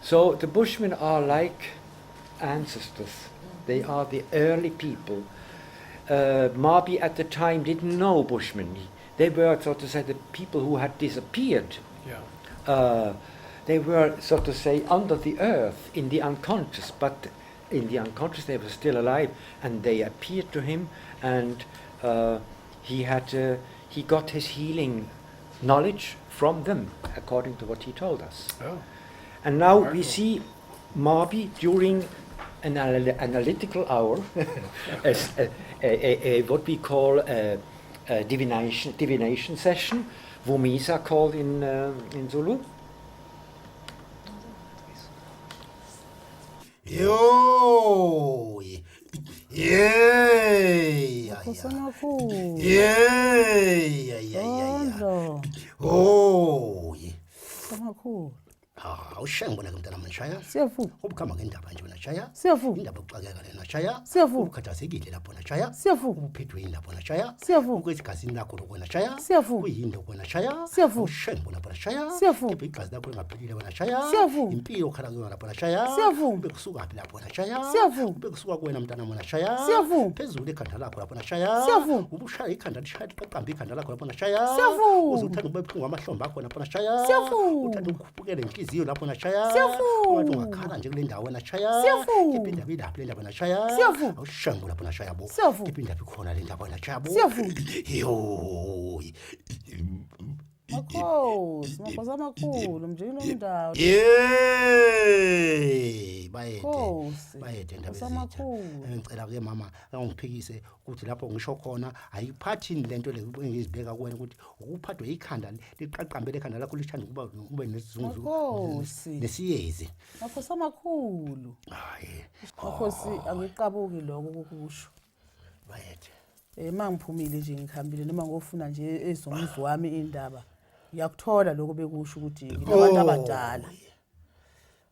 So the Bushmen are like ancestors. They are the early people. Mabi at the time didn't know Bushmen. They were, so to say, the people who had disappeared. Yeah. They were, so to say, under the earth, in the unconscious, but in the unconscious they were still alive, and they appeared to him, and he got his healing knowledge from them, according to what he told us. Oh. And now we see Mabi during an analytical hour, as what we call a divination session, Vumisa called in Zulu. Yo, yeah, oh, awushengibona ke mntana manishaya Siyavuka ubukhamba ngendaba nje wena shaya Siyavuka indaba yokuxakeka lena shaya Siyavuka ukukhathazekile lapho na shaya Siyavuka uphethwe indaba na shaya Siyavuka ukwezigazini lakho lokwena shaya Siyavuka kuyinto kwena shaya Siyavuka ushengibona lapho na shaya Siyavuka kepha igazi lakho lingaphilile wena shaya Siyavuka impilo okhala kuyona lapho na shaya Siyavuka ube kusuka phi lapho na shaya Siyavuka ube kusuka kuwena mntana mona shaya Siyavuka phezulu ekhanda lakho lapho na shaya Siyavuka ubushaya ikhanda lishaya liqaqamba ikhanda lakho lapho na shaya Siyavuka uzothanda ube buhlungu amahlombe akho lapho na shaya Siyavuka uthanda ukhuphukele inhliziyo lapho na shaya Siyavuka ungathi ungakhala nje kule ndawo wena shaya Siyavuka kepha indaba ilapho le ndaba wena shaya Siyavuka awushangu lapho na shaya bo Siyavuka kepha indaba ikhona le ndaba wena shaya bo Siyavuka yo Makhosi amakhulu mnjinomndawo. Bayede ndaba ngicela ke mama angiphikise ukuthi lapho ngisho khona ayiphathini lento le engizibeka kuwena ukuthi ukuphathwa ikhanda liqaqambele ekhanda lakho lithanda ukuba ube nesizungu nesiyezi. Makhosi amakhulu. Hayi. Makhosi angiqabuki lokho kokusho. Bayede. Mangiphumile nje ngikhambile noma ngofuna nje ezomvu wami indaba. Ngiyakuthola lokho bekusho ukuthi nginabantu abadala.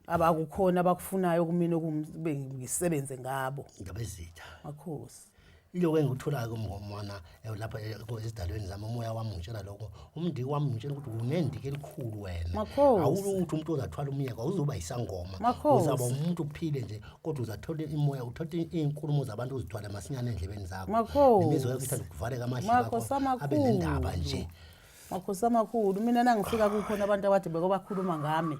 Abakukhona abakufunayo kumina okube ngisebenze ngabo. Indaba ezitha. Makhosi. Iloko engikutholayo kumona lapha esidalweni zami umoya wami ngitshela lokho umndiki wami ngitshela ukuthi unendiki elikhulu wena. Awuluthi umuntu ozathwala umyeka uzoba isangoma. Uzaba umuntu uphile nje kodwa uzathola imoya uthola izinkulumo zabantu uzithwala masinyane endlebeni zakho. Imizwa yakho ithanda ukuvaleka amahlo abe nendaba nje. Makhosi amakhulu mina nangifika kukhona abantu abade bekobakhuluma ngami.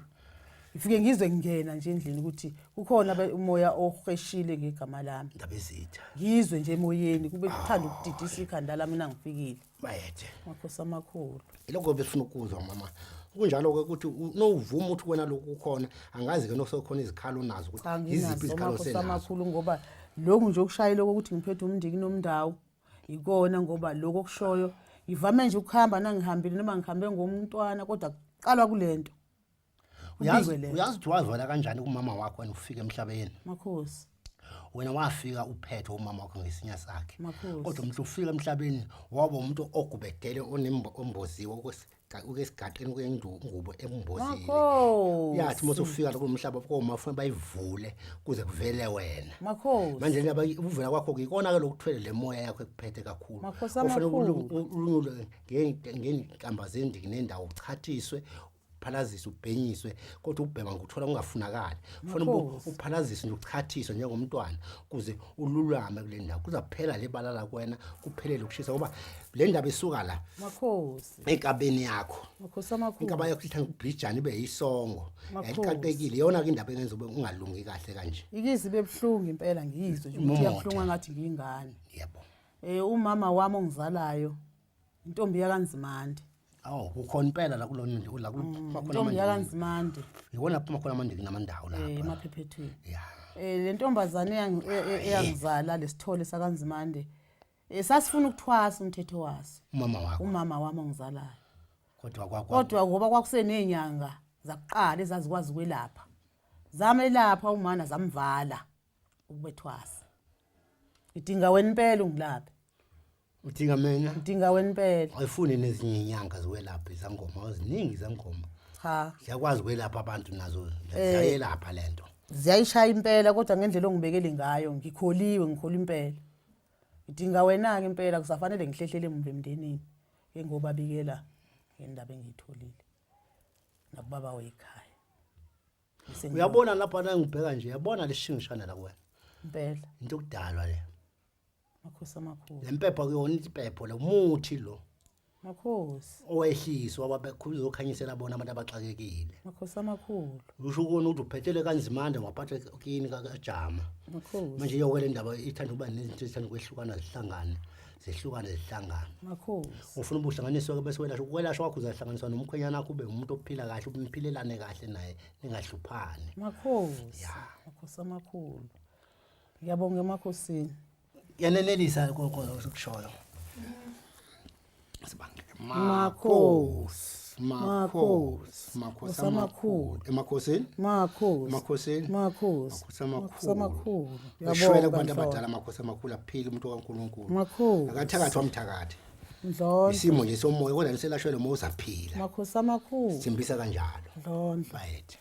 Ngifike ngizwe ngingena nje endlini ukuthi kukhona umoya ohweshile ngegama lami. Indaba ezitha. Ngizwe nje emoyeni kube kuthanda ukudidisa ikhanda lami nangifikile. Bayethe. Makhosi amakhulu. Iloko besifuna ukuzwa mama. Kunjalo ke ukuthi novuma ukuthi wena lokhu khona angazi ke nosokhona izikhalo nazo ukuthi iziphi izikhalo senazo. Makhosi amakhulu ngoba lokhu nje okushayile ukuthi ngiphethe umndiki nomndawo ikona ngoba lokho okushoyo ngivame nje ukuhamba nangihambile noma ngihambe ngomntwana kodwa qalwa kulento. Uyazi ukuthi wazwela kanjani kumama wakho wena ufike emhlabeni? Makhosi. Wena wafika uphethe umama wakho ngesinya sakhe. Kodwa umuntu ufika emhlabeni waba umuntu ogubedele onemboziwe ukesigaxeni kwengubo embozile. Uyathi mase ufika lo mhlaba koma ufuna bayivule kuze kuvele wena. Manje naba uvela kwakho ikona ke lokuthwele le moya yakho ekuphethe kakhulu. Ufuna ulunyule ngenkamba zendiki nendawo uchathiswe uphalaziswe ubhenyiswe kodwa ubhema nguthola ungafunakali. Ufuna uphalaziswe nje uchathiswe njengomntwana kuze ululame kule ndawo kuzaphela lebalala kwena kuphelele ukushisa ngoba le ndaba isuka la. Makhosi. Enkabeni yakho. Makhosi amakhulu. Inkaba yakho ithanda ukubhijana ibe yisongo. Yayiqaqekile yona ke indaba engenza ube ungalungi kahle kanje. Ikizi bebhlungu impela ngiyizwe nje ukuthi yabhlunga ngathi ngingane. Yebo. Umama wami ongizalayo intombi yakanzimande. Kukhona impela la kulona nje la makhona intombi yakanzimande. Yibona lapha makhona amandiki namandawo lapha. Emaphephethweni. Le ntombazane eyangizala lesithole sakanzimande. Sasifuna ukuthwasa umthetho waso. Umama wami ongizalayo. Kodwa ngoba kwakusenenyanga zakuqala ezazikwazi ukwelapha. Zamelapha umana zamvala ukubethwasa. Idinga wena impela ungilaphe. Udinga mina? Udinga wena impela. Ayifuni nezinye inyanga zokwelapha izangoma eziningi izangoma. Cha. Siyakwazi ukwelapha abantu nazo ziyayelapha lento. Ziyayishaya impela kodwa ngendlela ongibekele ngayo ngikhola impela. Idinga wena ke impela kusafanele ngihlehlele emndenini ngoba bikela ngendaba engiyitholile nakubaba wekhaya. Uyabona lapha la ngibheka nje yabona lesishingishana la kuwena. Impela. Into okudalwa le. Makhosi amakhulu. Lempepha kuyona impepho lo muthi lo. Makhosi. Owehliswa ababekhulu zokhanyisela bona abantu abaxakekile. Makhosi amakhulu. Usho ukona ukuthi uphethele kanzimande waphatha kini kaJama. Makhosi. Manje yokwele indaba ithanda ukuba nezinto ezithanda ukwehlukana zihlangane. Makhosi. Ufuna ubuhlanganiswe ke bese welashwa kwakho uzahlanganiswa nomkhwenyana wakho ube umuntu ophila kahle umphilelane kahle naye ningahluphani. Makhosi. Makhosi amakhulu. Ngiyabonga emakhosini. Yanenelisa konke sokushoyo. Sibangeke. Makhosi. Makhosi amakhulu. Emakhosini? Makhosi. Makhosi amakhulu. Yabonga kubantu abadala amakhosi amakhulu aphila umuntu kaNkulunkulu. Makhosi. Akathakathi wamthakathi. Ndlondlo. Isimo nje somoya kodwa niselashwele uma uzaphila. Makhosi amakhulu. Simbisa kanjalo. Ndlondlo. Bayethe.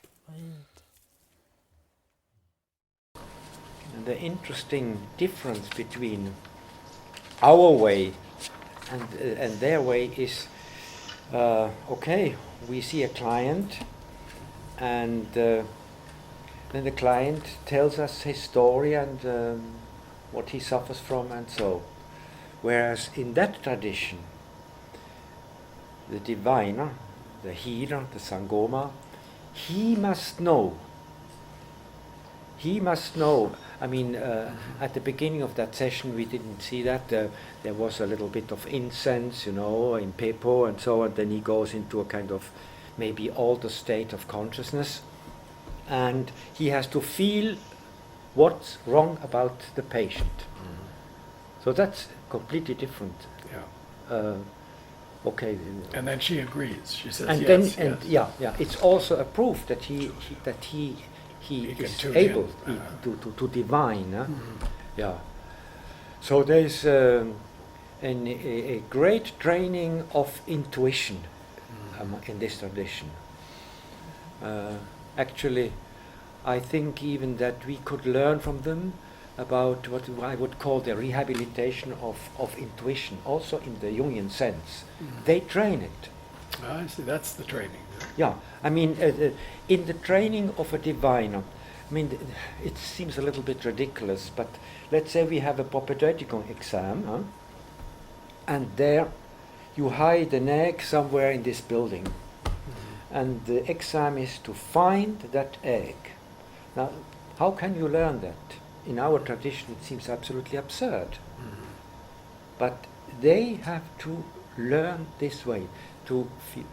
The interesting difference between our way and their way is, okay, we see a client and then the client tells us his story and what he suffers from and so. Whereas in that tradition, the diviner, the healer, the Sangoma, he must know I mean, at the beginning of that session, we didn't see that. There was a little bit of incense, you know, in pepo and so on. Then he goes into a kind of maybe altered state of consciousness. And he has to feel what's wrong about the patient. So that's completely different. Yeah. Okay. And then she agrees. She says and yes. Then, and yes. yeah, it's also a proof that he is able to divine. Yeah. So there's a great training of intuition in this tradition. Actually, I think even that we could learn from them about what I would call the rehabilitation of intuition, also in the Jungian sense. They train it. I see, that's the training. Yeah, I mean, in the training of a diviner, I mean, it seems a little bit ridiculous, but let's say we have a propedeutical exam, and there you hide an egg somewhere in this building, and the exam is to find that egg. Now, how can you learn that? In our tradition, it seems absolutely absurd. But they have to learn this way, to feel,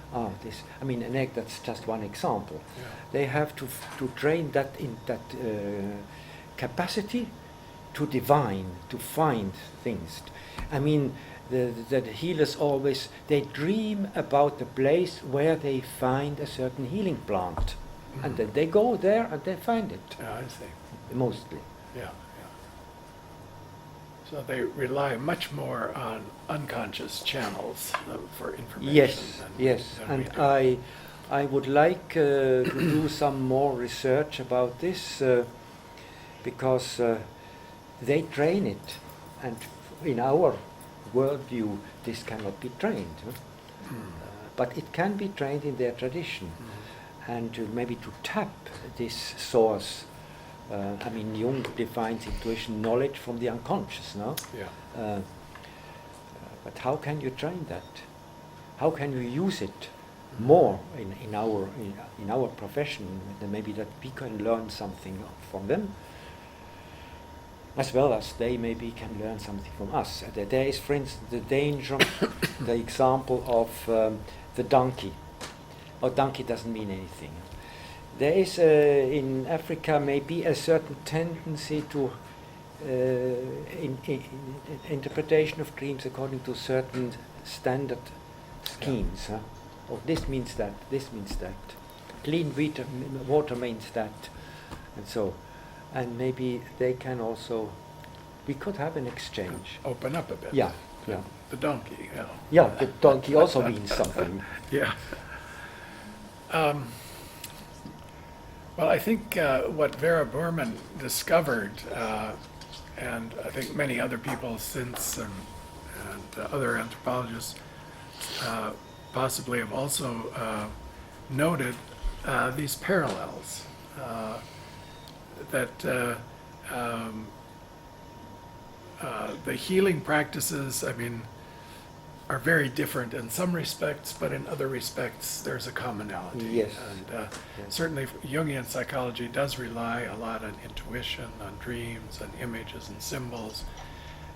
this, I mean, an egg, that's just one example. Yeah. They have to train that in that capacity to divine, to find things. I mean, the healers always, they dream about the place where they find a certain healing plant. And then they go there and they find it. I see. Mostly. Yeah, yeah. So they rely much more on unconscious channels for information. Yes, yes. Than And we do. I would like to do some more research about this because they train it, and in our worldview, this cannot be trained. But it can be trained in their tradition, and maybe to tap this source. I mean, Jung defines intuition, knowledge from the unconscious, no? Yeah. But how can you train that? How can you use it more in our profession? Then maybe that we can learn something from them, as well as they maybe can learn something from us. There is, for instance, the danger, the example of the donkey. Oh, donkey doesn't mean anything. There is in Africa maybe a certain tendency to interpretation of dreams according to certain standard schemes. Huh? Oh, this means that, this means that. Clean water means that, and so. And maybe they can also, we could have an exchange. Open up a bit. Yeah, yeah. The donkey, yeah. Yeah, the donkey also means something. Yeah. Well, I think what Vera Burman discovered, and I think many other people since, and other anthropologists possibly have also noted these parallels, that the healing practices, I mean, are very different in some respects, but in other respects there's a commonality. Yes. And certainly Jungian psychology does rely a lot on intuition, on dreams, on images and symbols.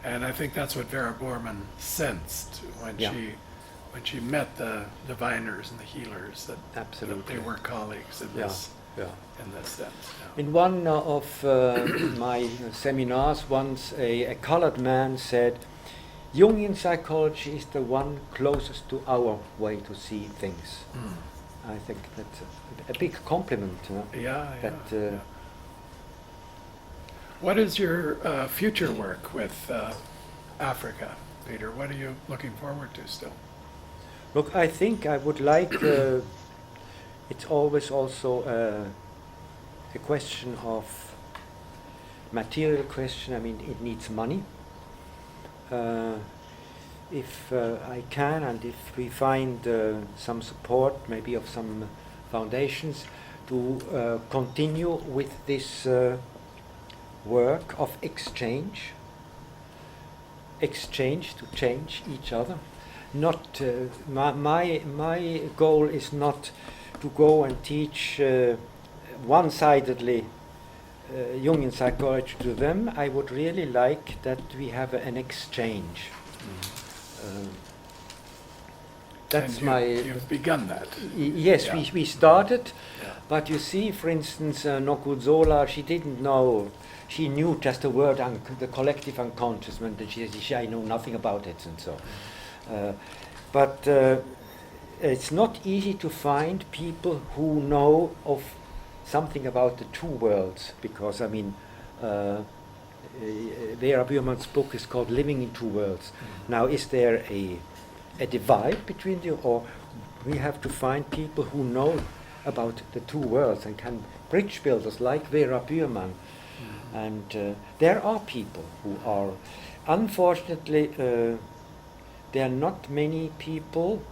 And I think that's what Vera Burman sensed when she met the diviners and the healers, that, absolutely, that they were colleagues in this sense. In one of my seminars once, a colored man said, Jungian psychology is the one closest to our way to see things. I think that's a big compliment. Yeah. What is your future work with Africa, Peter? What are you looking forward to still? Look, I think I would like, it's always also a question of material question. I mean, it needs money. If I can, and if we find some support, maybe of some foundations, to continue with this work of exchange to change each other. Not my goal is not to go and teach one-sidedly Jungian psychology to them, I would really like that we have an exchange. That's You've begun that. Yes, Yeah. we started, but you see, for instance, Nokudzola, she didn't know. She knew just the word, the collective unconscious, and she said, I know nothing about it, and so. But it's not easy to find people who know of something about the two worlds, because, I mean, Vera Biermann's book is called Living in Two Worlds. Now, is there a divide between you, or we have to find people who know about the two worlds and can bridge builders like Vera Biermann? And there are people who are, unfortunately, there are not many people,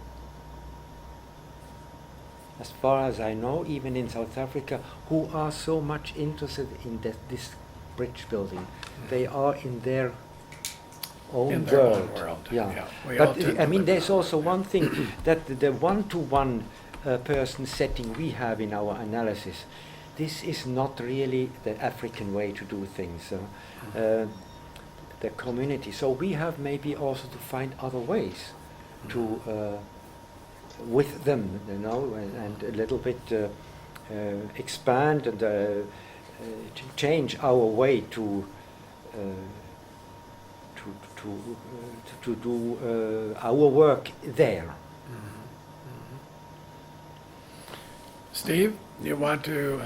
as far as I know, even in South Africa, who are so much interested in this bridge building. They are in their own In their world. own world, Yeah. yeah. We all But tend I to mean, live there's also one thing that the one-to-one person setting we have in our analysis, this is not really the African way to do things. The community. So we have maybe also to find other ways to with them, you know, and a little bit expand and change our way to do our work there. Steve, you want to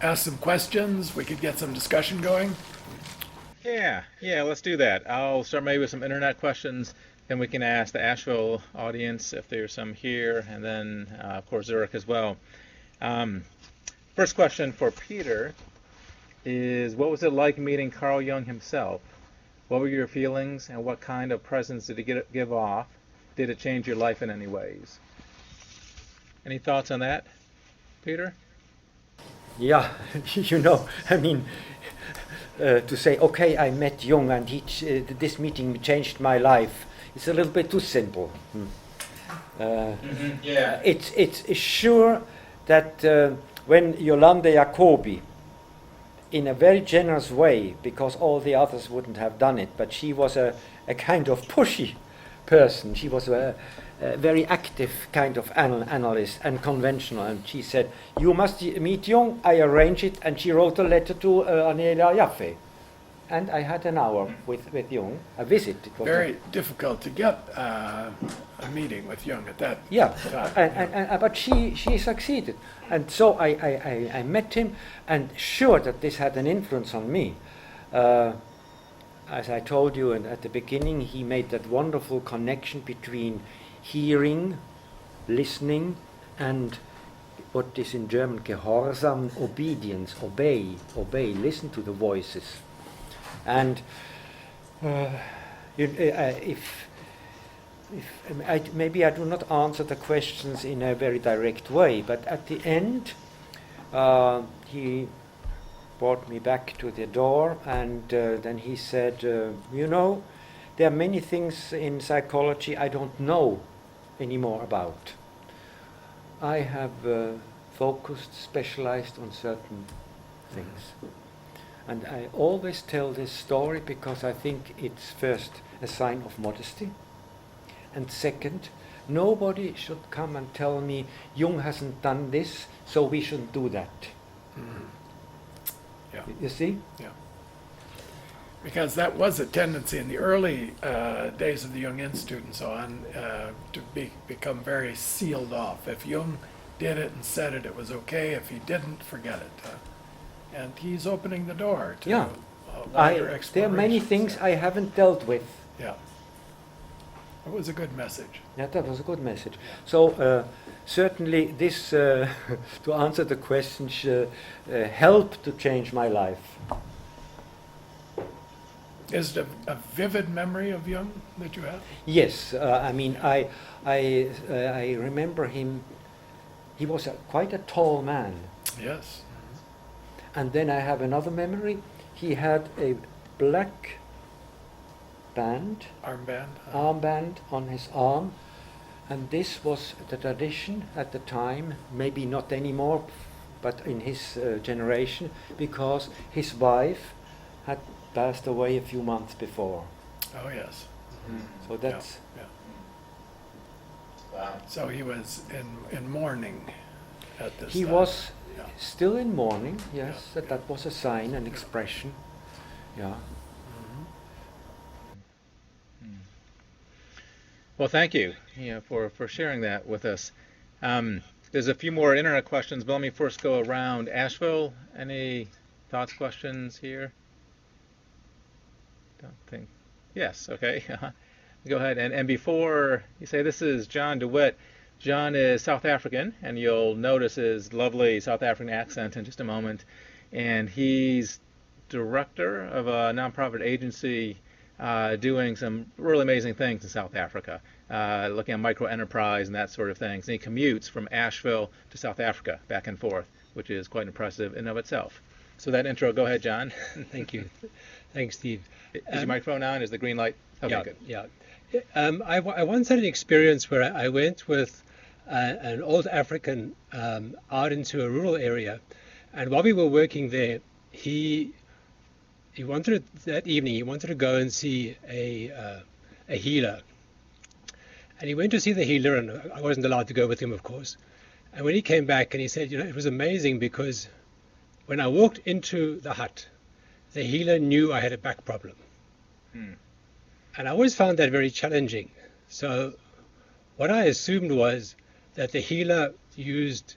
ask some questions? We could get some discussion going. Yeah, let's do that. I'll start maybe with some internet questions, then we can ask the Asheville audience if there's some here, and then, of course, Zurich as well. First question for Peter is, what was it like meeting Carl Jung himself? What were your feelings, and what kind of presence did he give off? Did it change your life in any ways? Any thoughts on that, Peter? Yeah, you know, I mean, to say, okay, I met Jung and this meeting changed my life, it's a little bit too simple. Yeah. It's sure that when Yolande Jacobi, in a very generous way, because all the others wouldn't have done it, but she was a kind of pushy person. She was a very active kind of analyst and conventional, and she said, you must meet Jung. I arranged it, and she wrote a letter to Anelia Jaffe. And I had an hour with Jung, a visit. It was Very difficult to get a meeting with Jung at that time. And but she succeeded. And so I met him, and sure that this had an influence on me. As I told you at the beginning, he made that wonderful connection between hearing, listening, and what is in German Gehorsam, obedience, obey, listen to the voices. And maybe I do not answer the questions in a very direct way, but at the end, he brought me back to the door, and then he said, you know, there are many things in psychology I don't know anymore about. I have focused, specialized on certain things. And I always tell this story because I think it's first a sign of modesty, and second, nobody should come and tell me Jung hasn't done this, so we shouldn't do that. Yeah. You see? Yeah. Because that was a tendency in the early days of the Jung Institute and so on to become very sealed off. If Jung did it and said it, it was okay. If he didn't, forget it. And he's opening the door to wider exploration. There are many things I haven't dealt with. Yeah. It was a good message. Yeah, that was a good message. So certainly this, to answer the question, helped to change my life. Is it a vivid memory of Jung that you have? Yes, I mean, I remember him. He was quite a tall man. Yes. And then I have another memory. He had a black armband on his arm, and this was the tradition at the time, maybe not anymore, but in his generation, because his wife had passed away a few months before. Oh yes. So that's So he was in mourning at this he time. was still in mourning. Yes, that was a sign, an expression. Yeah. Well, thank you, for sharing that with us. There's a few more internet questions, but let me first go around. Asheville, any thoughts, questions here? Don't think. Yes, okay. Go ahead. And before you say, this is John DeWitt. John is South African, and you'll notice his lovely South African accent in just a moment. And he's director of a nonprofit agency doing some really amazing things in South Africa, looking at micro enterprise and that sort of things. And he commutes from Asheville to South Africa back and forth, which is quite impressive in and of itself. So that intro, go ahead, John. Thank you. Thanks, Steve. Is your microphone on? Is the green light? Okay, yeah, good. Yeah. I once had an experience where I went with an old African out into a rural area, and while we were working there, he wanted that evening. He wanted to go and see a healer, and he went to see the healer, and I wasn't allowed to go with him, of course. And when he came back, and he said, it was amazing because when I walked into the hut, the healer knew I had a back problem. And I always found that very challenging. So what I assumed was that the healer used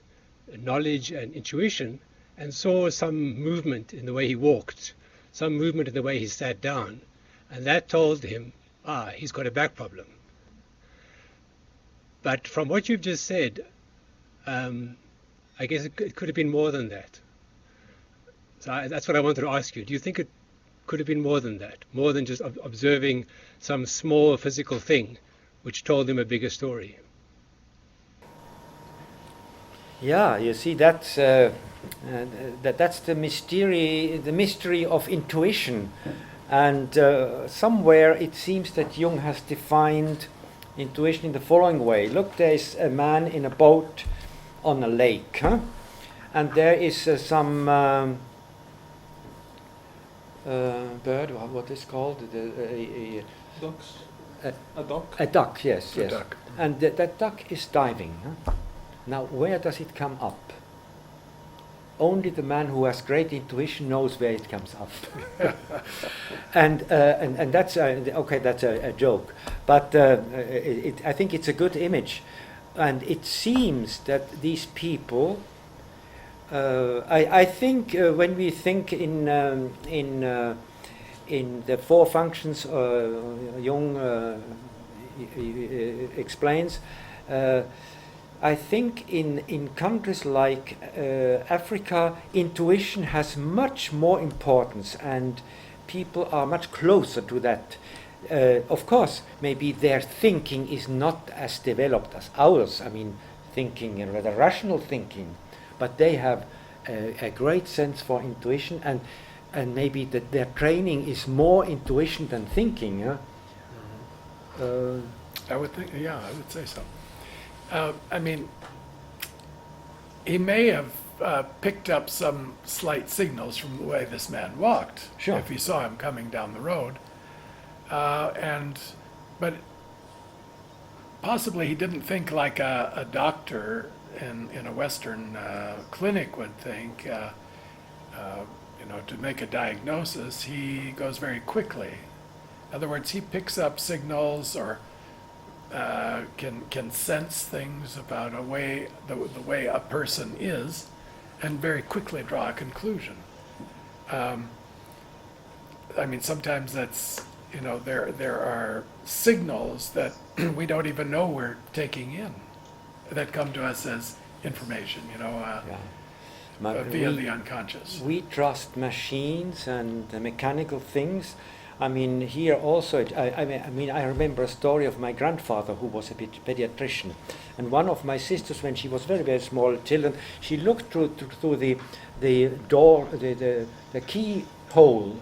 knowledge and intuition and saw some movement in the way he walked, some movement in the way he sat down, and that told him, he's got a back problem. But from what you've just said, I guess it could have been more than that. So that's what I wanted to ask you. Do you think it could have been more than that, more than just observing some small physical thing which told him a bigger story? Yeah, you see, that's the mystery of intuition, and somewhere it seems that Jung has defined intuition in the following way. Look, there is a man in a boat on a lake, and there is some bird. What is called? Ducks. A duck. A duck. Yes, A yes. duck. And that duck is diving. Now, where does it come up? Only the man who has great intuition knows where it comes up. and that's okay. That's a joke, but I think it's a good image, and it seems that these people. I think when we think in the four functions Jung explains. I think in countries like Africa, intuition has much more importance, and people are much closer to that. Of course, maybe their thinking is not as developed as ours. I mean, thinking, rather rational thinking, but they have a great sense for intuition, and maybe that their training is more intuition than thinking. I would think, yeah, I would say so. I mean, he may have picked up some slight signals from the way this man walked, Sure. if he saw him coming down the road. But possibly he didn't think like a doctor in a Western clinic would think. To make a diagnosis, he goes very quickly. In other words, he picks up signals or can sense things about the way a person is, and very quickly draw a conclusion. I mean, sometimes that's there are signals that we don't even know we're taking in, that come to us as information. Via the unconscious. We trust machines and mechanical things. I mean, here also, I remember a story of my grandfather who was a pediatrician. And one of my sisters, when she was very, very small children, she looked through the door, the keyhole.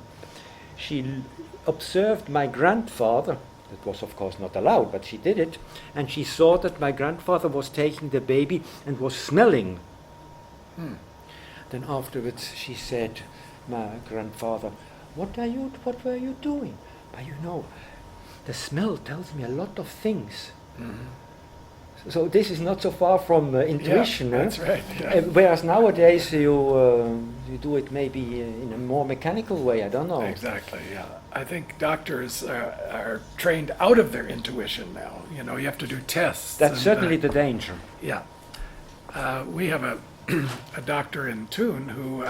She observed my grandfather. That was, of course, not allowed, but she did it. And she saw that my grandfather was taking the baby and was smelling. Then afterwards she said, my grandfather, what were you doing? But you know, the smell tells me a lot of things. So this is not so far from intuition. Yeah, that's right. Yeah. Whereas nowadays you do it maybe in a more mechanical way. I don't know. Exactly. Yeah. I think doctors are trained out of their intuition now. You know, you have to do tests. That's certainly the danger. Yeah. We have a a doctor in Thun who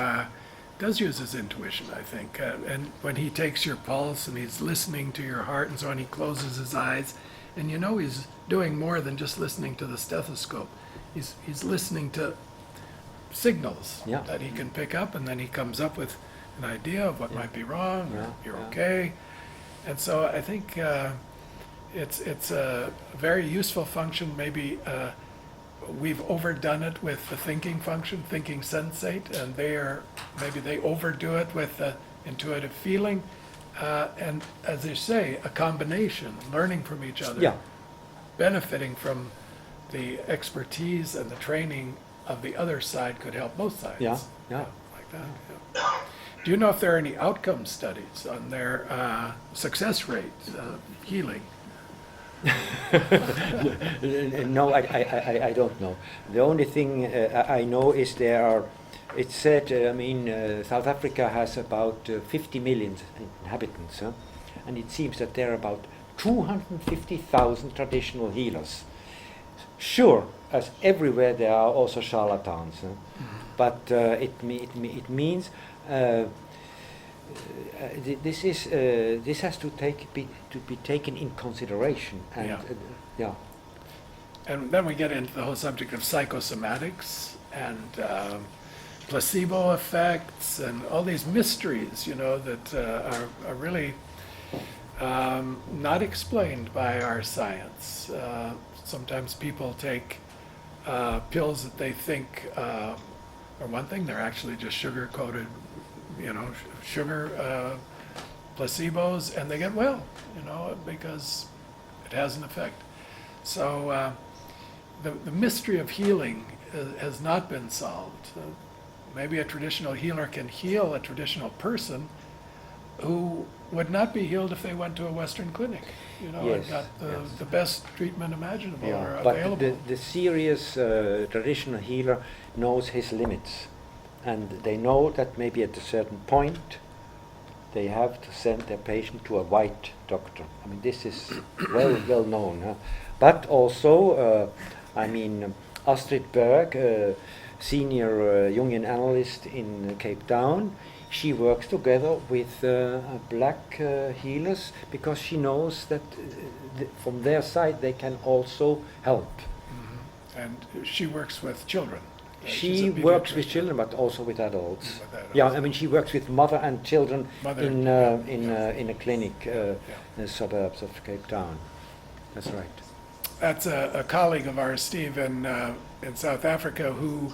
does use his intuition, I think. And when he takes your pulse and he's listening to your heart and so on, he closes his eyes. And you know he's doing more than just listening to the stethoscope. He's listening to signals that he can pick up, and then he comes up with an idea of what might be wrong, or you're okay. And so I think it's a very useful function. Maybe we've overdone it with the thinking function, thinking sensate, and maybe they overdo it with the intuitive feeling. And as they say, a combination, learning from each other, benefiting from the expertise and the training of the other side could help both sides. Yeah. Like that. Yeah. Do you know if there are any outcome studies on their success rate of healing? No, I don't know. The only thing I know is it's said, South Africa has about 50 million inhabitants, and it seems that there are about 250,000 traditional healers. Sure, as everywhere there are also charlatans, but it means this has to be taken in consideration. And, and then we get into the whole subject of psychosomatics and placebo effects and all these mysteries, you know, that are really not explained by our science. Sometimes people take pills that they think are one thing, they're actually just sugar-coated, you know, sugar placebos, and they get well, you know, because it has an effect. So the mystery of healing has not been solved. Maybe a traditional healer can heal a traditional person who would not be healed if they went to a Western clinic, you know, and got the best treatment imaginable or available. But the serious traditional healer knows his limits, and they know that maybe at a certain point they have to send their patient to a white doctor. I mean, this is well known. Huh? But also, Astrid Berg, senior Jungian analyst in Cape Town, she works together with black healers because she knows that from their side they can also help. And she works with children. She works with children, but also with adults. Yeah, I mean, she works with mother and children in a clinic in the suburbs of Cape Town. That's right. That's a colleague of ours, Steve, in South Africa, who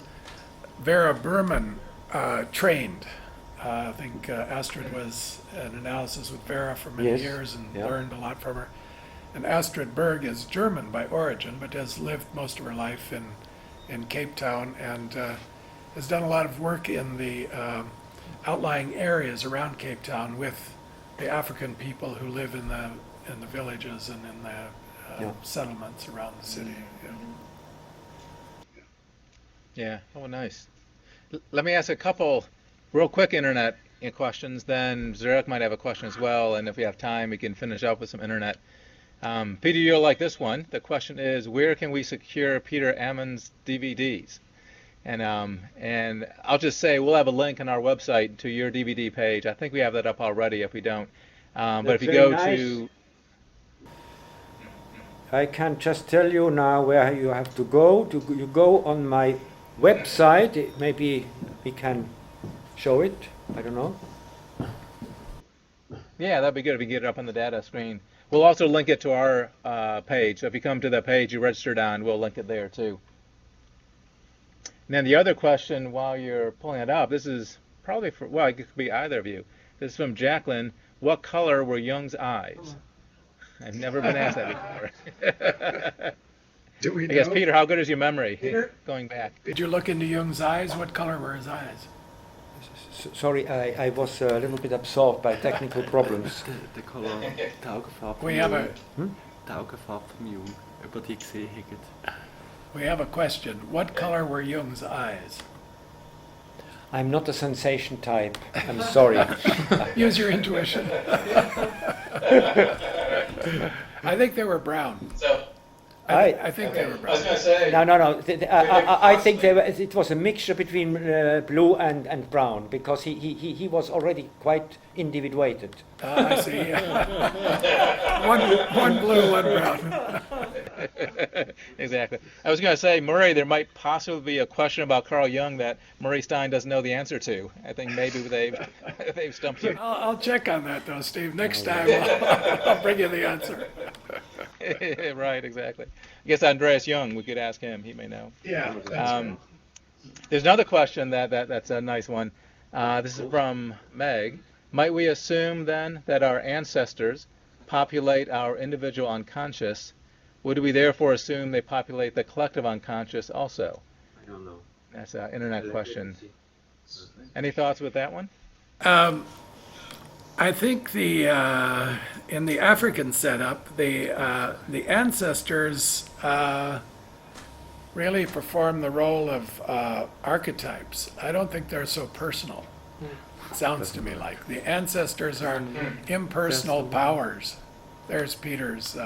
Vera Berman trained. I think Astrid was an analysis with Vera for many years and learned a lot from her. And Astrid Berg is German by origin, but has lived most of her life in Cape Town and has done a lot of work in the outlying areas around Cape Town with the African people who live in the villages and in the settlements around the city. Yeah. Oh, nice. Let me ask a couple real quick internet questions, then Zurek might have a question as well, and if we have time, we can finish up with some internet. Peter, you'll like this one. The question is, where can we secure Peter Ammon's DVDs? And I'll just say we'll have a link on our website to your DVD page. I think we have that up already if we don't. But if you go to... I can just tell you now where you have to go. You go on my website. Maybe we can show it. I don't know. Yeah, that'd be good if we get it up on the data screen. We'll also link it to our page. So if you come to the page you registered on, we'll link it there too. And then the other question, while you're pulling it up, this is probably for, well, it could be either of you. This is from Jacqueline. What color were Jung's eyes? I've never been asked that before. Do we I guess, know? Peter, how good is your memory? Peter? Going back. Did you look into Jung's eyes? What color were his eyes? Sorry, I was a little bit absorbed by technical problems. Der color, die Augenfarbe We have a die Augenfarbe vom Jung, ob ihr die gesehen habt. we have a question. What color were Jung's eyes? I'm not a sensation type. I'm sorry. Use your intuition. I think they were brown. So I think they were brown. I was going to say. No. I think it was a mixture between blue and brown, because he was already quite individuated. I see. one blue, one brown. Exactly. I was going to say, Murray, there might possibly be a question about Carl Jung that Murray Stein doesn't know the answer to. I think maybe they've stumped you. I'll check on that though, Steve. Next time I'll bring you the answer. Right, exactly. I guess Andreas Jung, we could ask him. He may know. Yeah. There's another question that's a nice one. This is from Meg. Might we assume then that our ancestors populate our individual unconscious? Would we therefore assume they populate the collective unconscious also? I don't know. That's an internet question. Any thoughts with that one? I think in the African setup, the ancestors really perform the role of archetypes. I don't think they're so personal. It sounds to me like the ancestors are impersonal powers. There's Peter's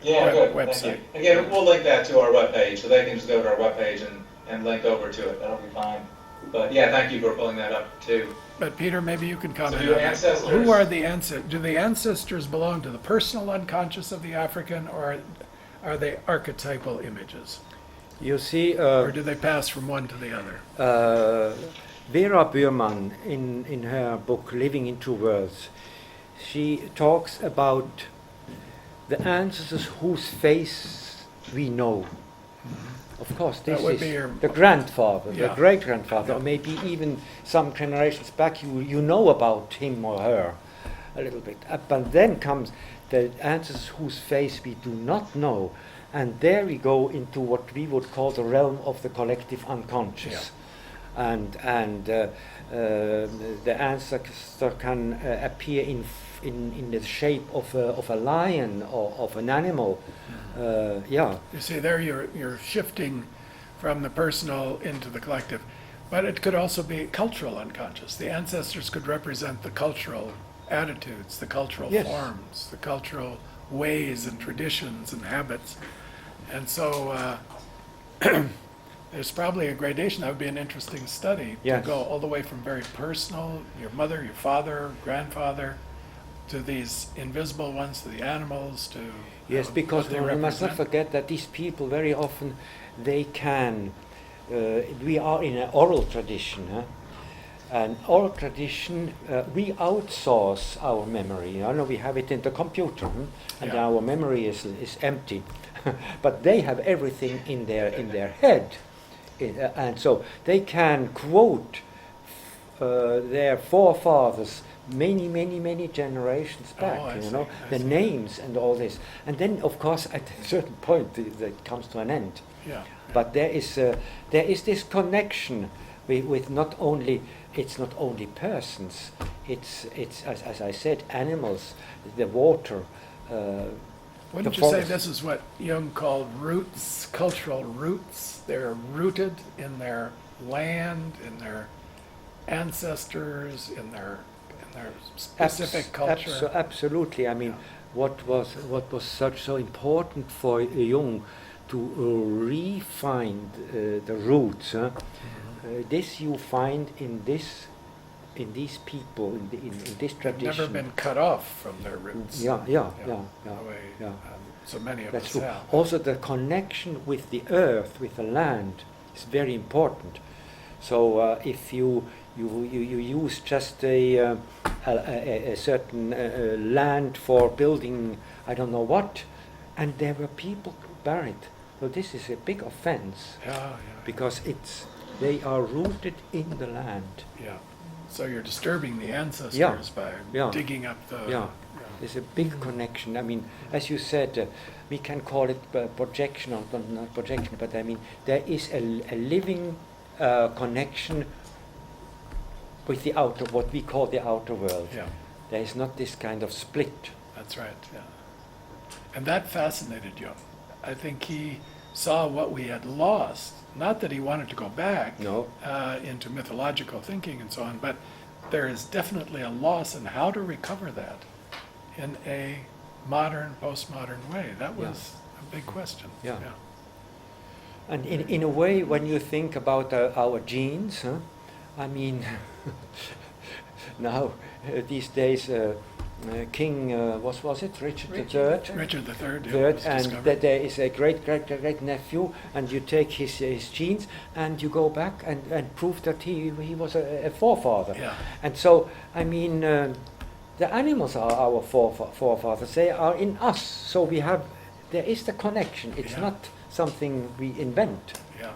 website. Again, we'll link that to our webpage, so they can just go to our webpage and link over to it. That'll be fine. But yeah, thank you for pulling that up too. But Peter, maybe you can comment So your on that. ancestors- Who are the ancestors? Do the ancestors belong to the personal unconscious of the African, or are they archetypal images? You see, or do they pass from one to the other? Vera Burman, in her book Living in Two Worlds, she talks about the ancestors whose face we know. Of course, this That would is be your- the grandfather, Yeah. the great-grandfather, or maybe even some generations back, you know about him or her a little bit. But then comes the ancestors whose face we do not know, and there we go into what we would call the realm of the collective unconscious. And the ancestor can appear in the shape of a lion or of an animal. Yeah. You see, there you're shifting from the personal into the collective. But it could also be cultural unconscious. The ancestors could represent the cultural attitudes, the cultural Yes. forms, the cultural ways and traditions and habits. And so there's probably a gradation. That would be an interesting study Yes. to go all the way from very personal, your mother, your father, grandfather, to these invisible ones, to the animals, to Yes, because what they we must not represent. forget that these people very often they can. We are in an oral tradition, huh? An oral tradition. We outsource our memory. You know, we have it in the computer, and Yeah. our memory is empty. But they have everything in their head, and so they can quote their forefathers many generations back, I you see, know, I the see. names and all this. And then, of course, at a certain point, it comes to an end. Yeah. But there is this connection with not only, it's not only persons, it's as I said, animals, the water, Wouldn't the you say forest. this is what Jung called roots, cultural roots? They're rooted in their land, in their ancestors, in their specific culture. Absolutely. I mean, what was so important for Jung to re-find the roots. This you find in these people, in this tradition. Never been cut off from their roots. Yeah. The way, so many of That's us true. have. Also, the connection with the earth, with the land, is very important. So, if you use just a certain land for building, I don't know what, and there were people buried. So this is a big offense. Because they are rooted in the land. Yeah. So you're disturbing the ancestors by digging up the. Yeah. There's a big connection. I mean, as you said, we can call it projection or not projection, but I mean, there is a living connection with the outer, what we call the outer world. Yeah. There is not this kind of split. That's right, yeah. And that fascinated Jung. I think he saw what we had lost. Not that he wanted to go back into mythological thinking and so on, but there is definitely a loss in how to recover that in a modern, postmodern way. That was a big question. Yeah. And in a way, when you think about our genes, I mean, now these days, King, what was it, Richard III? Richard III, Third, and there is a great nephew, and you take his genes, and you go back and prove that he was a forefather. Yeah. And so, I mean, the animals are our forefathers. They are in us. So there is the connection. It's not something we invent. Yeah.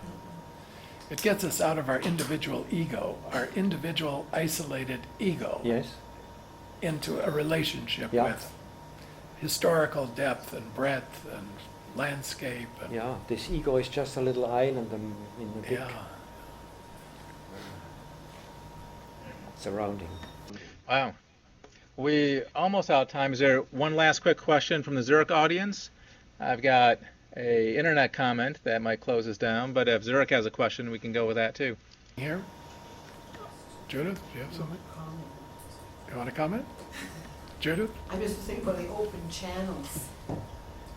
It gets us out of our individual ego, our individual isolated ego. Yes. Into a relationship with historical depth and breadth and landscape. And this ego is just a little island in the big surrounding. Wow. We almost out of time. Is there one last quick question from the Zurich audience? I've got a internet comment that might close us down, but if Zurich has a question, we can go with that too. Here? Judith, do you have something? You want to comment? Judith? I'm just thinking about the open channels,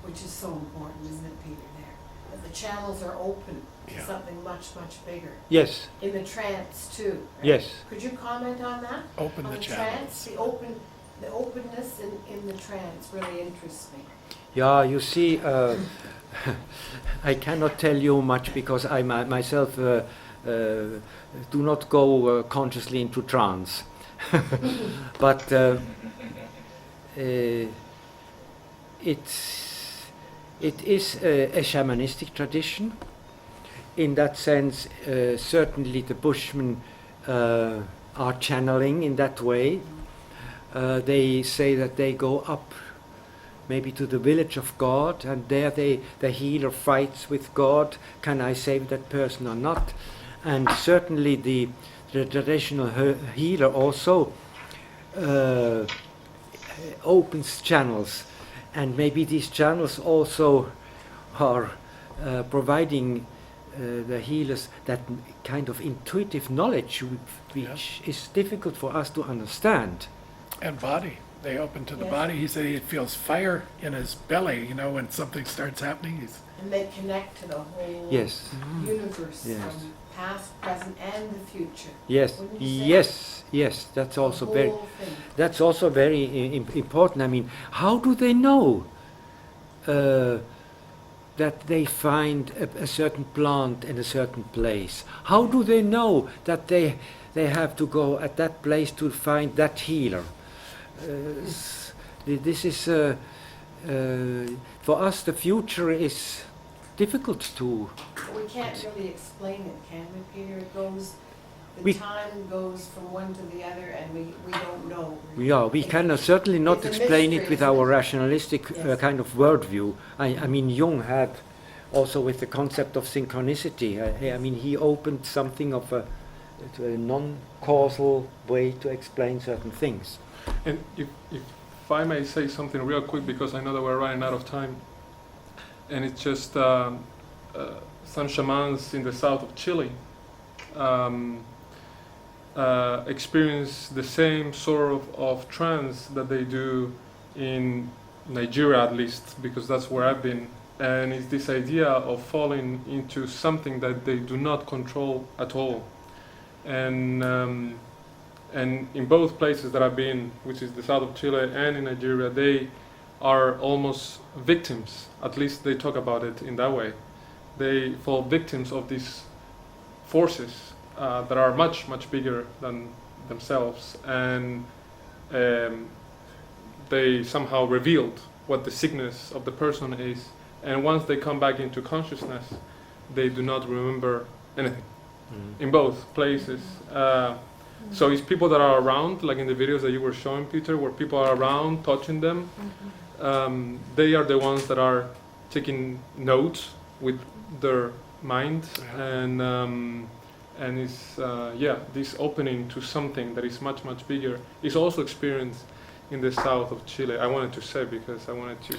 which is so important, isn't it, Peter, there? That the channels are open to something much, much bigger. Yes. In the trance, too. Right? Yes. Could you comment on that? Open on the trance, the openness in the trance really interests me. Yeah, you see, I cannot tell you much because I myself do not go consciously into trance. But it is a shamanistic tradition. In that sense, certainly the Bushmen are channeling in that way. They say that they go up maybe to the village of God, and there the healer fights with God. Can I save that person or not? And certainly the traditional healer also opens channels, and maybe these channels also are providing the healers that kind of intuitive knowledge which is difficult for us to understand. And body. They open to the body. He said he feels fire in his belly, when something starts happening. And they connect to the whole universe, from past, present, and the future. Yes. That's also very important. I mean, how do they know that they find a certain plant in a certain place? How do they know that they have to go at that place to find that healer? This is for us. The future is difficult to. We can't really explain it, can we, Peter? It goes. Time goes from one to the other, and we don't know. We can certainly not explain it with our rationalistic kind of worldview. I mean, Jung had also with the concept of synchronicity. I mean, he opened something of a non-causal way to explain certain things. And if I may say something real quick, because I know that we're running out of time, and it's just some shamans in the south of Chile experience the same sort of trance that they do in Nigeria, at least, because that's where I've been. And it's this idea of falling into something that they do not control at all. And in both places that I've been, which is the south of Chile and in Nigeria, they are almost victims. At least they talk about it in that way. They fall victims of these forces that are much, much bigger than themselves, and they somehow revealed what the sickness of the person is. And once they come back into consciousness, they do not remember anything. In both places. So it's people that are around, like in the videos that you were showing, Peter, where people are around touching them. They are the ones that are taking notes with their mind, And it's, this opening to something that is much, much bigger is also experienced in the south of Chile. I wanted to say because I wanted to.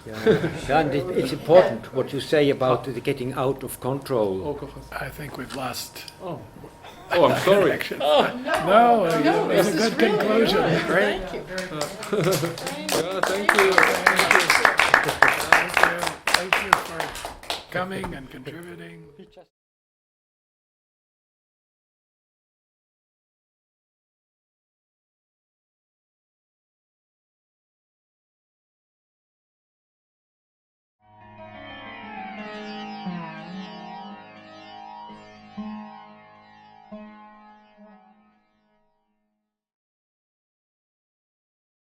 Yeah, and it's important what you say about the getting out of control. I think we've lost. Oh, I'm sorry. No, it was a good conclusion. Great. Thank you. Thank you. Thank you for coming and contributing.